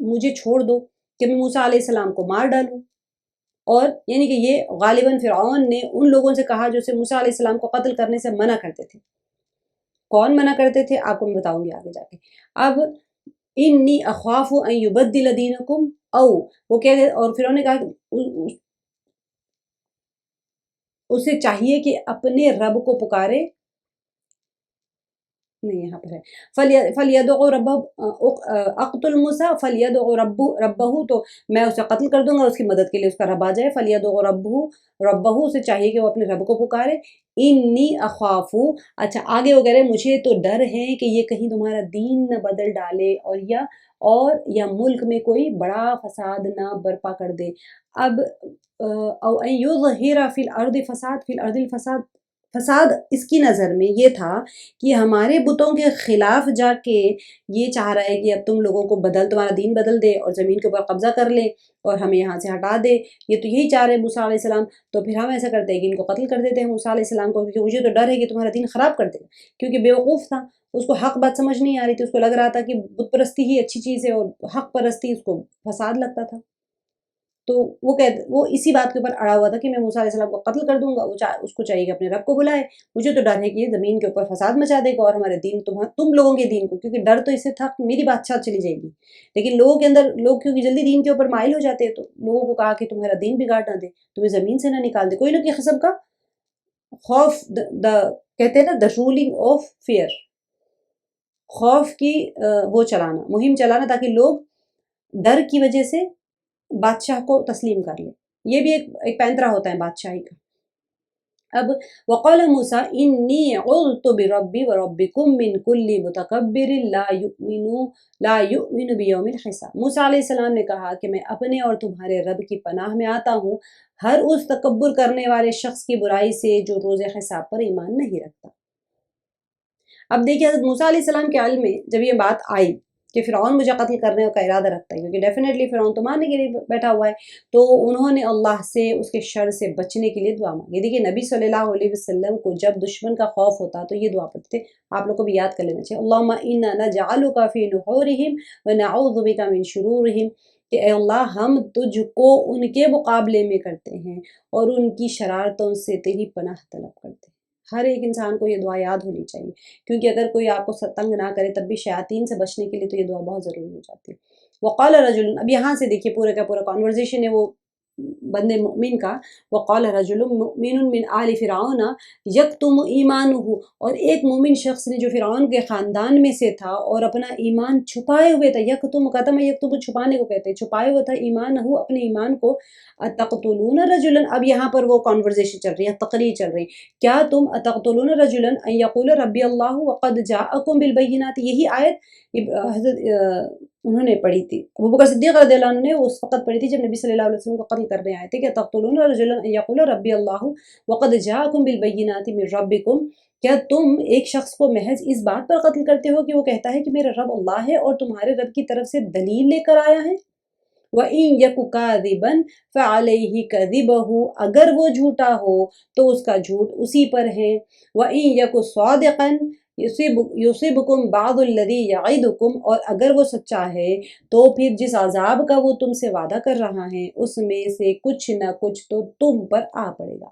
مجھے چھوڑ دو کہ میں موسیٰ علیہ السلام کو مار ڈالوں. اور یعنی کہ یہ غالباً فرعون نے ان لوگوں سے کہا جو سے موسیٰ علیہ السلام کو قتل کرنے سے منع کرتے تھے. کون منع کرتے تھے آپ کو میں بتاؤں گی آگے جا کے. اب انی اخواف ان یبدل دینکم او وہ کہہ رہے، اور فرعون نے کہا کہ اسے چاہیے کہ اپنے رب کو پکارے. نہیں یہاں پر ہے فلیدعو ربہ اقتل موسیٰ فلیدعو ربہ، تو میں اسے قتل کر دوں گا، اس کی مدد کے لیے اس کا رب آ جائے. فلیدعو ربہ اسے چاہیے کہ وہ اپنے رب کو پکارے. انی اخاف، اچھا آگے وہ کہہ رہے مجھے تو ڈر ہے کہ یہ کہیں تمہارا دین نہ بدل ڈالے یا ملک میں کوئی بڑا فساد نہ برپا کر دے. اب او ان یظہر فی الارض الفساد، فساد اس کی نظر میں یہ تھا کہ ہمارے بتوں کے خلاف جا کے یہ چاہ رہا ہے کہ اب تم لوگوں کو تمہارا دین بدل دے اور زمین کے اوپر قبضہ کر لے اور ہمیں یہاں سے ہٹا دے. یہ تو یہی چاہ رہے موسیٰ علیہ السلام. تو پھر ہم ایسا کرتے ہیں کہ ان کو قتل کر دیتے ہیں موسیٰ علیہ السلام کو، کیونکہ مجھے تو ڈر ہے کہ تمہارا دین خراب کر دے گا. کیونکہ بیوقوف تھا، اس کو حق بات سمجھ نہیں آ رہی تھی، اس کو لگ رہا تھا کہ بت پرستی ہی اچھی چیز ہے اور حق پرستی اس کو فساد لگتا تھا. تو وہ اسی بات کے اوپر اڑا ہوا تھا کہ میں موسیٰ علیہ السلام کو قتل کر دوں گا. اس کو چاہیے کہ اپنے رب کو بلائے. مجھے تو ڈر ہے کہ یہ زمین کے اوپر فساد مچا دے گا اور ہمارے دین تم لوگوں کے دین کو، کیونکہ ڈر تو اس سے تھا کہ میری بادشاہ چلی جائے گی. لیکن لوگوں کے اندر لوگ کیونکہ جلدی دین کے اوپر مائل ہو جاتے ہیں، تو لوگوں کو کہا کہ تمہارا دین بگاڑ نہ دے، تمہیں زمین سے نہ نکال دے. کوئی نہ کوئی قسم کا خوف، کہتے ہیں نا دا رولنگ آف فیئر، خوف کی وہ چلانا، مہم چلانا تاکہ لوگ ڈر کی وجہ سے بادشاہ کو تسلیم کر لیں. یہ بھی ایک پینترا ہوتا ہے بادشاہی کا. اب وقال موسیٰ انی عذت بربی وربکم من کل متکبر لا یؤمن بیوم الحساب، موسیٰ علیہ السلام نے کہا کہ میں اپنے اور تمہارے رب کی پناہ میں آتا ہوں ہر اس تکبر کرنے والے شخص کی برائی سے جو روز حساب پر ایمان نہیں رکھتا۔ اب دیکھیے حضرت موسیٰ علیہ السلام کے علم میں جب یہ بات آئی کہ فرعون مجھے قتل کرنے کا ارادہ رکھتا ہے، کیونکہ ڈیفینیٹلی فرعون تو ماننے کے لیے بیٹھا ہوا ہے، تو انہوں نے اللہ سے اس کے شر سے بچنے کے لیے دعا مانگی۔ دیکھیے نبی صلی اللہ علیہ وسلم کو جب دشمن کا خوف ہوتا تو یہ دعا پڑھتے تھے، آپ لوگ کو بھی یاد کر لینا چاہیے، اللہم انا نجعلک فی نحورہم ونعوذ بک من شرورہم، کہ اے اللہ ہم تجھ کو ان کے مقابلے میں کرتے ہیں اور ان کی شرارتوں سے تیری پناہ طلب کرتے ہیں۔ ہر ایک انسان کو یہ دعا یاد ہونی چاہیے، کیونکہ اگر کوئی آپ کو تنگ نہ کرے تب بھی شیاطین سے بچنے کے لیے تو یہ دعا بہت ضروری ہو جاتی ہے۔ وقال رجل، اب یہاں سے دیکھیے پورے کا پورا کانورزیشن ہے وہ بندے مؤمن کا، وقال رجل مؤمن من آل فرعون یکتم ایمانہ، اور ایک مومن شخص نے جو فرعون کے خاندان میں سے تھا اور اپنا ایمان چھپائے ہوئے تھا، یکتم قتم یکتم چھپانے کو کہتے ہیں، چھپائے ہوئے تھا ایمانہ اپنے ایمان کو، اتقتلون رجلا، اب یہاں پر وہ کانورزیشن چل رہی ہے، تقریر چل رہی ہے، کیا تم اتقتلون رجلا ان یقول ربی اللہ وقد جاءکم بالبینات، یہی آیت حضرت انہوں نے پڑھی تھی، ابوبکر صدیق رضی اللہ عنہ نے اس وقت پڑھی تھی جب نبی صلی اللہ علیہ وسلم کو قتل کرنے آئے تھے، کہ تقتلون رجلا ان یقول ربی اللہ وقد جاءکم بالبینات من ربکم، کیا تم ایک شخص کو محض اس بات پر قتل کرتے ہو کہ وہ کہتا ہے کہ میرا رب اللہ ہے اور تمہارے رب کی طرف سے دلیل لے کر آیا ہے؟ وَإِن يَكُ كَاذِبًا فَعَلَيْهِ كَذِبُهُ، اگر وہ جھوٹا ہو تو اس کا جھوٹ اسی پر ہے، وَإِن يَكُ صَادِقًا يُصِبْكُم بَعْضُ الَّذِي يَعِدُكُم، اور اگر وہ سچا ہے تو پھر جس عذاب کا وہ تم سے وعدہ کر رہا ہے اس میں سے کچھ نہ کچھ تو تم پر آ پڑے گا،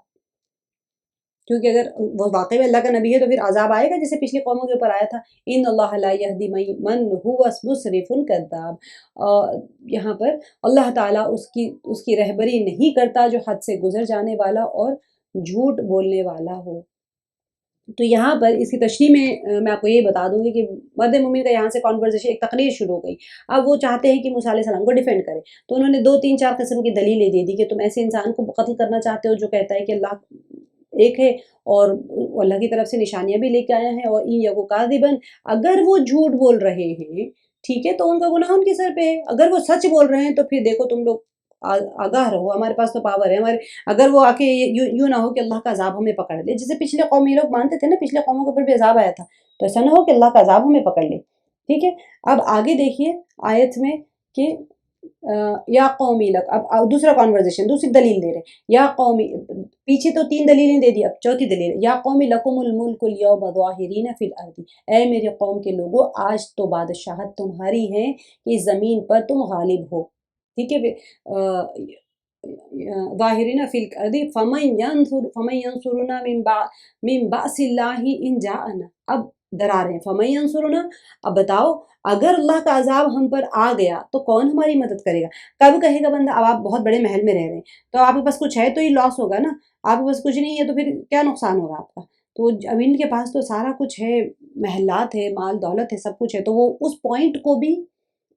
کیونکہ اگر وہ واقعی میں اللہ کا نبی ہے تو پھر عذاب آئے گا، جیسے پچھلی قوموں کے اوپر آیا تھا، ان اللہ لا یہدی من هو مسرف کذاب، یہاں پر اللہ تعالیٰ اس کی رہبری نہیں کرتا جو حد سے گزر جانے والا اور جھوٹ بولنے والا ہو۔ تو یہاں پر اس کی تشریح میں آپ کو یہ بتا دوں گی کہ مرد مومن کا یہاں سے کانورزیشن ایک تقریر شروع ہو گئی، اب وہ چاہتے ہیں کہ موسیٰ علیہ السلام کو ڈیفینڈ کرے، تو انہوں نے 2 3 4 قسم کی دلیلیں دے دی کہ تم ایسے انسان کو قتل کرنا چاہتے ہو جو کہتا ہے کہ اللہ ایک ہے اور اللہ کی طرف سے نشانیاں بھی لے کے آیا ہے، اور ان یکو کاذبن، اگر وہ جھوٹ بول رہے ہیں ٹھیک ہے تو ان کا گناہ ان کے سر پہ ہے، اگر وہ سچ بول رہے ہیں تو پھر دیکھو تم لوگ آگاہ رہو، ہمارے پاس تو پاور ہے ہمارے، اگر وہ آ کے یوں نہ ہو کہ اللہ کا عذاب ہمیں پکڑ لے، جیسے پچھلے قومی لوگ مانتے تھے نا، پچھلے قوموں کے اوپر بھی عذاب آیا تھا، تو ایسا نہ ہو کہ اللہ کا عذاب ہمیں پکڑ لے، ٹھیک ہے۔ اب آگے دیکھیے آیت میں کہ یا قومی لک، اب دوسرا کانورزیشن، دوسری دلیل دے رہے ہیں، یا قومی، پیچھے تو 3 دلیلیں دے دی، اب چوتھی دلیل، یا قومی لکم الملک اليوم ظاہرین فی الارض، اے میرے قوم کے لوگوں آج تو بادشاہت تمہاری ہے کہ زمین پر تم غالب ہو، ٹھیک ہے، ظاہرین فی الارض فمن ینصرنا من بأس اللہ ان جاءنا، اب ڈرا رہے ہیں، فمن ینصرنا، اب بتاؤ اگر اللہ کا عذاب ہم پر آ گیا تو کون ہماری مدد کرے گا؟ کب کہے گا بندہ، اب آپ بہت بڑے محل میں رہ رہے ہیں تو آپ کے پاس کچھ ہے تو یہ لاس ہوگا نا، آپ کے پاس کچھ نہیں ہے تو پھر کیا نقصان ہوگا آپ کا؟ تو اب ان کے پاس تو سارا کچھ ہے، محلات ہے، مال دولت ہے، سب کچھ ہے، تو وہ اس پوائنٹ کو بھی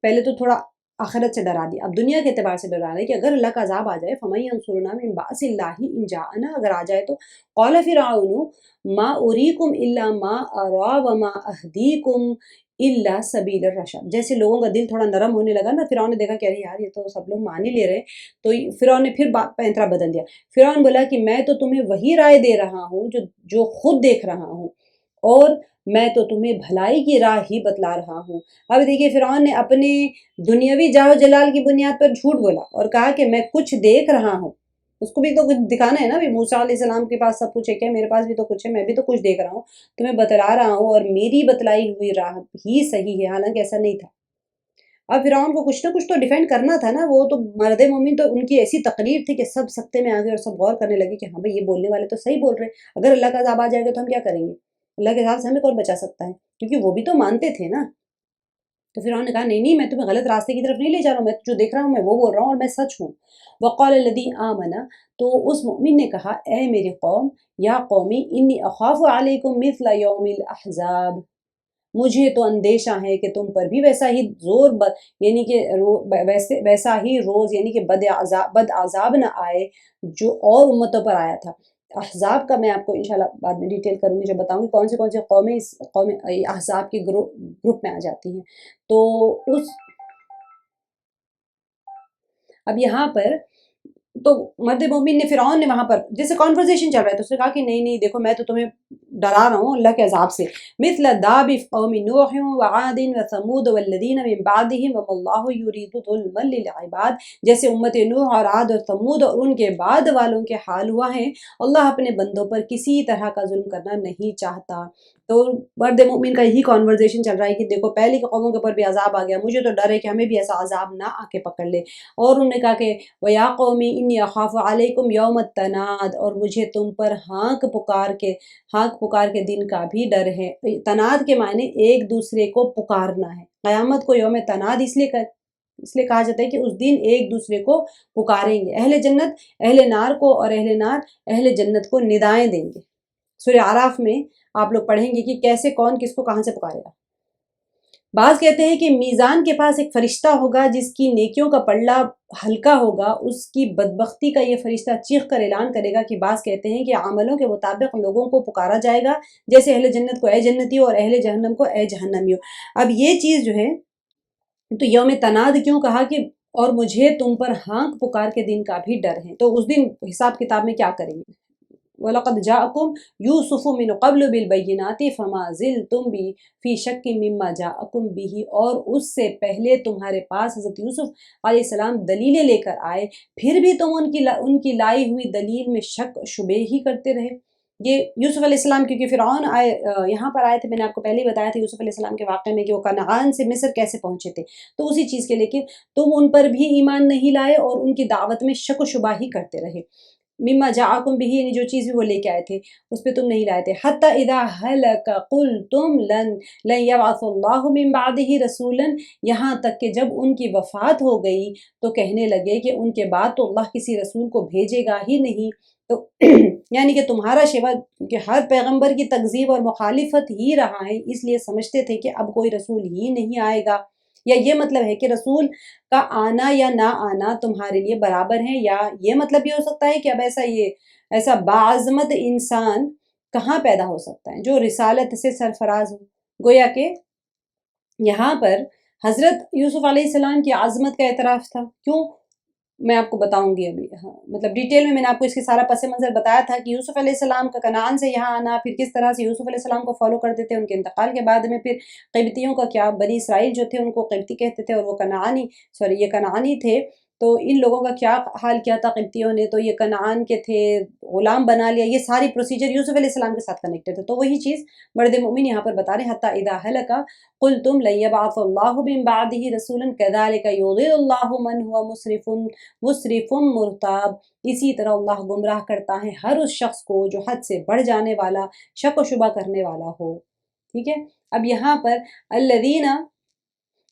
پہلے تو تھوڑا آخرت سے ڈرا دیا، اب دنیا کے اعتبار سے ڈرا رہے کہ اگر اللہ کا عذاب آ جائے، فَمَن يَنصُرُنَا مِن بَأْسِ اللَّهِ إِن جَاءَنَا، اگر آ جائے تو، قَالَ فِرْعَوْنُ مَا أُرِيكُمْ إِلَّا مَا أَرَىٰ وَمَا أَهْدِيكُمْ إِلَّا سَبِيلَ الرَّشَادِ، جیسے لوگوں کا دل تھوڑا نرم ہونے لگا نا، فرعون نے دیکھا کہ ارے یار یہ تو سب لوگ مان ہی لے رہے ہیں، تو فرعون نے پھر پینترا بدل دیا، فرعون بولا کہ میں تو تمہیں وہی رائے دے رہا ہوں جو خود دیکھ رہا ہوں، اور میں تو تمہیں بھلائی کی راہ ہی بتلا رہا ہوں۔ اب دیکھیے فرعون نے اپنے دنیاوی جاہ و جلال کی بنیاد پر جھوٹ بولا اور کہا کہ میں کچھ دیکھ رہا ہوں، اس کو بھی تو کچھ دکھانا ہے نا، بھی موسیٰ علیہ السلام کے پاس سب کچھ ہے کیا، میرے پاس بھی تو کچھ ہے، میں بھی تو کچھ دیکھ رہا ہوں، تمہیں بتلا رہا ہوں اور میری بتلائی ہوئی راہ ہی صحیح ہے، حالانکہ ایسا نہیں تھا۔ اب فرعون کو کچھ نہ کچھ تو ڈیفینڈ کرنا تھا نا، وہ تو مرد مومن، تو ان کی ایسی تقریر تھی کہ سب سکتے میں آ گئے اور سب غور کرنے لگے کہ ہاں بھائی یہ بولنے والے تو صحیح بول رہے ہیں، اگر اللہ کا عذاب آ جائے گا تو ہم کیا کریں گے، اللہ کے عذاب سے ہمیں کون بچا سکتا ہے، کیونکہ وہ بھی تو مانتے تھے نا۔ تو فرعون نے کہا نہیں نہیں، میں تمہیں غلط راستے کی طرف نہیں لے جا رہا ہوں، میں جو دیکھ رہا ہوں میں وہ بول رہا ہوں اور میں سچ ہوں۔ وقال الذی آمن، تو اس مؤمن نے کہا اے میری قوم، یا قومی انی اخاف علیکم مثل یوم الاحزاب، مجھے تو اندیشہ ہے کہ تم پر بھی ویسا ہی یعنی کہ ویسا ہی روز یعنی کہ بد عذاب نہ آئے جو اور امتوں پر آیا تھا۔ احزاب کا میں آپ کو انشاءاللہ بعد میں ڈیٹیل کروں گی، جو بتاؤں گی کون سی قومیں اس احزاب کے گروپ میں آ جاتی ہیں۔ تو اس اب یہاں پر تو مرد مومن نے، فرعون نے وہاں پر جیسے کانورزیشن چل رہا ہے تو اس نے کہا کہ نہیں نہیں دیکھو میں تو تمہیں ڈرا رہا ہوں اللہ کے عذاب سے، مثل داب قوم نوح وعاد وثمود والذین من بعدهم وما اللہ یرید ظلما للعباد، جیسے امت نوح اور عاد اور ثمود اور ان کے بعد والوں کے حال ہوا ہے، اللہ اپنے بندوں پر کسی طرح کا ظلم کرنا نہیں چاہتا۔ تو مرد مومن کا یہی کانورزیشن چل رہا ہے کہ دیکھو پہلی قوموں کے اوپر بھی عذاب آ گیا، مجھے تو ڈر ہے کہ ہمیں بھی ایسا عذاب نہ آ کے پکڑ لے۔ اور انہوں نے کہا کہ وَيَا قَوْمِ إِنِّي أَخَافُ عَلَيْكُمْ يَوْمَ التَّنَادِ، اور مجھے تم پر ہانک پکار کے دن کا بھی ڈر ہے۔ تناد کے معنی ایک دوسرے کو پکارنا ہے۔ قیامت کو یوم تناد اس لیے کہا جاتا ہے کہ اس دن ایک دوسرے کو پکاریں گے، اہل جنت اہل نار کو اور اہل نار اہل جنت کو ندائیں دیں گے۔ سورہ اعراف میں آپ لوگ پڑھیں گے کہ کیسے کون کس کو کہاں سے پکارے گا۔ بعض کہتے ہیں کہ میزان کے پاس ایک فرشتہ ہوگا جس کی نیکیوں کا پلڑا ہلکا ہوگا، اس کی بدبختی کا یہ فرشتہ چیخ کر اعلان کرے گا کہ بعض کہتے ہیں کہ عملوں کے مطابق لوگوں کو پکارا جائے گا، جیسے اہل جنت کو اے جنتی ہو اور اہل جہنم کو اے جہنمی ہو۔ اب یہ چیز جو ہے تو یوم تناد کیوں کہا کہ اور مجھے تم پر ہانک پکار کے دن کا بھی ڈر ہے، تو اس دن حساب کتاب میں کیا کریں گے؟ وَلَقَدْ جَاءَكُمْ يُوسُفُ مِنْ قَبْلُ بِالْبَيِّنَاتِ فَمَا زِلْتُمْ بِهِ فِي شَكٍّ مِّمَّا جَاءَكُمْ بِهِ، اور اس سے پہلے تمہارے پاس حضرت یوسف علیہ السلام دلیلیں لے کر آئے، پھر بھی تم ان کی لائی ہوئی دلیل میں شک شبے ہی کرتے رہے۔ یہ یوسف علیہ السلام کیونکہ فرعون یہاں پر آئے تھے، میں نے آپ کو پہلے ہی بتایا تھا یوسف علیہ السلام کے واقعے میں کہ وہ کنعان سے مصر کیسے پہنچے تھے، تو اسی چیز کے، لیکن تم ان پر بھی ایمان نہیں لائے اور ان کی دعوت میں شک و شبہ ہی کرتے رہے۔ مما جاءکم بھی یعنی جو چیز بھی وہ لے کے آئے تھے اس پہ تم نہیں لائے تھے۔ حتی اذا ہلک قلتم لن یبعث اللہ من بعدہ رسولا، یہاں تک کہ جب ان کی وفات ہو گئی تو کہنے لگے کہ ان کے بعد تو اللہ کسی رسول کو بھیجے گا ہی نہیں۔ تو یعنی کہ تمہارا شیوا کہ ہر پیغمبر کی تکذیب اور مخالفت ہی رہا ہے، اس لیے سمجھتے تھے کہ اب کوئی رسول ہی نہیں آئے گا، یا یہ مطلب ہے کہ رسول کا آنا یا نہ آنا تمہارے لیے برابر ہے، یا یہ مطلب بھی ہو سکتا ہے کہ اب ایسا باعظمت انسان کہاں پیدا ہو سکتا ہے جو رسالت سے سرفراز ہو۔ گویا کہ یہاں پر حضرت یوسف علیہ السلام کی عظمت کا اعتراف تھا۔ کیوں؟ میں آپ کو بتاؤں گی ابھی، ہاں مطلب ڈیٹیل میں نے آپ کو اس کے سارا پس منظر بتایا تھا کہ یوسف علیہ السلام کا کنعان سے یہاں آنا، پھر کس طرح سے یوسف علیہ السلام کو فالو کرتے تھے، ان کے انتقال کے بعد میں پھر قبطیوں کا کیا، بنی اسرائیل جو تھے ان کو قبطی کہتے تھے اور وہ یہ کنعانی تھے، تو ان لوگوں کا کیا حال کیا تھا قبطیوں نے، تو یہ کنعان کے تھے، غلام بنا لیا، یہ ساری پروسیجر یوسف علیہ السلام کے ساتھ کنیکٹڈ ہے۔ تو وہی چیز مرد مومن یہاں پر بتا رہے ہیں، حتی اذا ہلک قلتم لن یبعث اللہ من بعدہ رسولا کذلک یضل اللہ من هو مسرف مرتاب، اسی طرح اللہ گمراہ کرتا ہے ہر اس شخص کو جو حد سے بڑھ جانے والا، شک و شبہ کرنے والا ہو۔ ٹھیک ہے، اب یہاں پر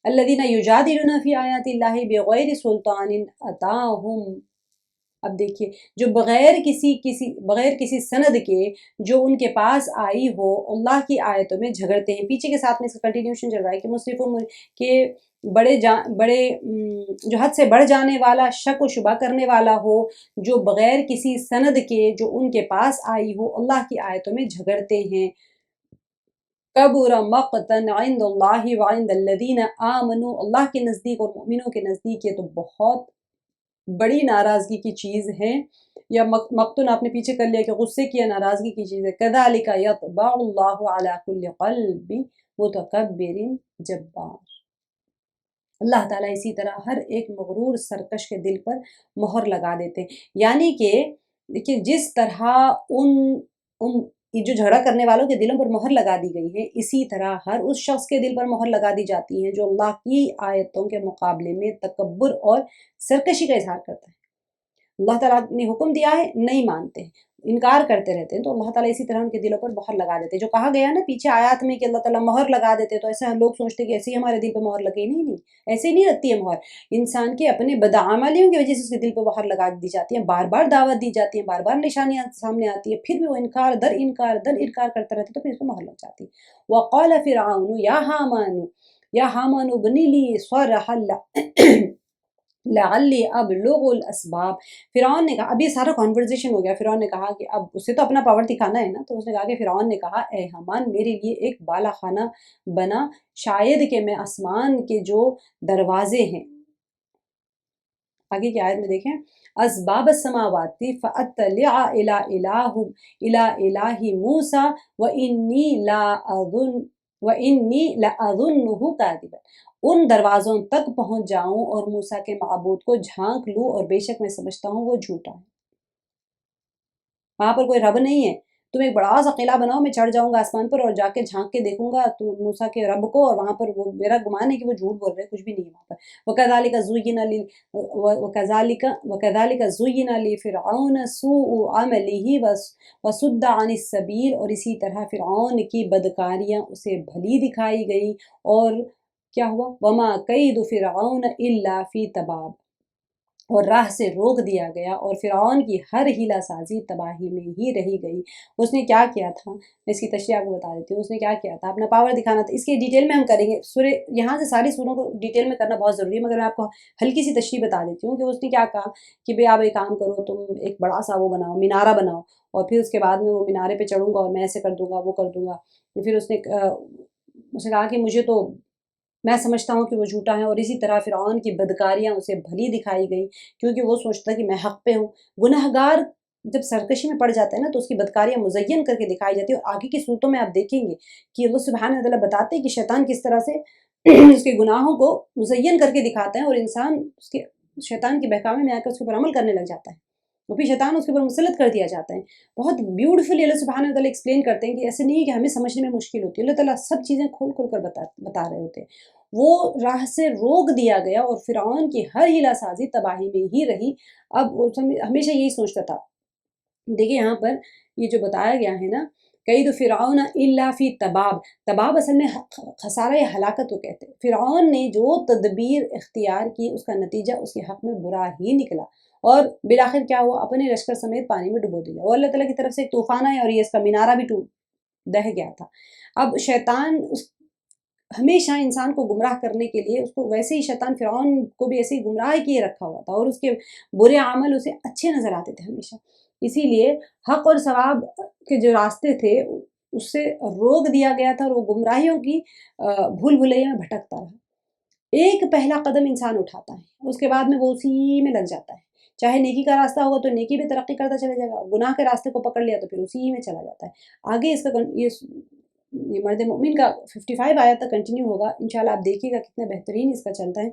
الذین یجادلون فی آیات اللہ بغیر سلطان اتاہم، اب دیکھیے جو بغیر کسی سند کے جو ان کے پاس آئی ہو اللہ کی آیتوں میں جھگڑتے ہیں۔ پیچھے کے ساتھ میں اس کا کنٹینیوشن چل رہا ہے کہ مصرفوں کے بڑے جو حد سے بڑھ جانے والا، شک و شبہ کرنے والا ہو، جو بغیر کسی سند کے جو ان کے پاس آئی ہو اللہ کی آیتوں میں جھگڑتے ہیں۔ کبر مقتا عند اللہ وعند الذین آمنوا، اللہ کے نزدیک اور مومنوں کے نزدیک یہ تو بہت بڑی ناراضگی کی چیز ہے، یا مقتن آپ نے پیچھے کر لیا کہ غصے کی یا ناراضگی کی چیز ہے۔ کذالک یطبع اللہ علی کل قلب متکبر جبار، اللہ تعالیٰ اسی طرح ہر ایک مغرور سرکش کے دل پر مہر لگا دیتے ہیں۔ یعنی کہ دیکھیے جس طرح ان جو جھگڑا کرنے والوں کے دلوں پر مہر لگا دی گئی ہے، اسی طرح ہر اس شخص کے دل پر مہر لگا دی جاتی ہے جو اللہ کی آیتوں کے مقابلے میں تکبر اور سرکشی کا اظہار کرتا ہے۔ اللہ تعالیٰ نے حکم دیا ہے، نہیں مانتے ہیں، انکار کرتے رہتے ہیں، تو اللہ تعالیٰ اسی طرح ان کے دلوں پر مہر لگا دیتے ہیں۔ جو کہا گیا نا پیچھے آیات میں کہ اللہ تعالیٰ مہر لگا دیتے، تو ایسا لوگ سوچتے ہیں کہ ایسے ہی ہمارے دل پہ مہر لگے، نہیں، ایسے نہیں لگتی ہے مہر، انسان کے اپنے بدعملیوں کی وجہ سے اس کے دل پہ مہر لگا دی جاتی ہے، بار بار دعوت دی جاتی ہے، بار بار نشانیاں سامنے آتی ہے، پھر بھی وہ انکار در انکار کرتا رہتا ہے، تو پھر اس پہ مہر لگ جاتی ہے۔ وقال فرعون یا حامان ابن لی صرحا لعلی ابلغ الاسباب، فرعون نے کہا، اب یہ سارا کانورزیشن ہو گیا، فرعون نے کہا کہ اب اسے تو اپنا پاور دکھانا ہے نا، تو اس نے کہا کہ فرعون نے کہا اے حامان میرے لیے ایک بالا خانہ بنا، شاید کہ میں آسمان کے جو دروازے ہیں، آگے کی آیت میں دیکھیں، اسباب السماوات فاطلع الى الہ موسیٰ وانی لاظنہ کاذبا، ان دروازوں تک پہنچ جاؤں اور موسیٰ کے معبود کو جھانک لوں اور بے شک میں سمجھتا ہوں وہ جھوٹا ہے۔ وہاں پر کوئی رب نہیں ہے، تم ایک بڑا سا قلعہ بناؤ، میں چڑھ جاؤں گا آسمان پر اور جا کے جھانک کے دیکھوں گا تو موسیٰ کے رب کو، اور وہاں پر وہ میرا گمان ہے کہ وہ جھوٹ بول رہے ہیں، کچھ بھی نہیں ہے وہاں پر۔ وَكَذَلِكَ زُيِّنَ لِفِرْعَوْنَ سُوءُ عَمَلِهِ وَصُدَّ عَنِ السَّبِيلِ، اور اسی طرح فرعون کی بدکاریاں اسے بھلی دکھائی گئی، اور کیا ہوا، وَمَا كَيْدُ فِرْعَوْنَ إِلَّا فِي تَبَابٍ، اور راہ سے روک دیا گیا، اور فرعون کی ہر ہیلہ سازی تباہی میں ہی رہی گئی۔ اس نے کیا کیا تھا، میں اس کی تشریح آپ کو بتا دیتی ہوں، اس نے کیا کیا تھا، اپنا پاور دکھانا تھا، اس کے ڈیٹیل میں ہم کریں گے، سورہ یہاں سے ساری سوروں کو ڈیٹیل میں کرنا بہت ضروری ہے، مگر میں آپ کو ہلکی سی تشریح بتا دیتی ہوں کہ اس نے کیا کہا کہ بھئی آپ ایک کام کرو، تم ایک بڑا سا وہ بناؤ، مینارہ بناؤ، اور پھر اس کے بعد میں وہ مینارے پہ چڑھوں گا اور میں ایسے کر دوں گا، وہ کر دوں گا۔ پھر اس نے کہا کہ مجھے تو، میں سمجھتا ہوں کہ وہ جھوٹا ہے، اور اسی طرح فرعون کی بدکاریاں اسے بھلی دکھائی گئی، کیونکہ وہ سوچتا کہ میں حق پہ ہوں۔ گناہ گار جب سرکشی میں پڑ جاتا ہے نا تو اس کی بدکاریاں مزین کر کے دکھائی جاتی ہیں، اور آگے کی صورتوں میں آپ دیکھیں گے کہ اللہ سبحانہ وتعالیٰ بتاتے ہیں کہ شیطان کس طرح سے اس کے گناہوں کو مزین کر کے دکھاتا ہے، اور انسان اس کے شیطان کے بہکاوے میں آ کر اس کے اوپر عمل کرنے لگ جاتا ہے، اور پھر شیطان اس کے اوپر مسلط کر دیا جاتا ہے۔ بہت بیوٹیفلی اللہ سبحانہ وتعالیٰ ایکسپلین کرتے ہیں کہ ایسے نہیں ہے کہ ہمیں سمجھنے میں مشکل ہوتی ہے، اللہ تعالیٰ سب چیزیں کھول کھول کر بتا رہے ہوتے ہیں۔ وہ راہ سے روک دیا گیا، اور فرعون کی ہر ہیلہ سازی تباہی میں ہی رہی۔ اب وہ ہمیشہ یہی سوچتا تھا، دیکھیں یہاں پر یہ جو بتایا گیا ہے نا، قید فرعون الا فی تباب، تباب اصل میں خسارہ یا ہلاکت کو کہتے ہیں۔ فرعون نے جو تدبیر اختیار کی اس کا نتیجہ اس کے حق میں برا ہی نکلا، اور بالآخر کیا ہوا، اپنے لشکر سمیت پانی میں ڈبو دیا، اور اللہ تعالیٰ کی طرف سے ایک طوفان آیا اور یہ اس کا مینارہ بھی دہ گیا تھا۔ اب شیطان ہمیشہ انسان کو گمراہ کرنے کے لیے، اس کو ویسے ہی شیطان فرعون کو بھی ایسے ہی گمراہ کیے رکھا ہوا تھا، اور اس کے برے عمل اسے اچھے نظر آتے تھے ہمیشہ، اسی لیے حق اور ثواب کے جو راستے تھے اس سے روک دیا گیا تھا، اور وہ گمراہیوں کی بھول بھلیے میں بھٹکتا رہا۔ ایک پہلا قدم انسان اٹھاتا ہے، اس کے بعد میں وہ اسی میں لگ جاتا ہے، چاہے نیکی کا راستہ ہوگا تو نیکی میں ترقی کرتا چلا جائے گا، گناہ کے راستے کو پکڑ لیا تو پھر اسی میں چلا جاتا ہے۔ آگے اس کا یہ مرد مومن کا 55 آیت تک کنٹینیو ہوگا، انشاءاللہ آپ دیکھیے گا کتنا بہترین اس کا چلتا ہے